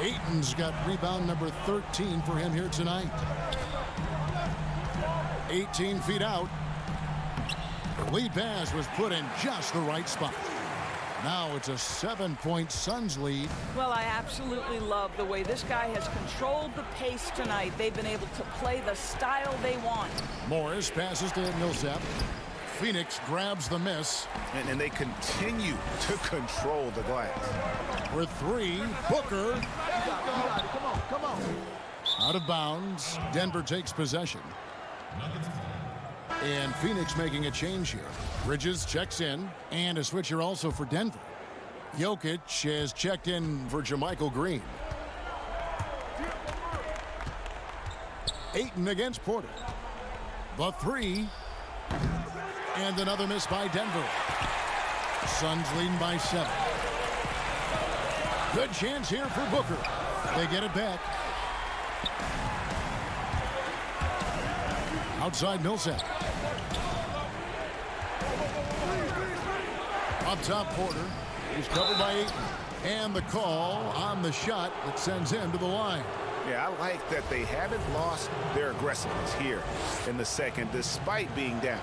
Ayton's got rebound number 13 for him here tonight. 18 feet out. The lead pass was put in just the right spot. Now it's a 7-point Suns lead. Well, I absolutely love the way this guy has controlled the pace tonight. They've been able to play the style they want. Morris passes to Millsap. Phoenix grabs the miss. And they continue to control the glass. For 3, Booker. Come on. Out of bounds. Denver takes possession. And Phoenix making a change here. Bridges checks in. And a switch here also for Denver. Jokic has checked in for Jermichael Green. Ayton against Porter. The 3. And another miss by Denver. Suns leading by 7. Good chance here for Booker. They get it back. Outside Millsap. Up top Porter. He's covered by Ayton. And the call on the shot that sends him to the line. Yeah, I like that they haven't lost their aggressiveness here in the second, despite being down.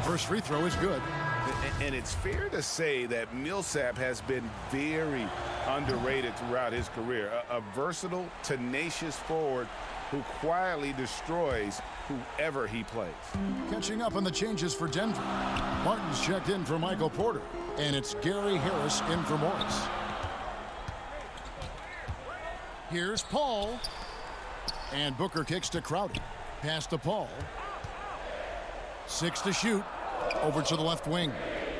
First free throw is good. And it's fair to say that Millsap has been very underrated throughout his career. A versatile, tenacious forward who quietly destroys whoever he plays. Catching up on the changes for Denver. Martin's checked in for Michael Porter. And it's Gary Harris in for Morris. Here's Paul. And Booker kicks to Crowder. Pass to Paul. 6 to shoot. Over to the left wing.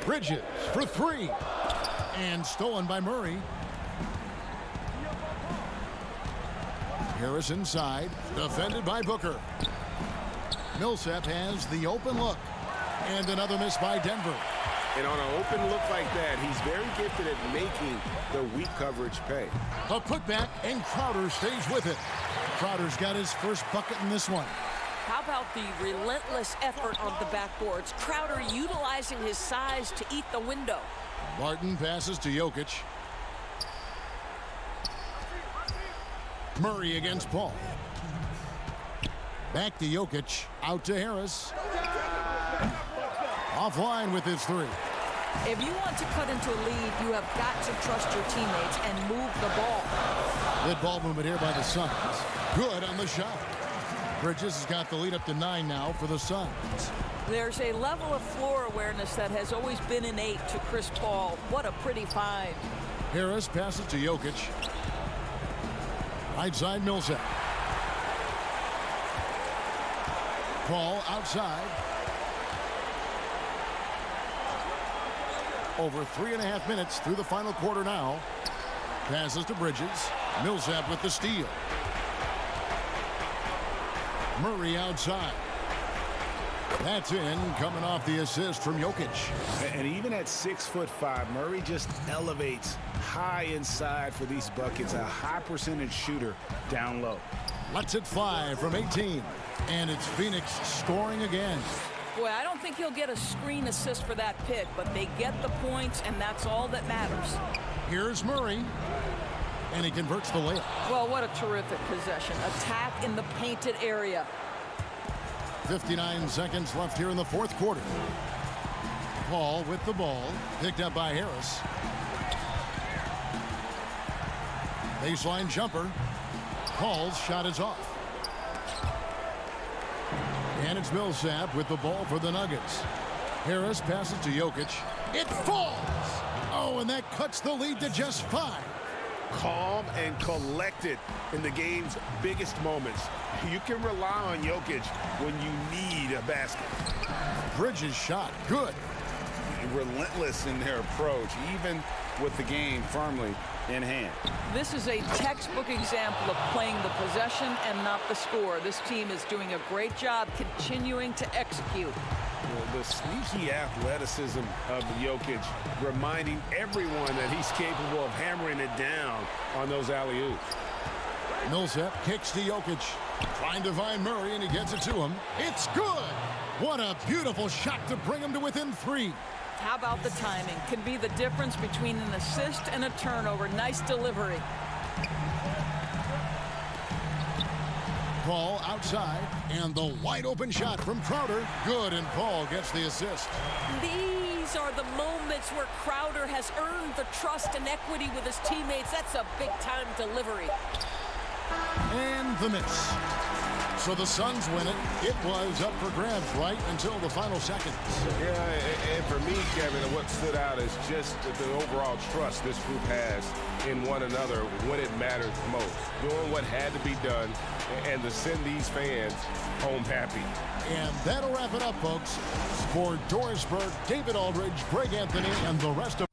Bridges for 3. And stolen by Murray. Harris inside. Defended by Booker. Millsap has the open look. And another miss by Denver. And on an open look like that, he's very gifted at making the weak coverage pay. A putback, and Crowder stays with it. Crowder's got his first bucket in this one. How about the relentless effort on the backboards? Crowder utilizing his size to eat the window. Barton passes to Jokic. Murray against Paul. Back to Jokic. Out to Harris. Offline with his 3. If you want to cut into a lead, you have got to trust your teammates and move the ball. Good ball movement here by the Suns. Good on the shot. Bridges has got the lead up to 9 now for the Suns. There's a level of floor awareness that has always been innate to Chris Paul. What a pretty find. Harris passes to Jokic. Right side Millsap. Paul outside. Over 3.5 minutes through the final quarter now. Passes to Bridges. Millsap with the steal. Murray outside. That's in, coming off the assist from Jokic. And even at 6'5", Murray just elevates high inside for these buckets. A high percentage shooter down low. Lets it fly from 18. And it's Phoenix scoring again. Boy, I don't think he'll get a screen assist for that pick, but they get the points, and that's all that matters. Here's Murray. And he converts the layup. Well, what a terrific possession. Attack in the painted area. 59 seconds left here in the fourth quarter. Paul with the ball. Picked up by Harris. Baseline jumper. Paul's shot is off. And it's Millsap with the ball for the Nuggets. Harris passes to Jokic. It falls! Oh, and that cuts the lead to just 5. Calm and collected in the game's biggest moments. You can rely on Jokic when you need a basket. Bridges shot. Good. Relentless in their approach, even with the game firmly in hand. This is a textbook example of playing the possession and not the score. This team is doing a great job continuing to execute. The sneaky athleticism of Jokic, reminding everyone that he's capable of hammering it down on those alley-oops. Millsap kicks to Jokic. Trying to find Murray, and he gets it to him. It's good! What a beautiful shot to bring him to within 3. How about the timing? Can be the difference between an assist and a turnover. Nice delivery. Paul outside, and the wide open shot from Crowder. Good, and Paul gets the assist. These are the moments where Crowder has earned the trust and equity with his teammates. That's a big-time delivery. And the miss. So the Suns win it. It was up for grabs right until the final seconds. Yeah, and for me, Kevin, what stood out is just the overall trust this group has in one another when it matters most. Doing what had to be done and to send these fans home happy. And that'll wrap it up, folks. For Doris Burke, David Aldridge, Greg Anthony, and the rest of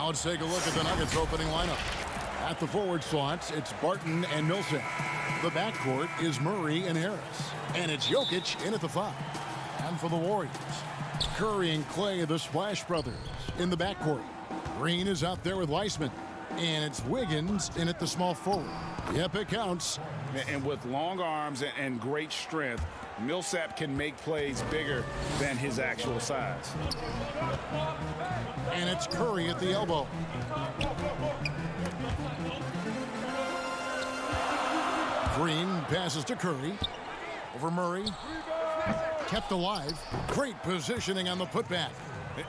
Now let's take a look at the Nuggets opening lineup. At the forward slots, it's Barton and Millsap. The backcourt is Murray and Harris. And it's Jokic in at the 5. And for the Warriors, Curry and Clay, the Splash Brothers, in the backcourt. Green is out there with Weissman. And it's Wiggins in at the small forward. Yep, it counts. And with long arms and great strength, Millsap can make plays bigger than his actual size. And it's Curry at the elbow. Green passes to Curry. Over Murray. Kept alive. Great positioning on the putback.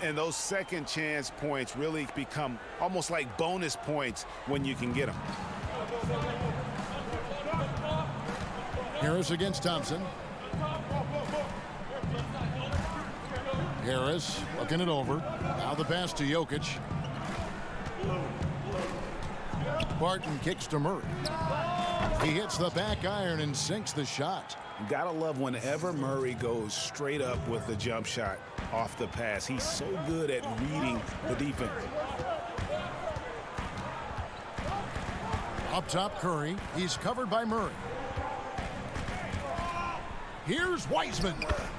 And those second chance points really become almost like bonus points when you can get them. Harris against Thompson. Harris looking it over. Now the pass to Jokic. Barton kicks to Murray. He hits the back iron and sinks the shot. You gotta love whenever Murray goes straight up with the jump shot off the pass. He's so good at reading the defense. Up top, Curry. He's covered by Murray. Here's Weissman.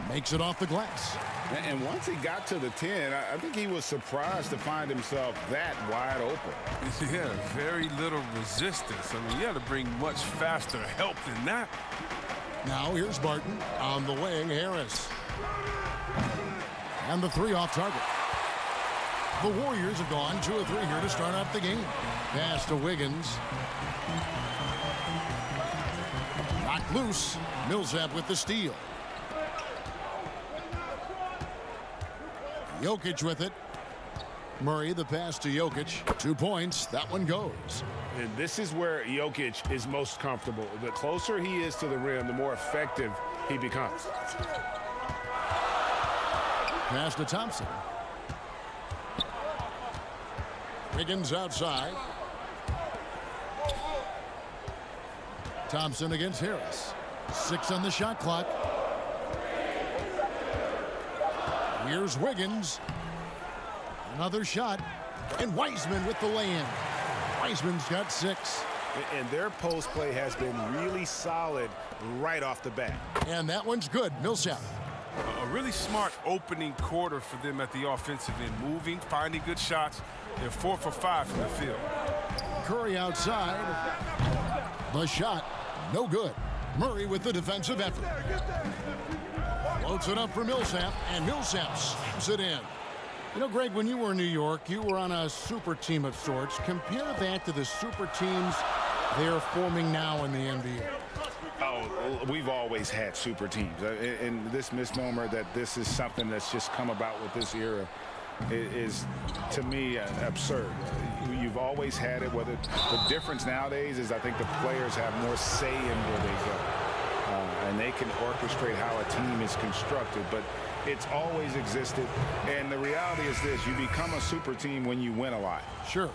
Makes it off the glass. And once he got to the 10, I think he was surprised to find himself that wide open. Yeah, very little resistance. I mean, you had to bring much faster help than that. Now here's Barton. On the wing, Harris. And the 3 off target. The Warriors have gone 2 of 3 here to start out the game. Pass to Wiggins. Knocked loose. Millsap with the steal. Jokic with it. Murray, the pass to Jokic. 2 points. That one goes. And this is where Jokic is most comfortable. The closer he is to the rim, the more effective he becomes. Pass to Thompson. Wiggins outside. Thompson against Harris. 6 on the shot clock. Here's Wiggins. Another shot. And Weissman with the lay-in. Weissman's got 6. And their post play has been really solid right off the bat. And that one's good. Millsap. A really smart opening quarter for them at the offensive end. Moving, finding good shots. They're 4 for 5 from the field. Curry outside. The shot, no good. Murray with the defensive effort. Floats it up for Millsap, and Millsap slams it in. You know, Greg, when you were in New York, you were on a super team of sorts. Compare that to the super teams they're forming now in the NBA. Oh, we've always had super teams. And this misnomer that this is something that's just come about with this era is, to me, absurd. You've always had it. Whether the difference nowadays is I think the players have more say in where they go. And they can orchestrate how a team is constructed. But it's always existed. And the reality is this. You become a super team when you win a lot. Sure.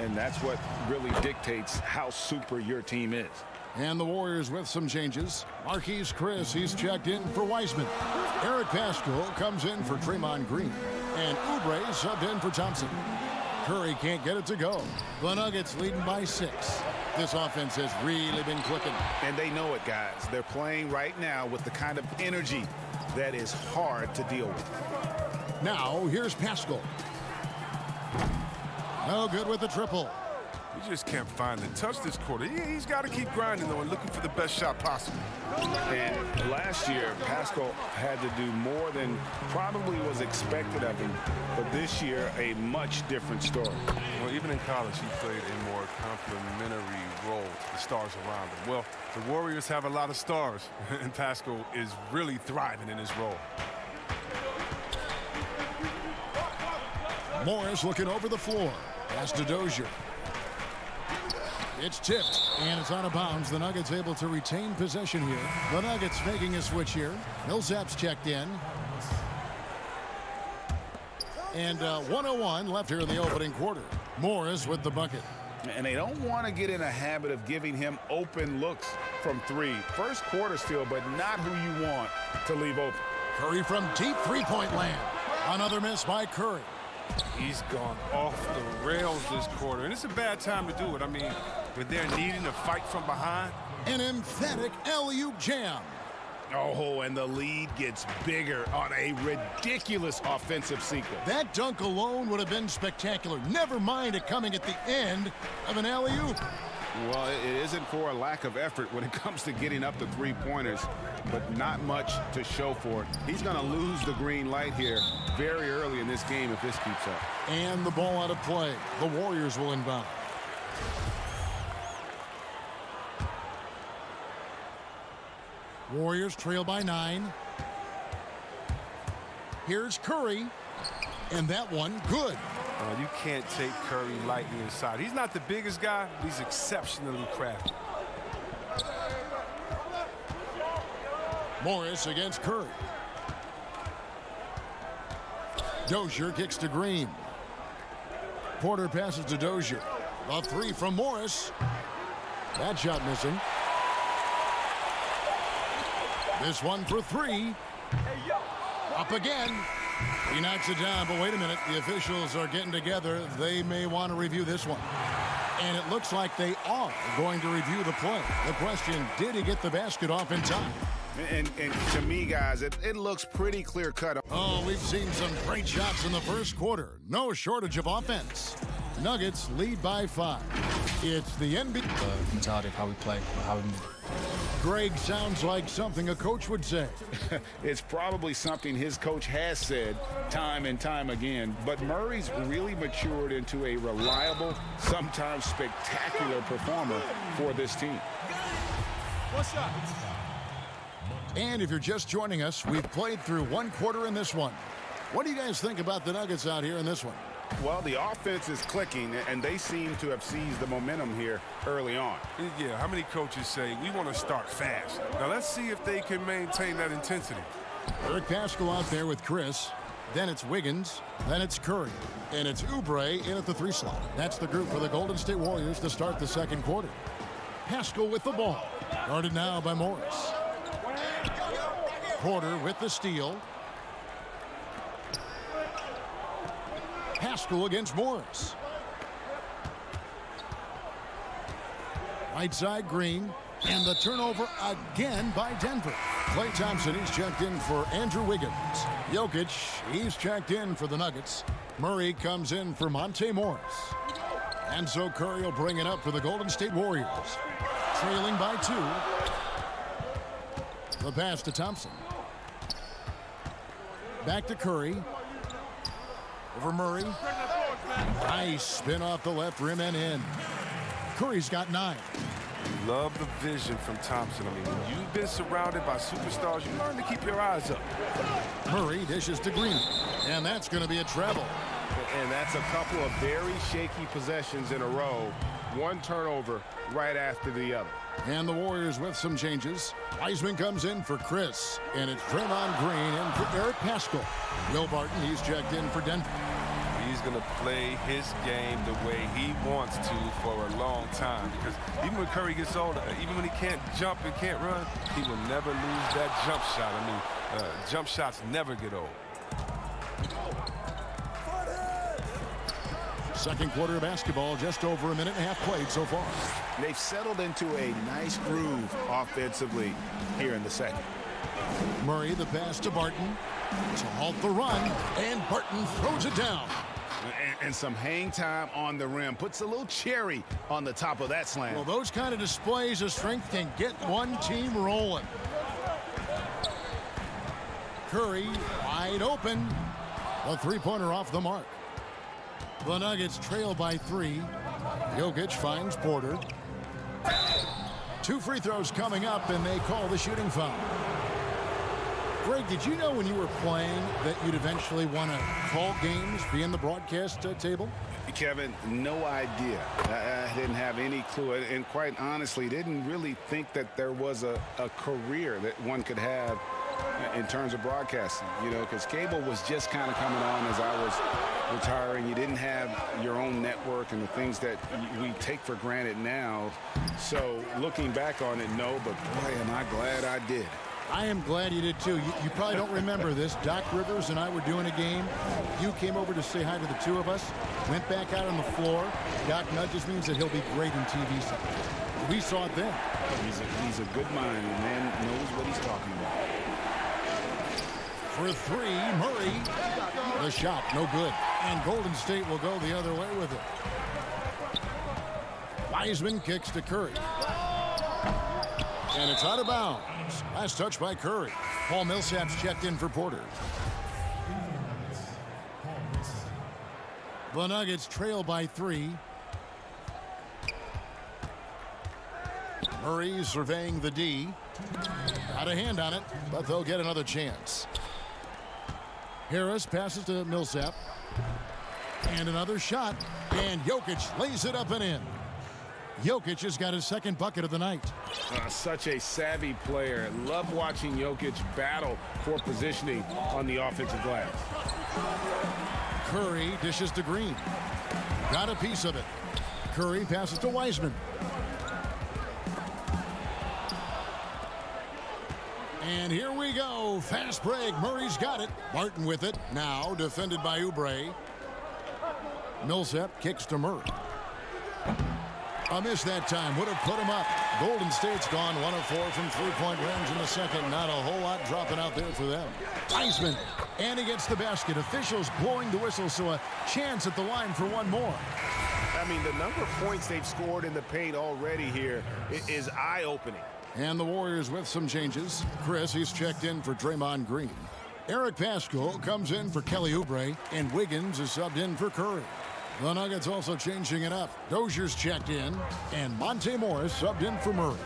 And that's what really dictates how super your team is. And the Warriors with some changes. Marquise Chris, he's checked in for Weissman. Eric Pascal comes in for Draymond Green. And Oubre subbed in for Thompson. Curry can't get it to go. The Nuggets leading by 6. This offense has really been clicking. And they know it, guys. They're playing right now with the kind of energy that is hard to deal with. Now, here's Pascal. No good with the triple. He just can't find the touch this quarter. He's got to keep grinding, though, and looking for the best shot possible. And last year, Pascal had to do more than probably was expected of him. But this year, a much different story. Well, even in college, he played a more complementary role to the stars around him. Well, the Warriors have a lot of stars, and Pascal is really thriving in his role. Morris looking over the floor. Pass to Dozier. It's tipped, and it's out of bounds. The Nuggets able to retain possession here. The Nuggets making a switch here. Millsap's checked in. And 1:01 left here in the opening quarter. Morris with the bucket. And they don't want to get in a habit of giving him open looks from 3. First quarter still, but not who you want to leave open. Curry from deep three-point land. Another miss by Curry. He's gone off the rails this quarter, and it's a bad time to do it. I mean, when they're needing to fight from behind. An emphatic alley-oop jam. Oh, and the lead gets bigger on a ridiculous offensive sequence. That dunk alone would have been spectacular. Never mind it coming at the end of an alley-oop. Well, it isn't for a lack of effort when it comes to getting up the three-pointers, but not much to show for it. He's going to lose the green light here very early in this game if this keeps up. And the ball out of play. The Warriors will inbound. Warriors trail by 9. Here's Curry. And that one, good. You can't take Curry lightly inside. He's not the biggest guy, but he's exceptionally crafty. Morris against Curry. Dozier kicks to Green. Porter passes to Dozier. A three from Morris. That shot missing. This one for 3. Up again. He knocks it down, but wait a minute. The officials are getting together. They may want to review this one. And it looks like they are going to review the play. The question, did he get the basket off in time? And to me, guys, it looks pretty clear-cut. Oh, we've seen some great shots in the first quarter. No shortage of offense. Nuggets lead by 5. It's the NBA. The mentality of how we play, how we move. Greg sounds like something a coach would say. It's probably something his coach has said time and time again, but Murray's really matured into a reliable, sometimes spectacular performer for this team. What's up? And if you're just joining us, we've played through 1 quarter in this one. What do you guys think about the Nuggets out here in this one? Well, the offense is clicking, and they seem to have seized the momentum here early on. Yeah, how many coaches say, we want to start fast? Now, let's see if they can maintain that intensity. Eric Paschal out there with Chris. Then it's Wiggins. Then it's Curry. And it's Oubre in at the 3 slot. That's the group for the Golden State Warriors to start the second quarter. Paschal with the ball. Guarded now by Morris. Porter with the steal. Paschal against Morris. Right side Green. And the turnover again by Denver. Klay Thompson, he's checked in for Andrew Wiggins. Jokic, he's checked in for the Nuggets. Murray comes in for Monte Morris. And so Curry will bring it up for the Golden State Warriors. Trailing by 2. The pass to Thompson. Back to Curry. Over Murray. Nice spin off the left rim and in. Curry's got 9. Love the vision from Thompson. I mean, when you've been surrounded by superstars, you learn to keep your eyes up. Murray dishes to Green. And that's going to be a treble. And that's a couple of very shaky possessions in a row. One turnover right after the other. And the Warriors with some changes. Wiseman comes in for Chris. And it's Draymond Green in for Eric Paschal. Will Barton, he's checked in for Denver. He's going to play his game the way he wants to for a long time. Because even when Curry gets older, even when he can't jump and can't run, he will never lose that jump shot. I mean, jump shots never get old. Second quarter of basketball, just over a minute and a half played so far. They've settled into a nice groove offensively here in the second. Murray, the pass to Barton to halt the run, and Barton throws it down. And some hang time on the rim. Puts a little cherry on the top of that slam. Well, those kind of displays of strength can get one team rolling. Curry wide open. A three-pointer off the mark. The Nuggets trail by 3. Jokic finds Porter. 2 free throws coming up, and they call the shooting foul. Greg, did you know when you were playing that you'd eventually want to call games, be in the broadcast table? Kevin, no idea. I didn't have any clue. And quite honestly, didn't really think that there was a career that one could have in terms of broadcasting, you know, because cable was just kind of coming on as I was retiring. You didn't have your own network and the things that we take for granted now. So looking back on it, no, but boy, am I glad I did. I am glad you did, too. You probably don't remember this. Doc Rivers and I were doing a game. You came over to say hi to the two of us, went back out on the floor. Doc nudges means that he'll be great in TV stuff. We saw it then. He's a good mind, and man knows what he's talking about. For three, Murray. The shot, no good. And Golden State will go the other way with it. Wiseman kicks to Curry. And it's out of bounds. Last touch by Curry. Paul Millsap's checked in for Porter. The Nuggets trail by 3. Murray surveying the D. Got a hand on it, but they'll get another chance. Harris passes to Millsap. And another shot. And Jokic lays it up and in. Jokic has got his second bucket of the night. Such a savvy player. Love watching Jokic battle for positioning on the offensive glass. Curry dishes to Green. Got a piece of it. Curry passes to Wiseman. And here we go. Fast break. Murray's got it. Martin with it. Now defended by Oubre. Millsap kicks to Murray. A miss that time. Would have put him up. Golden State's gone 1 of 4 from three-point range in the second. Not a whole lot dropping out there for them. Wiseman. And he gets the basket. Officials blowing the whistle, so a chance at the line for one more. I mean, the number of points they've scored in the paint already here is eye-opening. And the Warriors with some changes. Chris, he's checked in for Draymond Green. Eric Paschal comes in for Kelly Oubre. And Wiggins is subbed in for Curry. The Nuggets also changing it up. Dozier's checked in, and Monte Morris subbed in for Murray.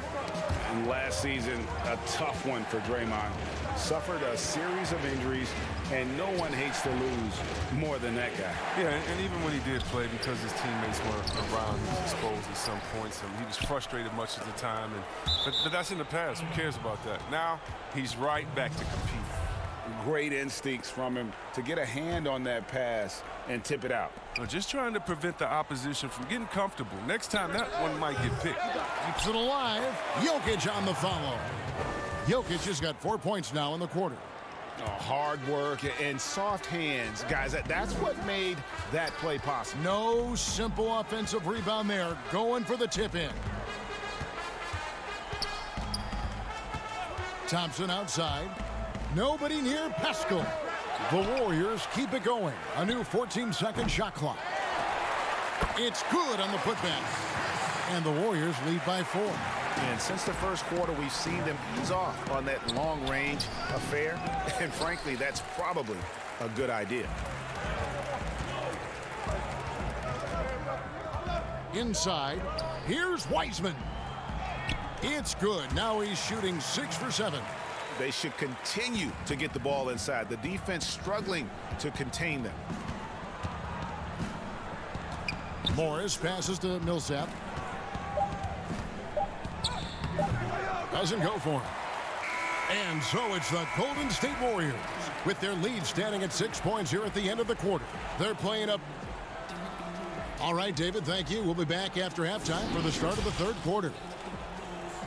And last season, a tough one for Draymond. Suffered a series of injuries, and no one hates to lose more than that guy. Yeah, and even when he did play, because his teammates weren't around, he was exposed at some points. He was frustrated much of the time. But that's in the past. Who cares about that? Now, he's right back to compete. Great instincts from him to get a hand on that pass and tip it out. Just trying to prevent the opposition from getting comfortable. Next time, that one might get picked. Keeps it alive. Jokic on the follow. Jokic has got 4 points now in the quarter. Hard work and soft hands. Guys, that's what made that play possible. No simple offensive rebound there. Going for the tip-in. Thompson outside. Nobody near Paschal. The Warriors keep it going. A new 14-second shot clock. It's good on the putback. And the Warriors lead by 4. And since the first quarter, we've seen them ease off on that long-range affair. And frankly, that's probably a good idea. Inside, here's Wiseman. It's good. Now he's shooting 6 for 7. They should continue to get the ball inside. The defense struggling to contain them. Morris passes to Millsap. Doesn't go for him. And so it's the Golden State Warriors with their lead standing at 6 points here at the end of the quarter. They're playing up. All right, David, thank you. We'll be back after halftime for the start of the third quarter.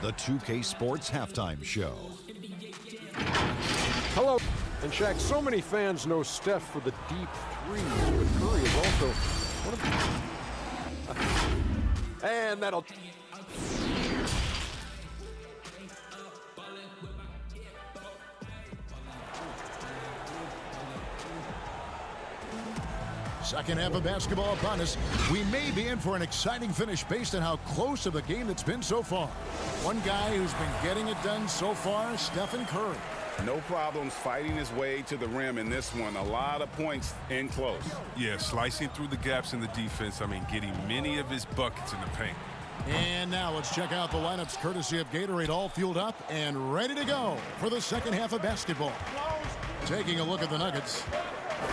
The 2K Sports Halftime Show. Hello. And Shaq, so many fans know Steph for the deep threes, but Curry is also one of the... And that'll... Second half of basketball upon us. We may be in for an exciting finish based on how close of a game it's been so far. One guy who's been getting it done so far, Stephen Curry. No problems fighting his way to the rim in this one. A lot of points in close. Yeah, slicing through the gaps in the defense. I mean, getting many of his buckets in the paint. And now let's check out the lineups courtesy of Gatorade, all fueled up and ready to go for the second half of basketball. Taking a look at the Nuggets.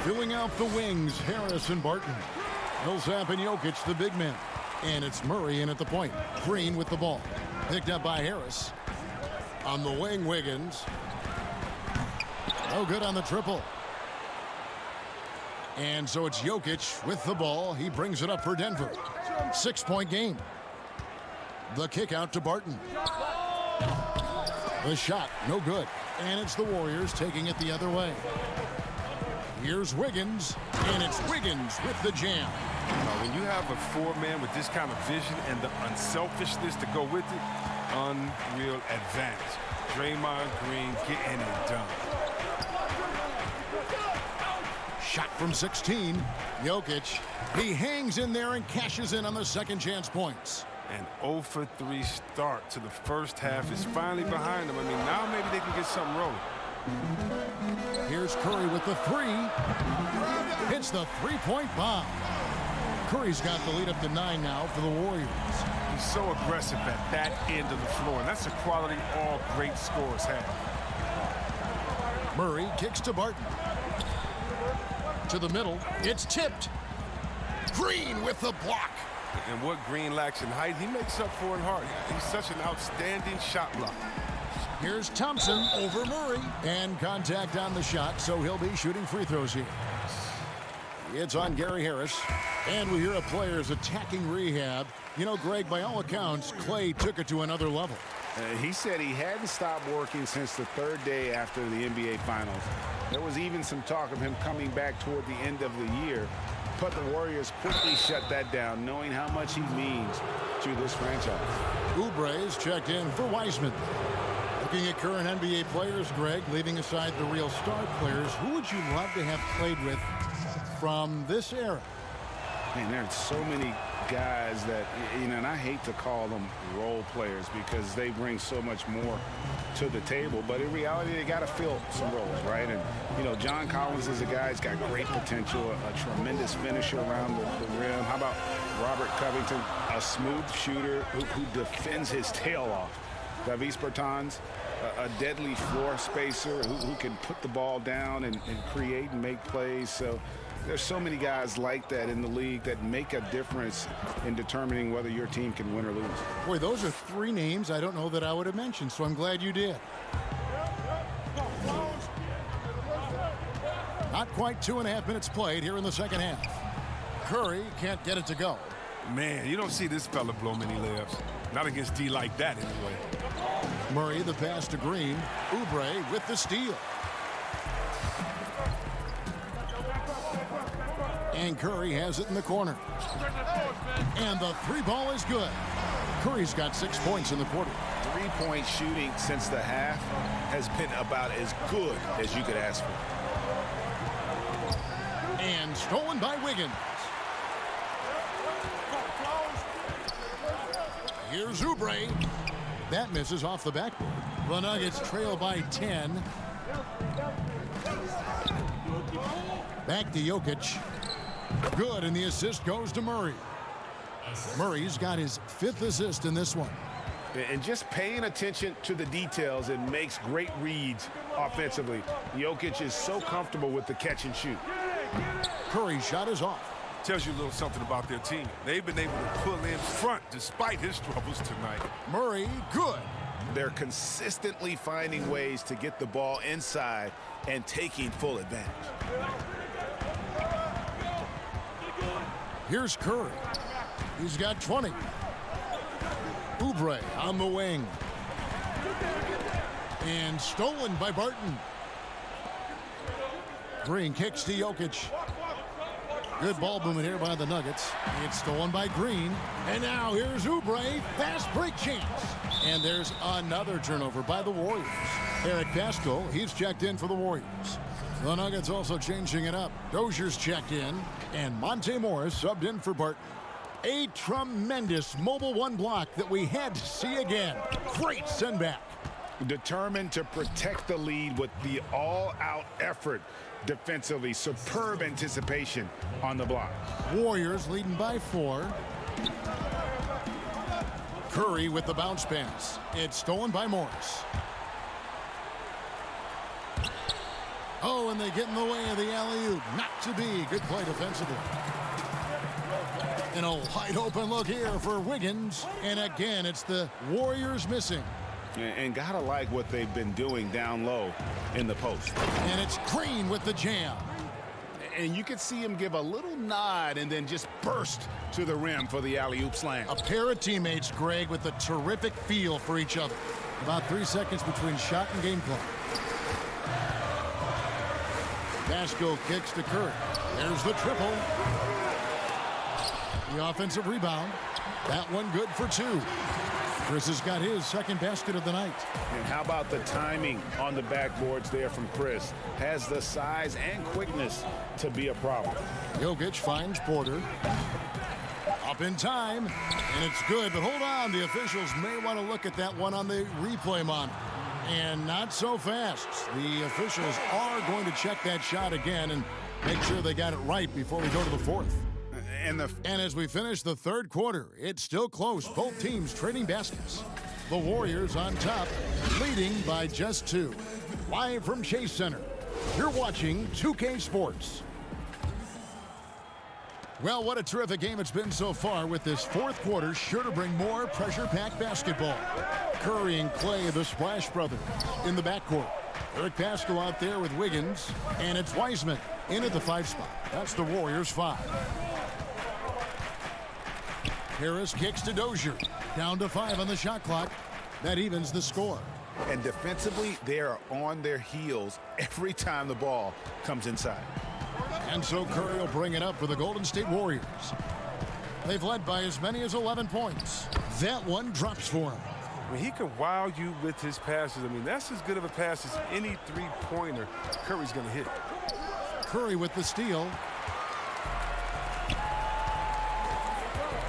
Filling out the wings, Harris and Barton. Millsap and Jokic, the big men. And it's Murray in at the point. Green with the ball. Picked up by Harris. On the wing, Wiggins. No good on the triple. And so it's Jokic with the ball. He brings it up for Denver. 6-point game. The kick out to Barton. The shot, no good. And it's the Warriors taking it the other way. Here's Wiggins, and it's Wiggins with the jam. When you have a four-man with this kind of vision and the unselfishness to go with it, unreal advantage. Draymond Green getting it done. Shot from 16. Jokic. He hangs in there and cashes in on the second chance points. An 0 for 3 start to the first half is finally behind them. I mean, now maybe they can get something rolling. Here's Curry with the three. It's the three-point bomb. Curry's got the lead up to 9 now for the Warriors. He's so aggressive at that end of the floor, and that's a quality all great scorers have. Murray kicks to Barton. To the middle. It's tipped. Green with the block. And what Green lacks in height, he makes up for in height. He's such an outstanding shot blocker. Here's Thompson over Murray. And contact on the shot, so he'll be shooting free throws here. It's on Gary Harris. And we hear a player's attacking rehab. You know, Greg, by all accounts, Clay took it to another level. He said he hadn't stopped working since the third day after the NBA Finals. There was even some talk of him coming back toward the end of the year. But the Warriors quickly shut that down, knowing how much he means to this franchise. Oubre is checked in for Wiseman. Looking at current NBA players, Greg, leaving aside the real star players, who would you love to have played with from this era? Man, there's so many guys that, you know, and I hate to call them role players because they bring so much more to the table, but in reality they got to fill some roles, right? And you know, John Collins is a guy who's got great potential, a tremendous finisher around the rim. How about Robert Covington, a smooth shooter who defends his tail off? Davis Bertans, a deadly floor spacer who can put the ball down and create and make plays. So there's so many guys like that in the league that make a difference in determining whether your team can win or lose. Boy, those are three names I don't know that I would have mentioned, so I'm glad you did. Not quite 2.5 minutes played here in the second half. Curry can't get it to go. Man, you don't see this fella blow many layups. Not against D like that anyway. Murray the pass to Green. Oubre with the steal. And Curry has it in the corner. And the three ball is good. Curry's got 6 points in the quarter. Three-point shooting since the half has been about as good as you could ask for. And stolen by Wiggins. Here's Oubre. That misses off the backboard. The Nuggets trail by 10. Back to Jokic. Good, and the assist goes to Murray. Murray's got his 5th assist in this one. And just paying attention to the details, it makes great reads offensively. Jokic is so comfortable with the catch and shoot. Curry's shot is off. Tells you a little something about their team. They've been able to pull in front despite his troubles tonight. Murray, good. They're consistently finding ways to get the ball inside and taking full advantage. Here's Curry. He's got 20. Oubre on the wing. And stolen by Barton. Green kicks to Jokic. Good ball movement here by the Nuggets. It's stolen by Green. And now here's Oubre. Fast break chance. And there's another turnover by the Warriors. Eric Pascal, he's checked in for the Warriors. The Nuggets also changing it up. Dozier's checked in. And Monte Morris subbed in for Barton. A tremendous mobile one block that we had to see again. Great send back. Determined to protect the lead with the all-out effort defensively. Superb anticipation on the block. Warriors leading by 4. Curry with the bounce pass. It's stolen by Morris. Oh, and they get in the way of the alley-oop. Not to be. Good play defensively. And a wide open look here for Wiggins. And again, it's the Warriors missing. And gotta like what they've been doing down low in the post. And it's Green with the jam. And you could see him give a little nod and then just burst to the rim for the alley-oop slam. A pair of teammates, Greg, with a terrific feel for each other. About 3 seconds between shot and game clock. Pascal kicks to Curry. There's the triple. The offensive rebound. That one good for 2. Chris has got his second basket of the night. And how about the timing on the backboards there from Chris? Has the size and quickness to be a problem. Jokic finds Porter. Up in time, and it's good, but hold on. The officials may want to look at that one on the replay monitor. And not so fast. The officials are going to check that shot again and make sure they got it right before we go to the fourth. And as we finish the third quarter, it's still close. Both teams trading baskets. The Warriors on top, leading by just 2. Live from Chase Center, you're watching 2K Sports. Well, what a terrific game it's been so far, with this fourth quarter sure to bring more pressure-packed basketball. Curry and Clay, the Splash Brothers, in the backcourt. Eric Pascal out there with Wiggins, and it's Wiseman in at the 5 spot. That's the Warriors' 5. Harris kicks to Dozier. Down to 5 on the shot clock. That evens the score. And defensively, they are on their heels every time the ball comes inside. And so Curry will bring it up for the Golden State Warriors. They've led by as many as 11 points. That one drops for him. I mean, he can wow you with his passes. I mean, that's as good of a pass as any three-pointer Curry's going to hit. Curry with the steal.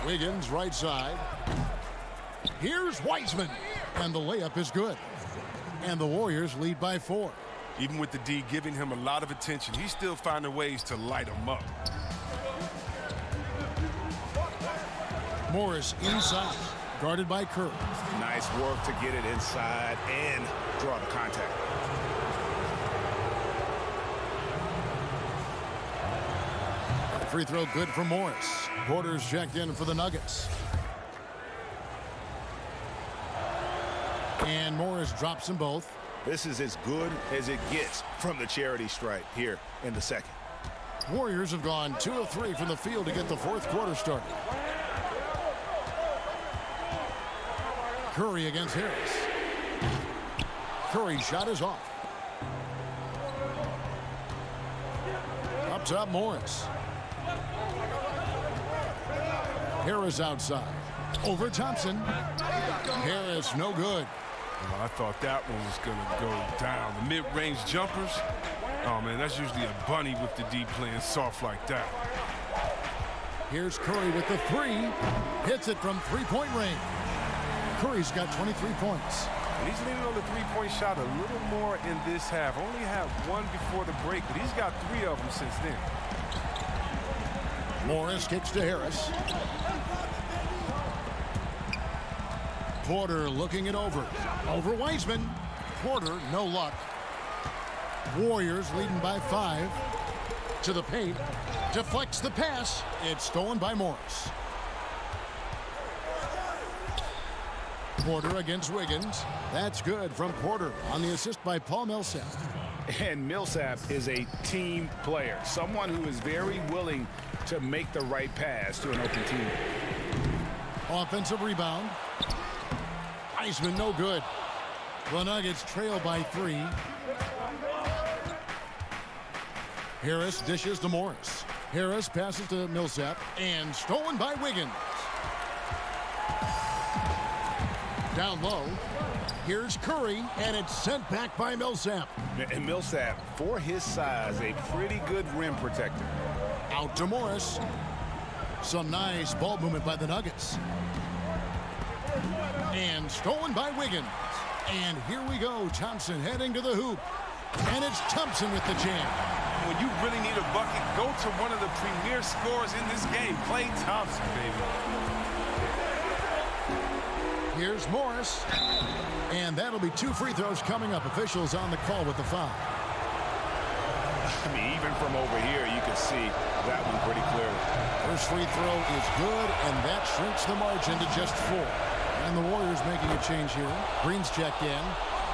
Wiggins right side. Here's Wiseman. And the layup is good. And the Warriors lead by 4. Even with the D giving him a lot of attention, he's still finding ways to light him up. Morris inside, guarded by Curry. Nice work to get it inside and draw the contact. Free throw good for Morris. Porter's checked in for the Nuggets. And Morris drops them both. This is as good as it gets from the charity stripe here in the second. Warriors have gone 2 of 3 from the field to get the fourth quarter started. Curry against Harris. Curry's shot is off. Up top, Morris. Harris outside. Over Thompson. Harris, no good. Well, I thought that one was going to go down. The mid-range jumpers, oh, man, that's usually a bunny with the D playing soft like that. Here's Curry with the 3. Hits it from three-point range. Curry's got 23 points. And he's leaning on the three-point shot a little more in this half. Only had 1 before the break, but he's got 3 of them since then. Morris kicks to Harris. Porter looking it over. Over Wiseman. Porter, no luck. Warriors leading by 5. To the paint. Deflects the pass. It's stolen by Morris. Porter against Wiggins. That's good from Porter on the assist by Paul Millsap. And Millsap is a team player. Someone who is very willing to make the right pass to an open team. Offensive rebound. Wiseman, no good. The Nuggets trail by 3. Harris dishes to Morris. Harris passes to Millsap and stolen by Wiggins. Down low. Here's Curry, and it's sent back by Millsap. And Millsap, for his size, a pretty good rim protector. Out to Morris. Some nice ball movement by the Nuggets. And stolen by Wiggins. And here we go. Thompson heading to the hoop. And it's Thompson with the jam. When you really need a bucket, go to one of the premier scorers in this game. Klay Thompson, baby. Here's Morris. And that'll be 2 free throws coming up. Officials on the call with the foul. I mean, even from over here, you can see that one pretty clearly. First free throw is good, and that shrinks the margin to just 4. And the Warriors making a change here. Green's checked in.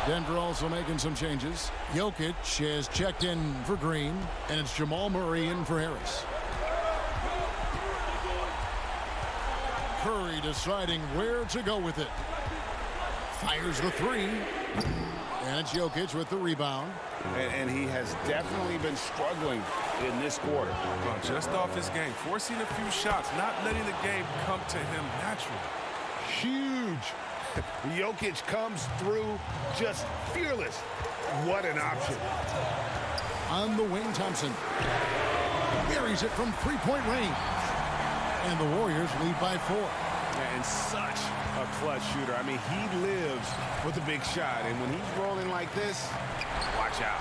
Denver also making some changes. Jokic has checked in for Green, and it's Jamal Murray in for Harris. Curry deciding where to go with it. Fires the 3. And it's Jokic with the rebound. And he has definitely been struggling in this quarter. Just off his game, forcing a few shots, not letting the game come to him naturally. Huge. Jokic comes through just fearless. What an option. On the wing, Thompson buries it from three-point range. And the Warriors lead by 4. And such a clutch shooter. I mean, he lives with a big shot. And when he's rolling like this, watch out.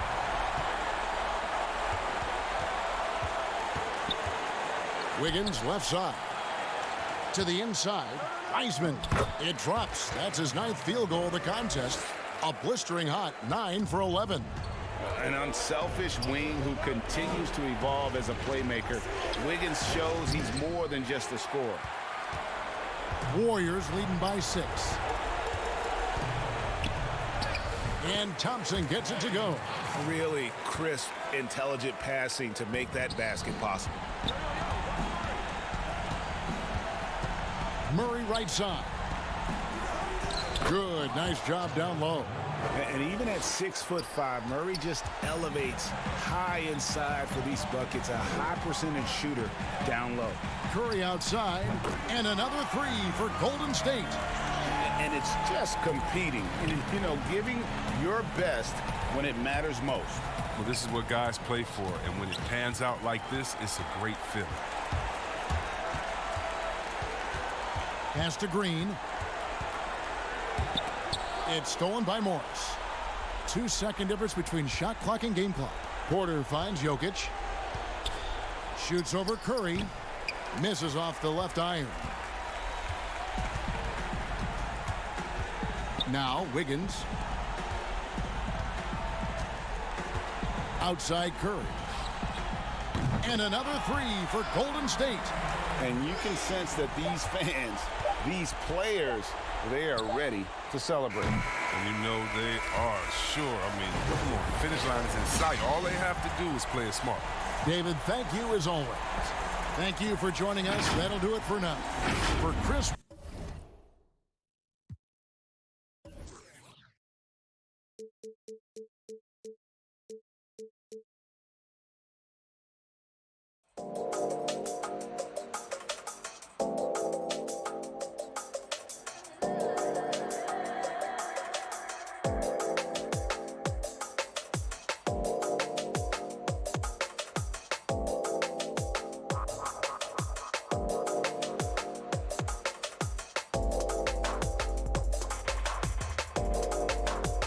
Wiggins left side. To the inside. Wiseman. It drops. That's his 9th field goal of the contest. A blistering hot 9 for 11. An unselfish wing who continues to evolve as a playmaker. Wiggins shows he's more than just a scorer. Warriors leading by 6. And Thompson gets it to go. Really crisp, intelligent passing to make that basket possible. Murray right side. Good, nice job down low. And even at 6'5", Murray just elevates high inside for these buckets. A high percentage shooter down low. Curry outside, and another 3 for Golden State. And it's just competing, and, you know, giving your best when it matters most. Well, this is what guys play for, and when it pans out like this, it's a great feeling. Pass to Green. It's stolen by Morris. 2-second difference between shot clock and game clock. Porter finds Jokic. Shoots over Curry. Misses off the left iron. Now Wiggins. Outside Curry. And another 3 for Golden State. And you can sense that these fans, these players, they are ready to celebrate. And you know they are, sure. I mean, come on, the finish line is in sight. All they have to do is play it smart. David, thank you as always. Thank you for joining us. That'll do it for now. For Chris